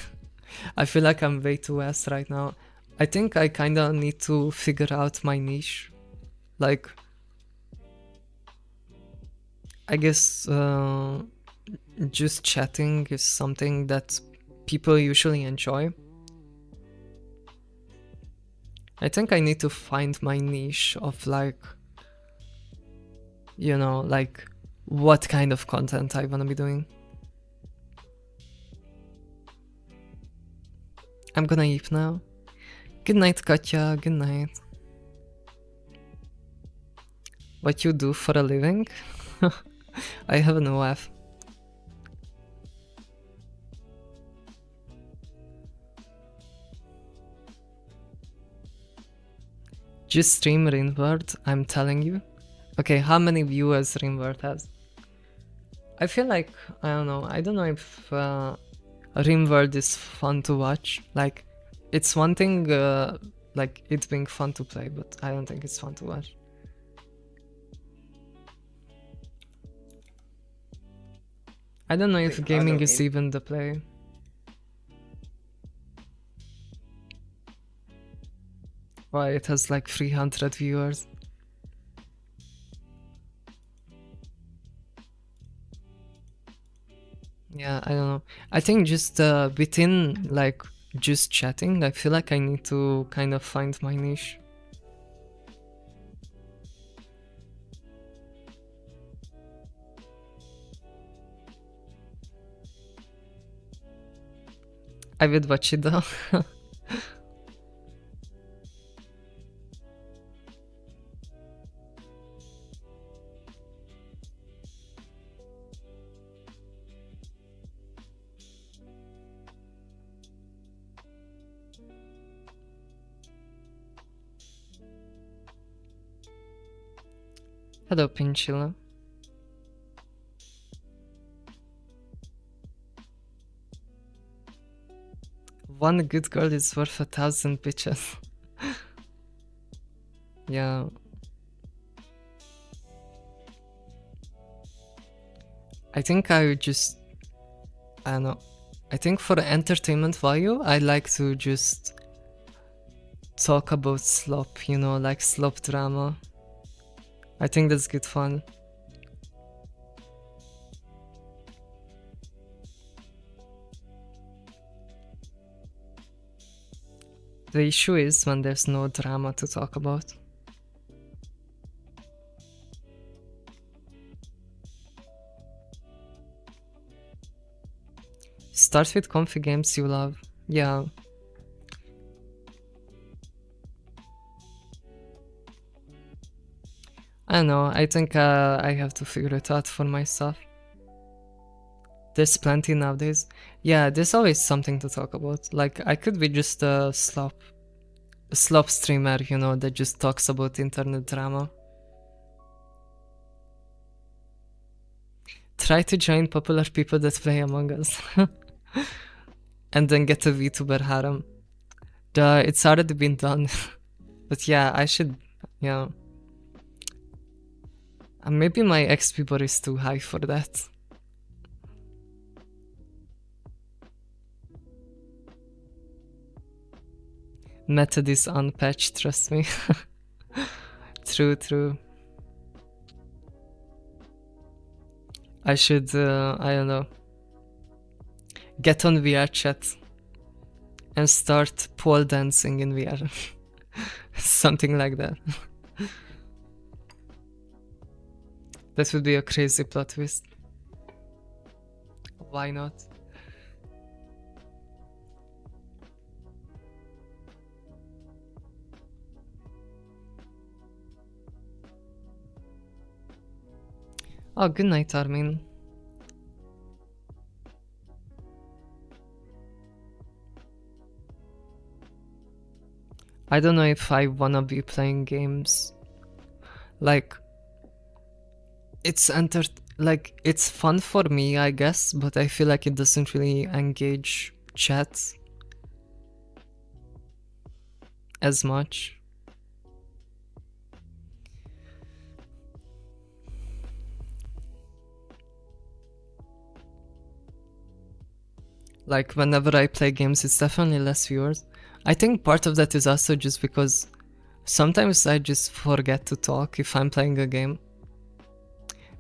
I feel like I'm way too ass right now. I think I kinda need to figure out my niche. Like, I guess just chatting is something that people usually enjoy. I think I need to find my niche of like, you know, like what kind of content I wanna be doing. I'm gonna eat now. Good night, Katya. Good night. What you do for a living? I have an OF. Just stream Rinward, I'm telling you. Okay, how many viewers Rinward has? I feel like, I don't know if Rimworld is fun to watch. Like, it's one thing, like, it being fun to play, but I don't think it's fun to watch. I don't know if gaming is even the play. Why, it has like 300 viewers. Yeah, I don't know. I think just within like just chatting, I feel like I need to kind of find my niche. I would watch it though. Hello, Pinchilla. One good girl is worth 1,000 bitches. Yeah. I think I would just... I don't know. I think for entertainment value, I like to just talk about slop, you know, like slop drama. I think that's good fun. The issue is when there's no drama to talk about. Start with comfy games you love. Yeah. I don't know, I think I have to figure it out for myself. There's plenty nowadays. Yeah, there's always something to talk about. Like, I could be just a slop streamer, you know, that just talks about internet drama. Try to join popular people that play Among Us. And then get a VTuber harem. It's already been done. But yeah, I should, yeah. Maybe my XP bar is too high for that. Method is unpatched, trust me. True, true. I should, I don't know, get on VR chat and start pole dancing in VR. Something like that. That would be a crazy plot twist. Why not? Oh, good night, Armin. I don't know if I wanna be playing games. Like, it's it's fun for me, I guess, but I feel like it doesn't really engage chat as much. Like, whenever I play games, it's definitely less viewers. I think part of that is also just because sometimes I just forget to talk if I'm playing a game.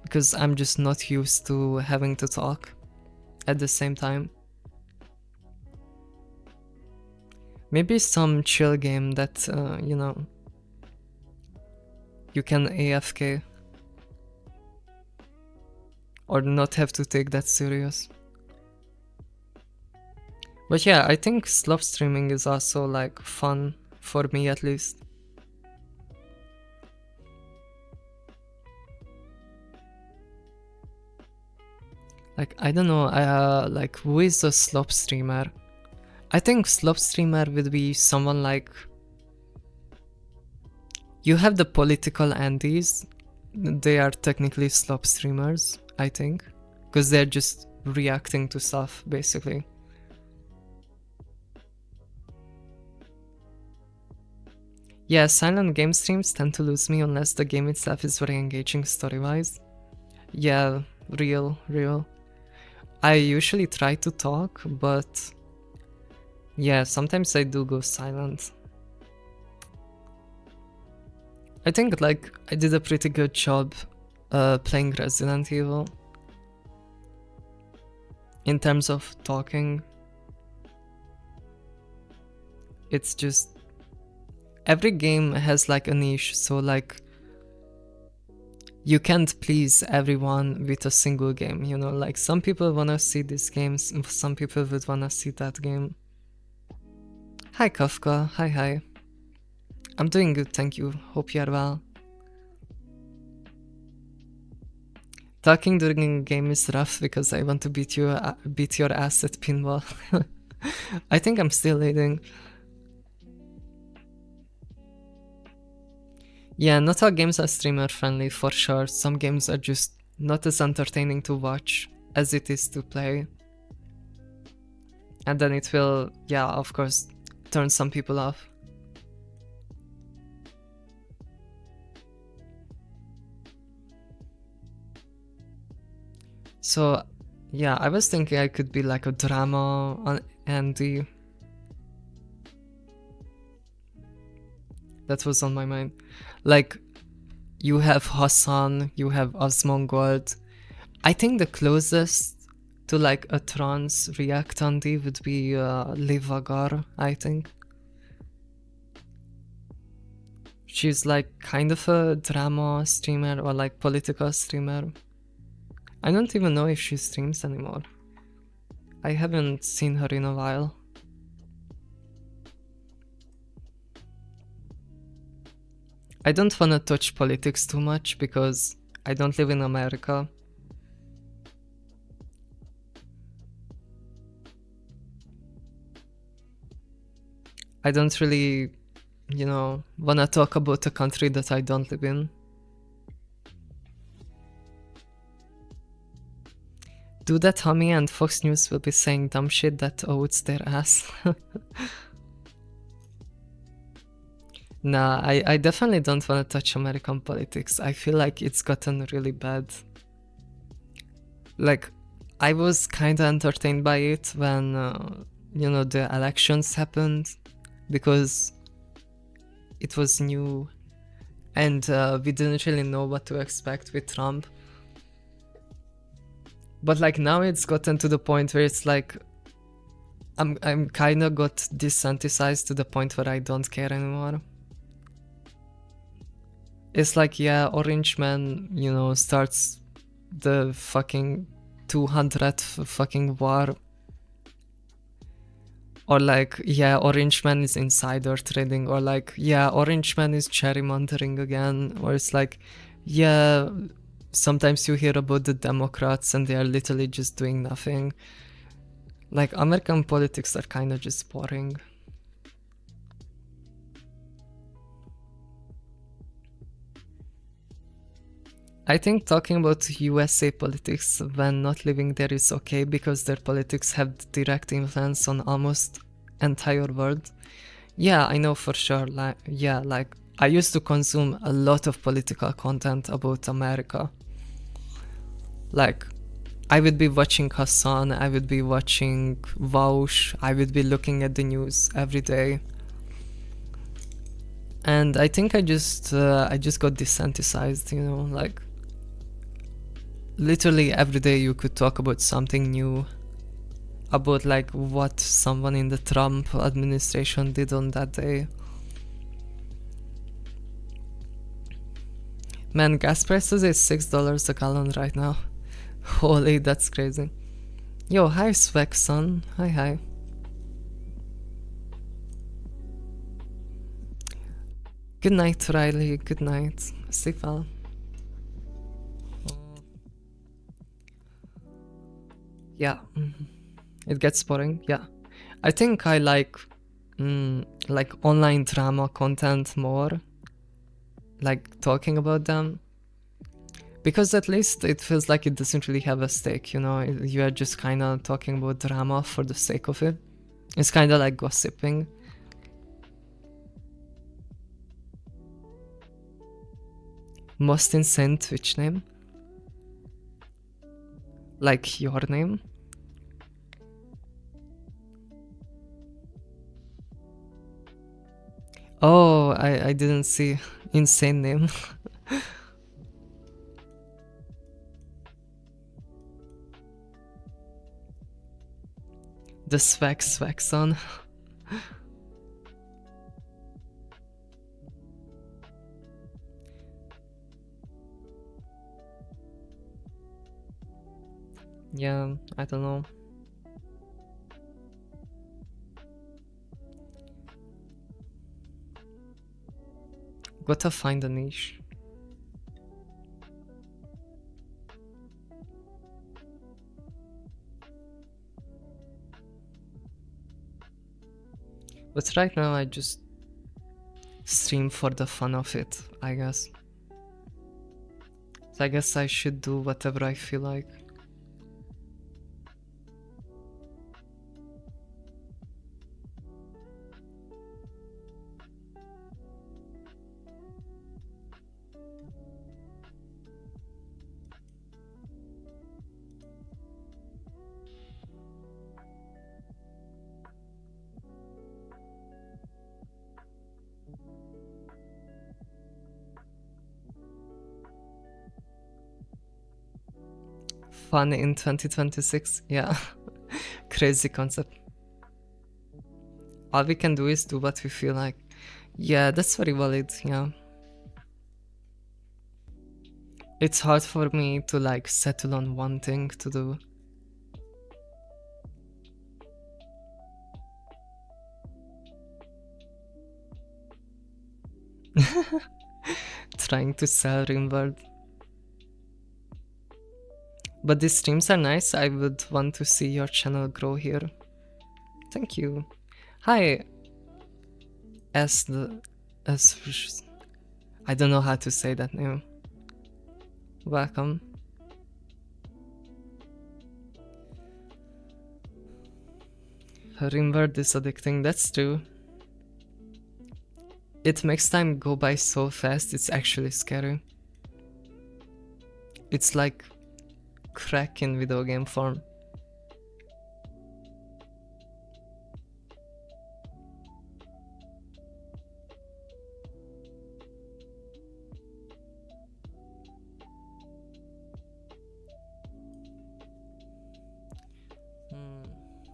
Because I'm just not used to having to talk at the same time. Maybe some chill game that, you know, you can AFK. Or not have to take that serious. But yeah, I think slop streaming is also like fun, for me at least. Like, I don't know, like, who is a slop streamer? I think slop streamer would be someone like... You have the political Andes, they are technically slop streamers, I think. Because they're just reacting to stuff, basically. Yeah, silent game streams tend to lose me unless the game itself is very engaging story-wise. Yeah, real. I usually try to talk, but yeah, sometimes I do go silent. I think like I did a pretty good job playing Resident Evil in terms of talking. It's just every game has like a niche, so like you can't please everyone with a single game, you know, like some people wanna see this game, some people would wanna see that game. Hi Kafka, hi. I'm doing good, thank you, hope you are well. Talking during a game is rough because I want to beat your ass at pinball. I think I'm still leading. Yeah, not all games are streamer friendly for sure. Some games are just not as entertaining to watch as it is to play. And then it will, yeah, of course, turn some people off. So, yeah, I was thinking I could be like a drama on Andy. That was on my mind. Like, you have Hassan, you have Asmongold. I think the closest to like a trans React Andy would be Livagar, I think. She's like kind of a drama streamer or like political streamer. I don't even know if she streams anymore. I haven't seen her in a while. I don't wanna touch politics too much because I don't live in America. I don't really, you know, wanna talk about a country that I don't live in. Do that, Tommy, and Fox News will be saying dumb shit that owes their ass. Nah, I definitely don't want to touch American politics. I feel like it's gotten really bad. Like, I was kind of entertained by it when, you know, the elections happened because it was new and we didn't really know what to expect with Trump. But like now it's gotten to the point where it's like I'm kind of got desensitized to the point where I don't care anymore. It's like, yeah, Orange Man, you know, starts the fucking 200th fucking war. Or like, yeah, Orange Man is insider trading. Or like, yeah, Orange Man is gerrymandering again. Or it's like, yeah, sometimes you hear about the Democrats and they are literally just doing nothing. Like, American politics are kind of just boring. I think talking about USA politics when not living there is okay because their politics have direct influence on almost entire world. Yeah, I know for sure. Like, yeah, like I used to consume a lot of political content about America. Like, I would be watching Hassan, I would be watching Vaush, I would be looking at the news every day. And I think I just got desensitized, you know, like literally every day you could talk about something new, about like what someone in the Trump administration did on that day. Man, gas prices is $6 a gallon right now. Holy, that's crazy. Yo, hi Swexon. Hi. Good night, Riley. Good night. Sleep well. Yeah. It gets boring. Yeah. I think I like online drama content more. Like talking about them. Because at least it feels like it doesn't really have a stake, you know? You are just kind of talking about drama for the sake of it. It's kind of like gossiping. Most insane Twitch name? Like your name? Oh, I didn't see. Insane name. The Swexon. Yeah, I don't know. Gotta find a niche. But right now I just stream for the fun of it, I guess. So I guess I should do whatever I feel like. Fun in 2026, yeah. Crazy concept. All we can do is do what we feel like. Yeah, that's very valid, yeah. It's hard for me to like settle on one thing to do. Trying to sell Rimworld. But these streams are nice. I would want to see your channel grow here. Thank you. Hi. I don't know how to say that name. Welcome. Rimworld is addicting, that's true. It makes time go by so fast, it's actually scary. It's like crack in video game form.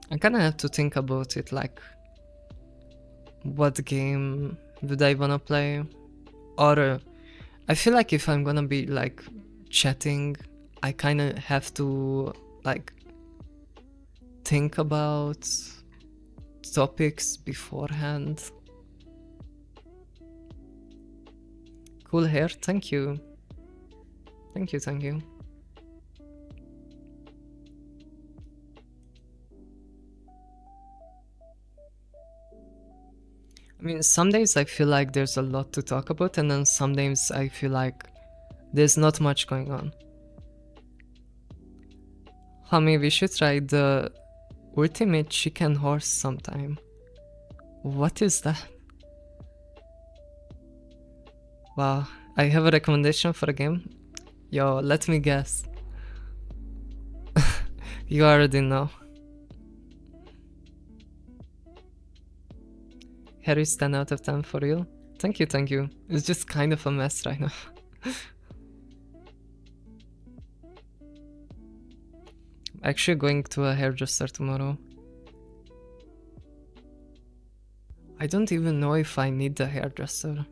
I kinda have to think about it, like what game would I wanna play? Or I feel like if I'm gonna be like chatting, I kinda have to like think about topics beforehand. Cool hair, thank you. Thank you, thank you. I mean, some days I feel like there's a lot to talk about, and then some days I feel like there's not much going on. Homie, we should try the Ultimate Chicken Horse sometime. What is that? Wow, I have a recommendation for a game. Yo, let me guess. You already know. Harry's 10 out of 10 for real. Thank you, thank you. It's just kind of a mess right now. Actually going to a hairdresser tomorrow. I don't even know if I need the hairdresser.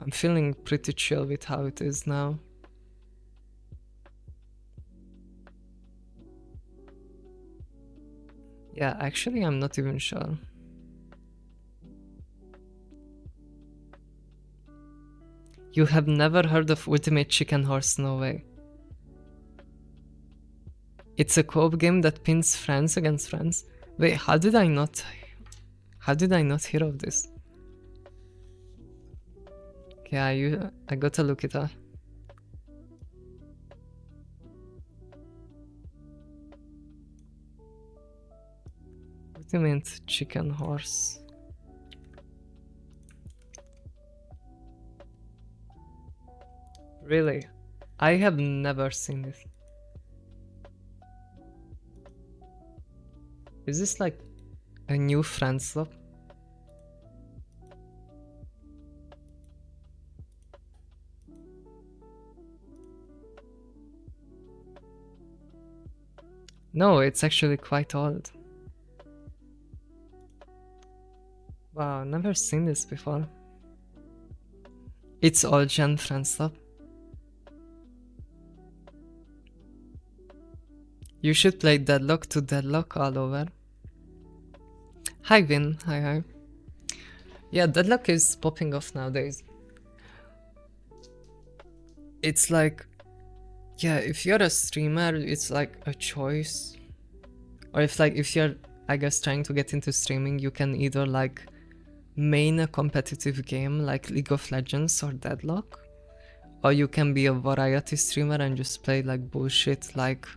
I'm feeling pretty chill with how it is now. Yeah, actually I'm not even sure. You have never heard of Ultimate Chicken Horse, no way. It's a co-op game that pins friends against friends. Wait, how did I not hear of this? Yeah, I gotta look it up. Ultimate Chicken Horse. Really? I have never seen this. Is this like a new friend swap? No, it's actually quite old. Wow, never seen this before. It's all gen friend swap. You should play Deadlock to Deadlock all over. Hi Vin, hi. Yeah, Deadlock is popping off nowadays. It's like, yeah, if you're a streamer, it's like a choice. Or if you're I guess, trying to get into streaming, you can either like main a competitive game like League of Legends or Deadlock, or you can be a variety streamer and just play like bullshit like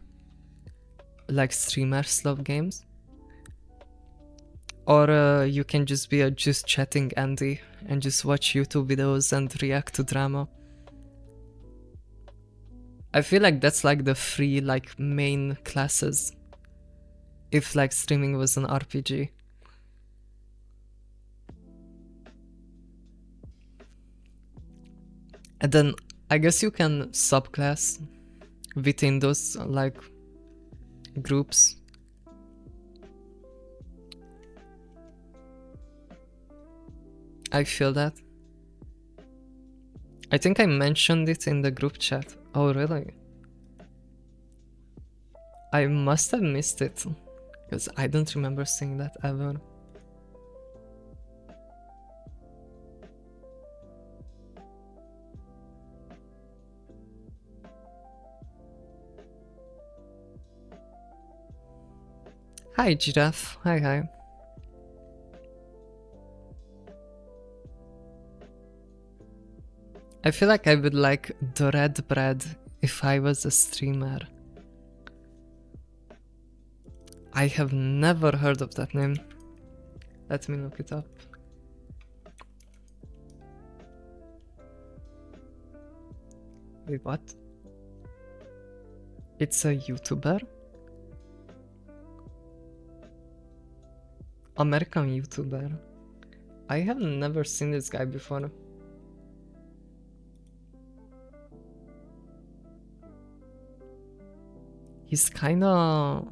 streamers love games. Or you can just be a just chatting Andy and just watch YouTube videos and react to drama. I feel like that's like the three like main classes if like streaming was an RPG. And then I guess you can subclass within those like groups. I feel that. I think I mentioned it in the group chat. Oh, really? I must have missed it, because I don't remember seeing that ever. Hi, Giraffe. Hi. I feel like I would like the red bread if I was a streamer. I have never heard of that name. Let me look it up. Wait, what? It's a YouTuber? American YouTuber. I have never seen this guy before. He's kinda...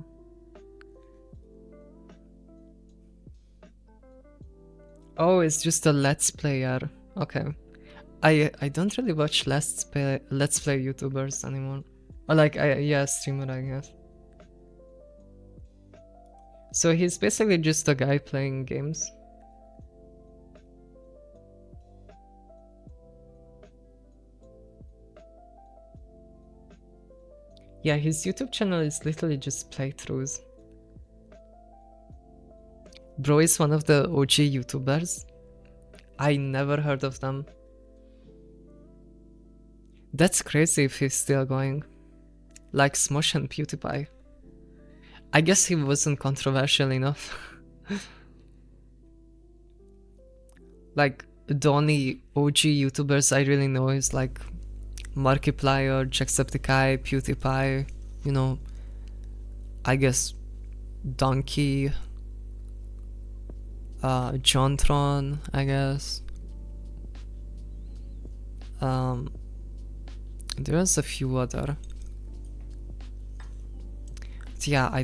Oh, it's just a Let's Player. Okay. I don't really watch Let's Play YouTubers anymore. Or like, yeah, streamer, I guess. So he's basically just a guy playing games. Yeah, his YouTube channel is literally just playthroughs. Bro is one of the OG YouTubers. I never heard of them. That's crazy if he's still going. Like Smosh and PewDiePie. I guess he wasn't controversial enough. Like, the only OG YouTubers I really know is like Markiplier, Jacksepticeye, PewDiePie, you know, I guess Donkey, Jontron, I guess. There's a few other. Yeah, I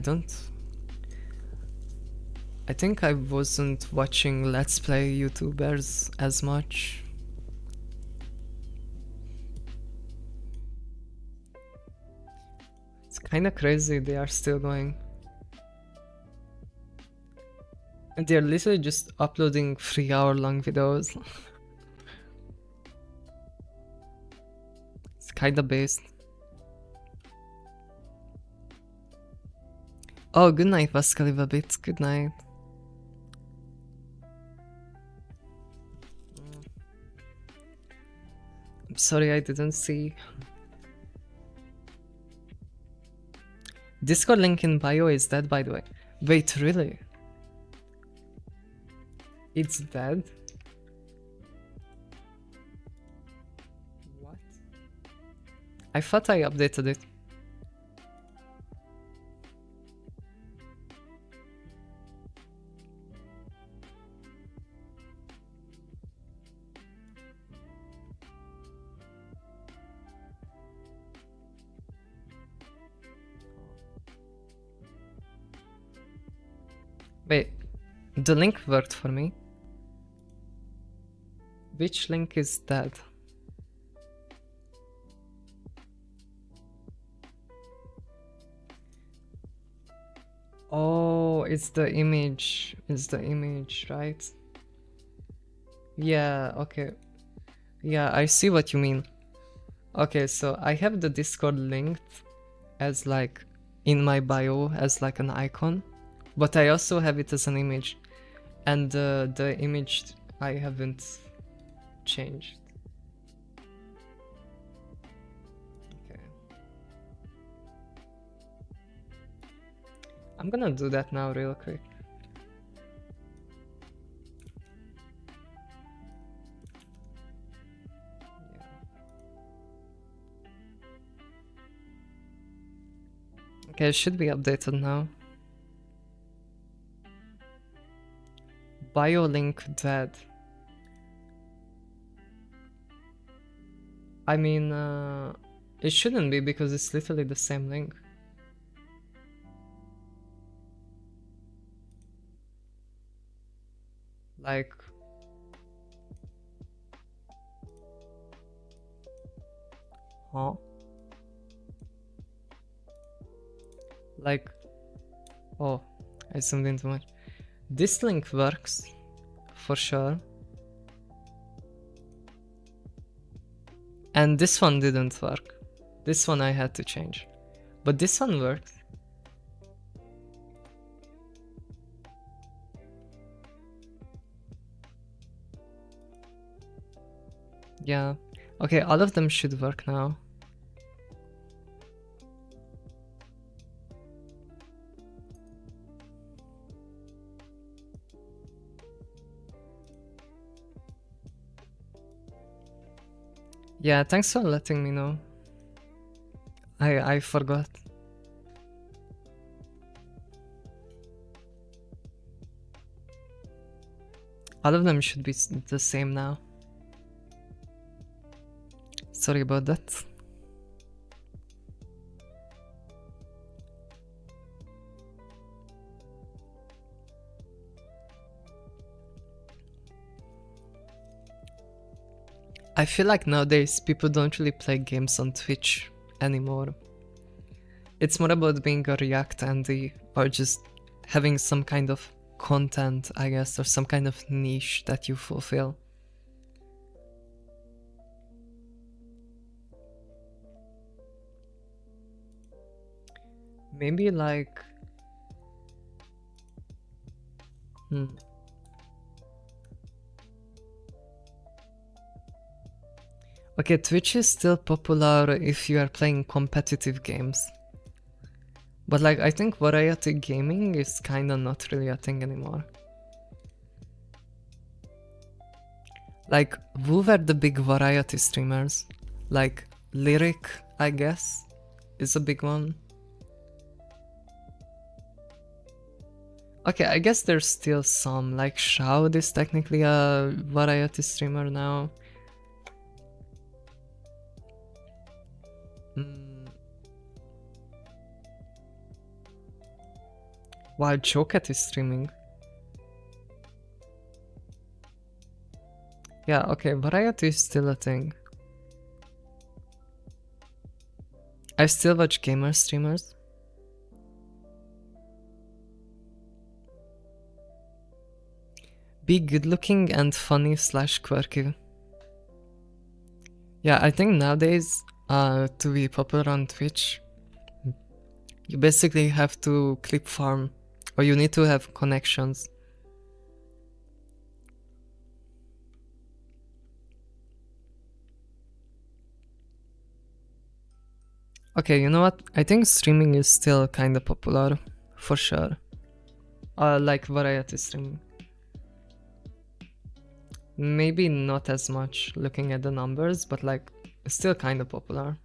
think I wasn't watching Let's Play YouTubers as much. It's kinda crazy they are still going. And they're literally just uploading 3-hour-long videos. It's kinda based. Oh, good night, Vaskalivabit. Good night. I'm sorry I didn't see. Discord link in bio is dead, by the way. Wait, really? It's dead? What? I thought I updated it. Wait, the link worked for me. Which link is that? Oh, it's the image. It's the image, right? Yeah, okay. Yeah, I see what you mean. Okay, so I have the Discord linked as like in my bio as like an icon. But I also have it as an image, and the image I haven't changed. Okay. I'm gonna do that now real quick. Okay, it should be updated now. BioLink dead. I mean, it shouldn't be because it's literally the same link. Like, huh? Like, oh, I zoomed in too much. This link works, for sure. And this one didn't work. This one I had to change. But this one works. Yeah. Okay, all of them should work now. Yeah, thanks for letting me know. I forgot. All of them should be the same now. Sorry about that. I feel like nowadays people don't really play games on Twitch anymore. It's more about being a React Andy or just having some kind of content, I guess, or some kind of niche that you fulfill. Maybe like... Okay, Twitch is still popular if you are playing competitive games. But like, I think variety gaming is kinda not really a thing anymore. Like, who were the big variety streamers? Like, Lyric, I guess, is a big one. Okay, I guess there's still some, like Shroud is technically a variety streamer now. Wow, Choket is streaming. Yeah, okay, variety is still a thing. I still watch gamer streamers. Be good looking and funny / quirky. Yeah, I think nowadays, to be popular on Twitch, you basically have to clip farm, or you need to have connections. Okay, you know what? I think streaming is still kinda popular, for sure. Like variety streaming. Maybe not as much looking at the numbers, but like, still kinda popular.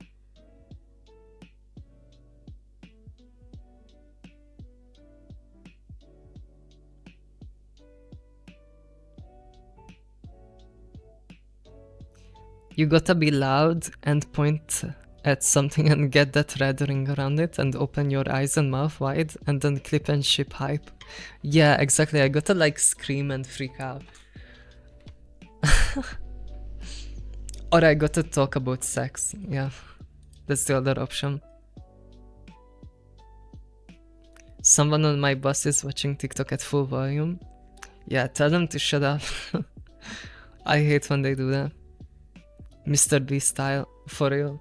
You gotta be loud and point at something and get that red ring around it and open your eyes and mouth wide and then clip and ship hype. Yeah, exactly. I gotta like scream and freak out. Or I gotta talk about sex. Yeah, that's the other option. Someone on my bus is watching TikTok at full volume. Yeah, tell them to shut up. I hate when they do that. Mr. B style, for real.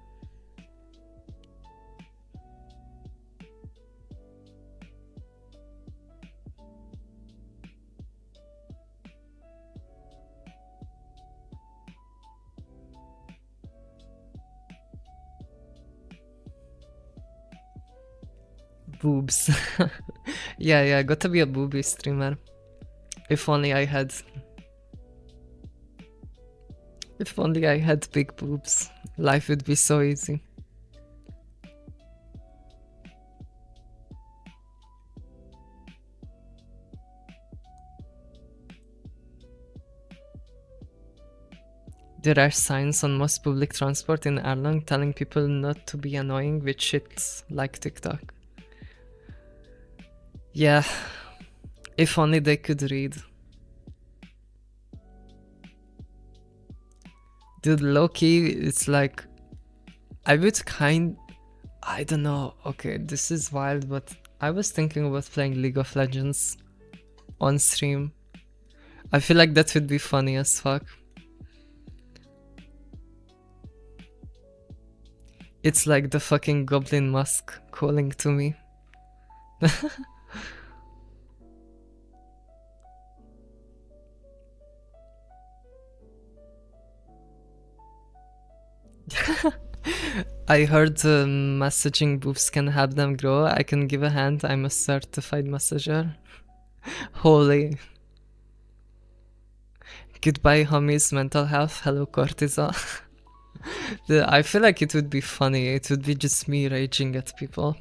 Boobs. Yeah, yeah, got to be a booby streamer. If only I had. If only I had big boobs. Life would be so easy. There are signs on most public transport in Erlang telling people not to be annoying with shit like TikTok. Yeah, if only they could read. Dude, low-key, it's like... I don't know, okay, this is wild, but I was thinking about playing League of Legends on stream. I feel like that would be funny as fuck. It's like the fucking Goblin Musk calling to me. I heard messaging boobs can help them grow. I can give a hand. I'm a certified messenger. Holy. Goodbye, homies. Mental health. Hello, cortisol. I feel like it would be funny. It would be just me raging at people.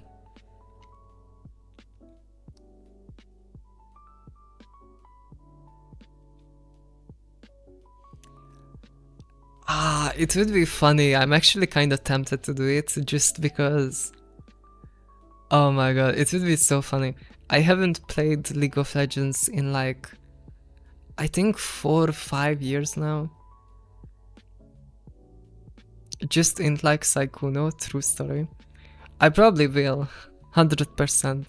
It would be funny. I'm actually kind of tempted to do it just because... Oh my god, it would be so funny. I haven't played League of Legends in like... I think 4 or 5 years now. Just in like Saikuno, true story. I probably will, 100%.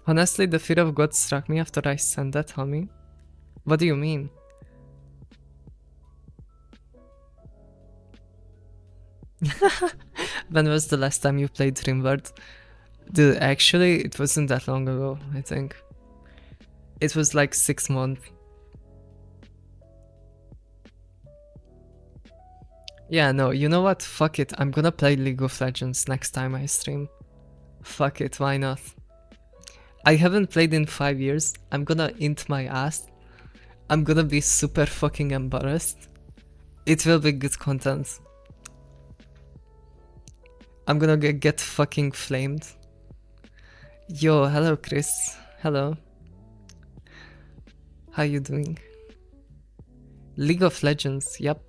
Honestly, the fear of God struck me after I sent that, homie. What do you mean? When was the last time you played Dreamworld? Dude, actually, it wasn't that long ago, I think. It was like 6 months. Yeah, no, you know what? Fuck it. I'm gonna play League of Legends next time I stream. Fuck it, why not? I haven't played in 5 years. I'm gonna int my ass. I'm gonna be super fucking embarrassed. It will be good content. I'm gonna get fucking flamed. Yo, hello Chris. Hello. How you doing? League of Legends, yep.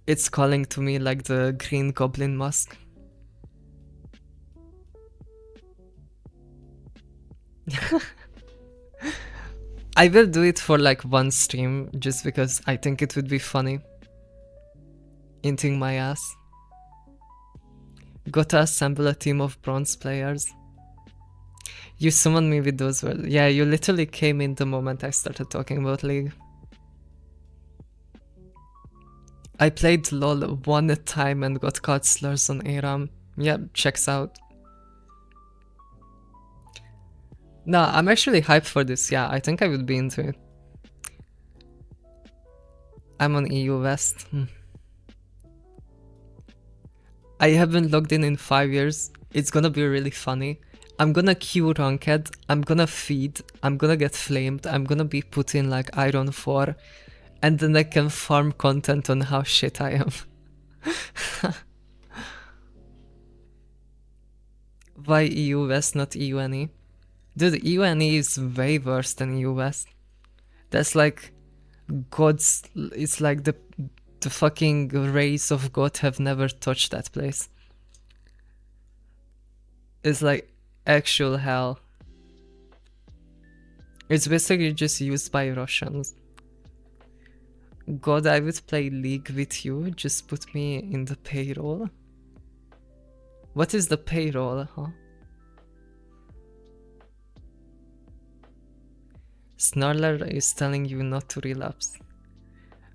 It's calling to me like the green goblin mask. I will do it for like one stream just because I think it would be funny. Inting my ass. Gotta assemble a team of bronze players. You summoned me with those words. Yeah, you literally came in the moment I started talking about League. I played LOL one at a time and got caught slurs on ARAM. Yeah, checks out. Nah, I'm actually hyped for this. Yeah, I think I would be into it. I'm on EU West. I haven't logged in 5 years. It's gonna be really funny. I'm gonna queue ranked. I'm gonna feed. I'm gonna get flamed. I'm gonna be put in like Iron 4. And then I can farm content on how shit I am. Why EU West, not EUNE? Dude, EUNE is way worse than EU West. That's like God's... It's like the fucking rays of God have never touched that place. It's like actual hell. It's basically just used by Russians. God, I would play League with you. Just put me in the payroll. What is the payroll, huh? Snarler is telling you not to relapse.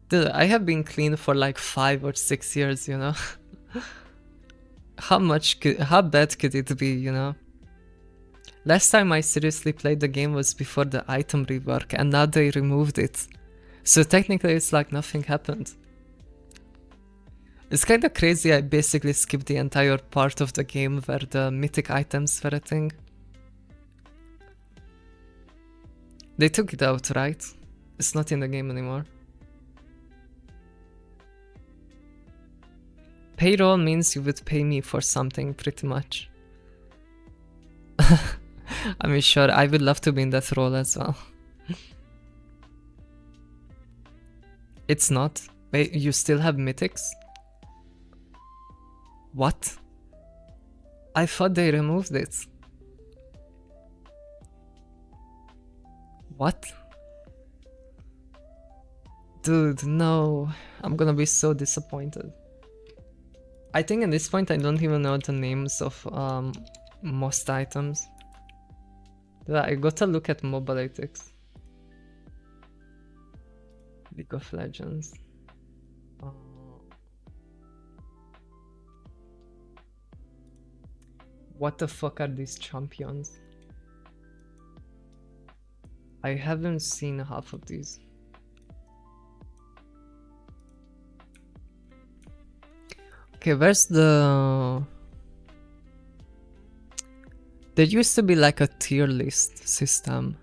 Dude, I have been clean for like 5 or 6 years, you know? How bad could it be, you know? Last time I seriously played the game was before the item rework, and now they removed it. So technically it's like nothing happened. It's kind of crazy. I basically skipped the entire part of the game where the mythic items were a thing. They took it out, right? It's not in the game anymore. Payroll means you would pay me for something, pretty much. I mean, sure, I would love to be in that role as well. It's not. Wait, you still have mythics? What? I thought they removed it. What? Dude, no. I'm gonna be so disappointed. I think at this point I don't even know the names of most items. Dude, I gotta look at Mobalytics. League of Legends. What the fuck are these champions? I haven't seen half of these. Okay, where's the... There used to be like a tier list system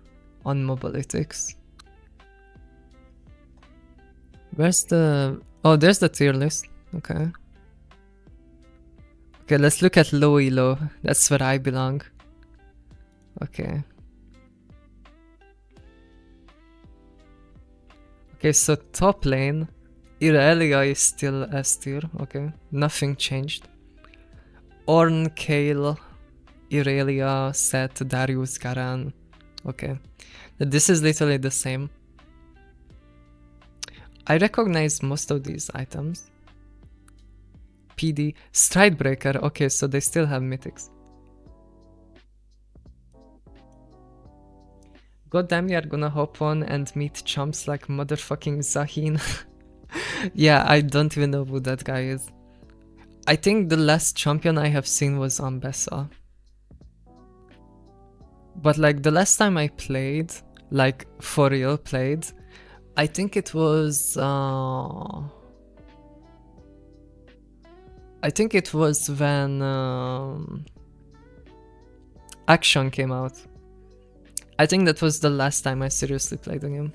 on Mobalytics. Where's the... Oh, there's the tier list. Okay. Okay, let's look at low elo. That's where I belong. Okay. Okay, so top lane, Irelia is still S tier. Okay, nothing changed. Ornn, Kayle, Irelia, Sett, Darius, Garen. Okay, this is literally the same. I recognize most of these items. PD, Stridebreaker. Okay, so they still have mythics. Goddamn, you're gonna hop on and meet chumps like motherfucking Zahin. Yeah, I don't even know who that guy is. I think the last champion I have seen was Ambessa. But like the last time I played, like for real played, I think it was when Action came out. I think that was the last time I seriously played the game.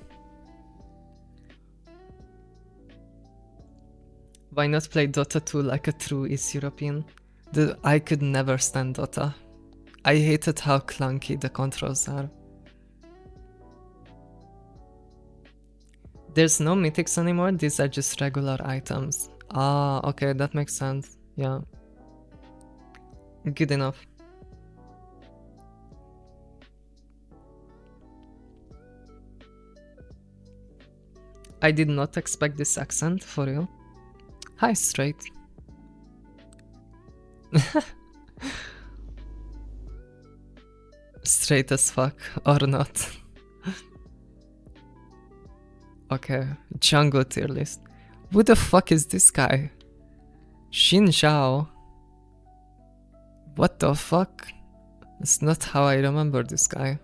Why not play Dota 2 like a true East European? Dude, I could never stand Dota. I hated how clunky the controls are. There's no mythics anymore, these are just regular items. Ah, okay, that makes sense. Yeah. Good enough. I did not expect this accent, for real. Hi, straight. Straight as fuck, or not. Okay, jungle tier list. Who the fuck is this guy? Xin Zhao. What the fuck? That's not how I remember this guy.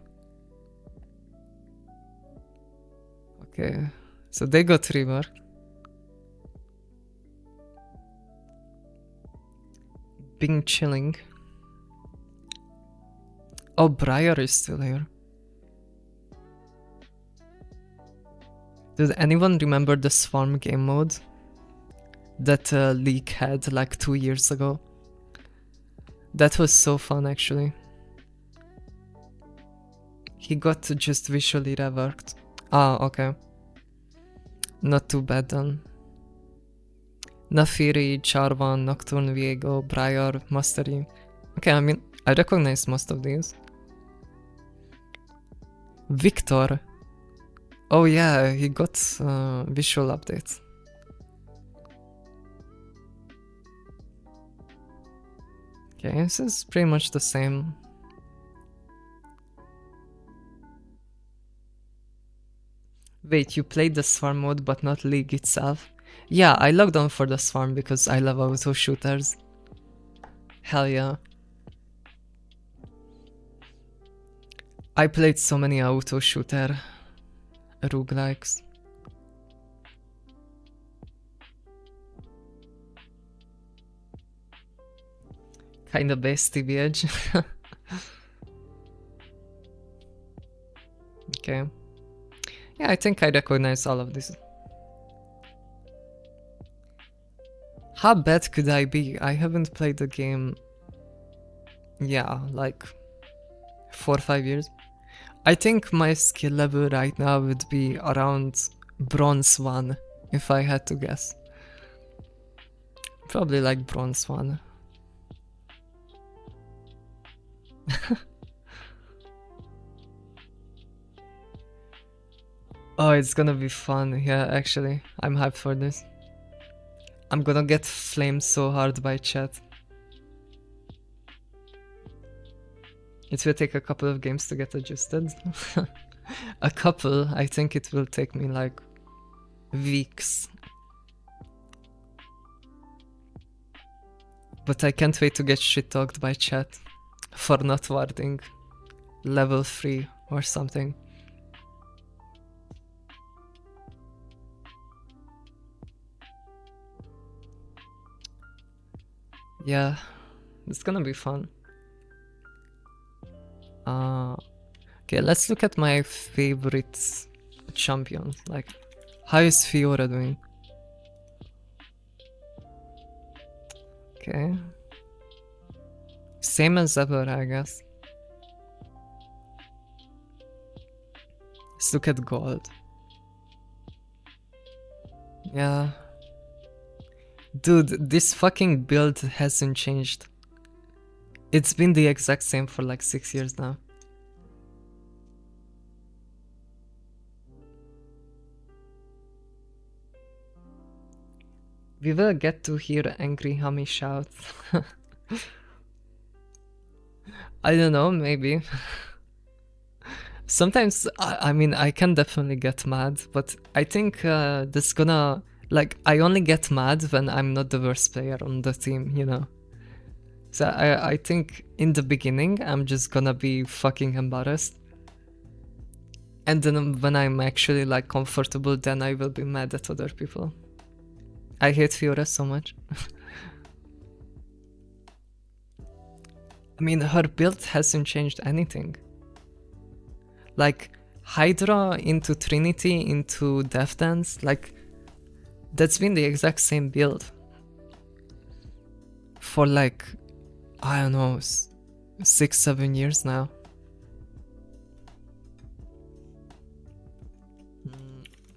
Okay, so they got reworked. Bing chilling. Oh, Briar is still here. Did anyone remember the Swarm game mode that League had like 2 years ago? That was so fun actually. He got just visually reworked. Ah, okay. Not too bad then. Naafiri, Charvan, Nocturne, Viego, Briar, Mastery. Okay, I mean, I recognize most of these. Victor. Oh yeah, he got visual updates. Okay, this is pretty much the same. Wait, you played the Swarm mode but not League itself? Yeah, I logged on for the Swarm because I love auto shooters. Hell yeah. I played so many auto shooter roguelikes. Kinda base TBH. Okay. Yeah, I think I recognize all of this. How bad could I be? I haven't played the game, yeah, like 4 or 5 years. I think my skill level right now would be around bronze 1, if I had to guess. Probably like bronze 1. Oh, it's gonna be fun. Yeah, actually, I'm hyped for this. I'm gonna get flamed so hard by chat. It will take a couple of games to get adjusted. A couple, I think it will take me like weeks. But I can't wait to get shit talked by chat for not warding level 3 or something. Yeah, it's gonna be fun. Okay, let's look at my favorite champions. Like, how is Fiora doing? Okay. Same as ever, I guess. Let's look at gold. Yeah. Dude, this fucking build hasn't changed. It's been the exact same for like 6 years now. We will get to hear Angry Hummy shout. I don't know, maybe. Sometimes, I mean, I can definitely get mad, but I think that's gonna... Like, I only get mad when I'm not the worst player on the team, you know? So I think in the beginning, I'm just gonna be fucking embarrassed. And then when I'm actually like comfortable, then I will be mad at other people. I hate Fiora so much. I mean, her build hasn't changed anything. Like, Hydra into Trinity into Death Dance, like, that's been the exact same build. For like, I don't know, 6-7 years now.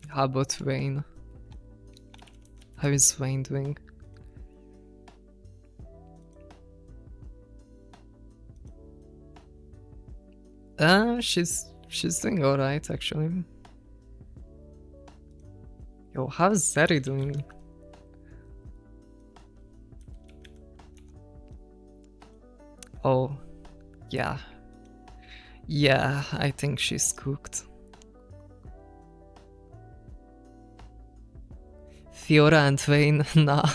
How about Vayne? How is Vayne doing? She's doing alright actually. Yo, how's Zeri doing? Oh, yeah. Yeah, I think she's cooked. Fiora and Vayne, nah.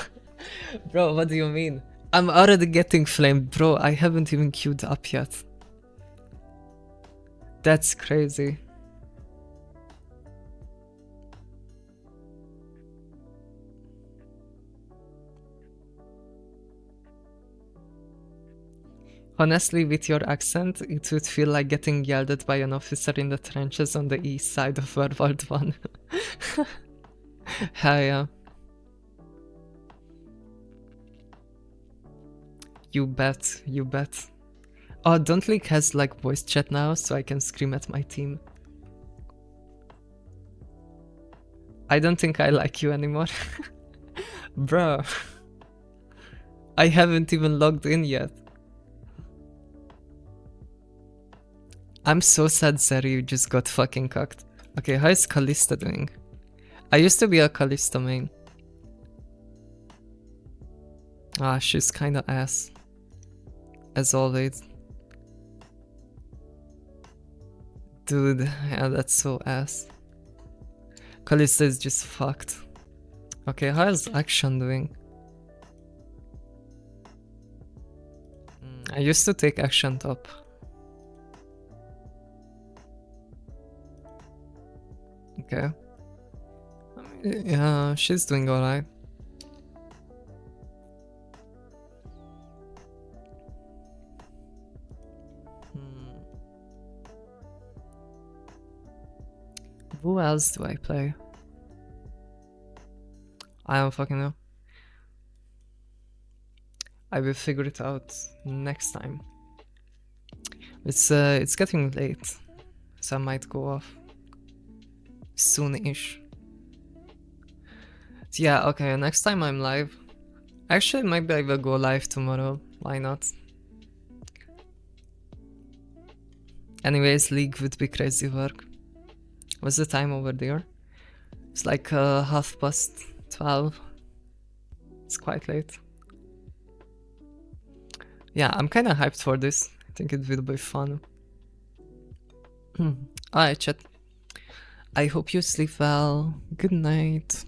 Bro, what do you mean? I'm already getting flamed, bro. I haven't even queued up yet. That's crazy. Honestly, with your accent, it would feel like getting yelled at by an officer in the trenches on the east side of World War I. Hell yeah. You bet, you bet. Oh, Don't Leak has like voice chat now, so I can scream at my team. I don't think I like you anymore. Bro. I haven't even logged in yet. I'm so sad Zeri just got fucking cocked. Okay, how is Kalista doing? I used to be a Kalista main. Ah, she's kinda ass. As always. Dude, yeah, that's so ass. Kalista is just fucked. Okay, how is Action doing? I used to take Action top. Okay. Yeah, she's doing alright. Who else do I play? I don't fucking know. I will figure it out next time. It's getting late, so I might go off soon-ish. Yeah, okay, next time I'm live. Actually, maybe I will go live tomorrow. Why not? Anyways, League would be crazy work. What's the time over there? It's like 12:30. It's quite late. Yeah, I'm kinda hyped for this. I think it will be fun. Alright, chat. I hope you sleep well. Good night.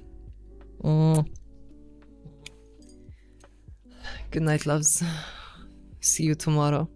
Good night, loves. See you tomorrow.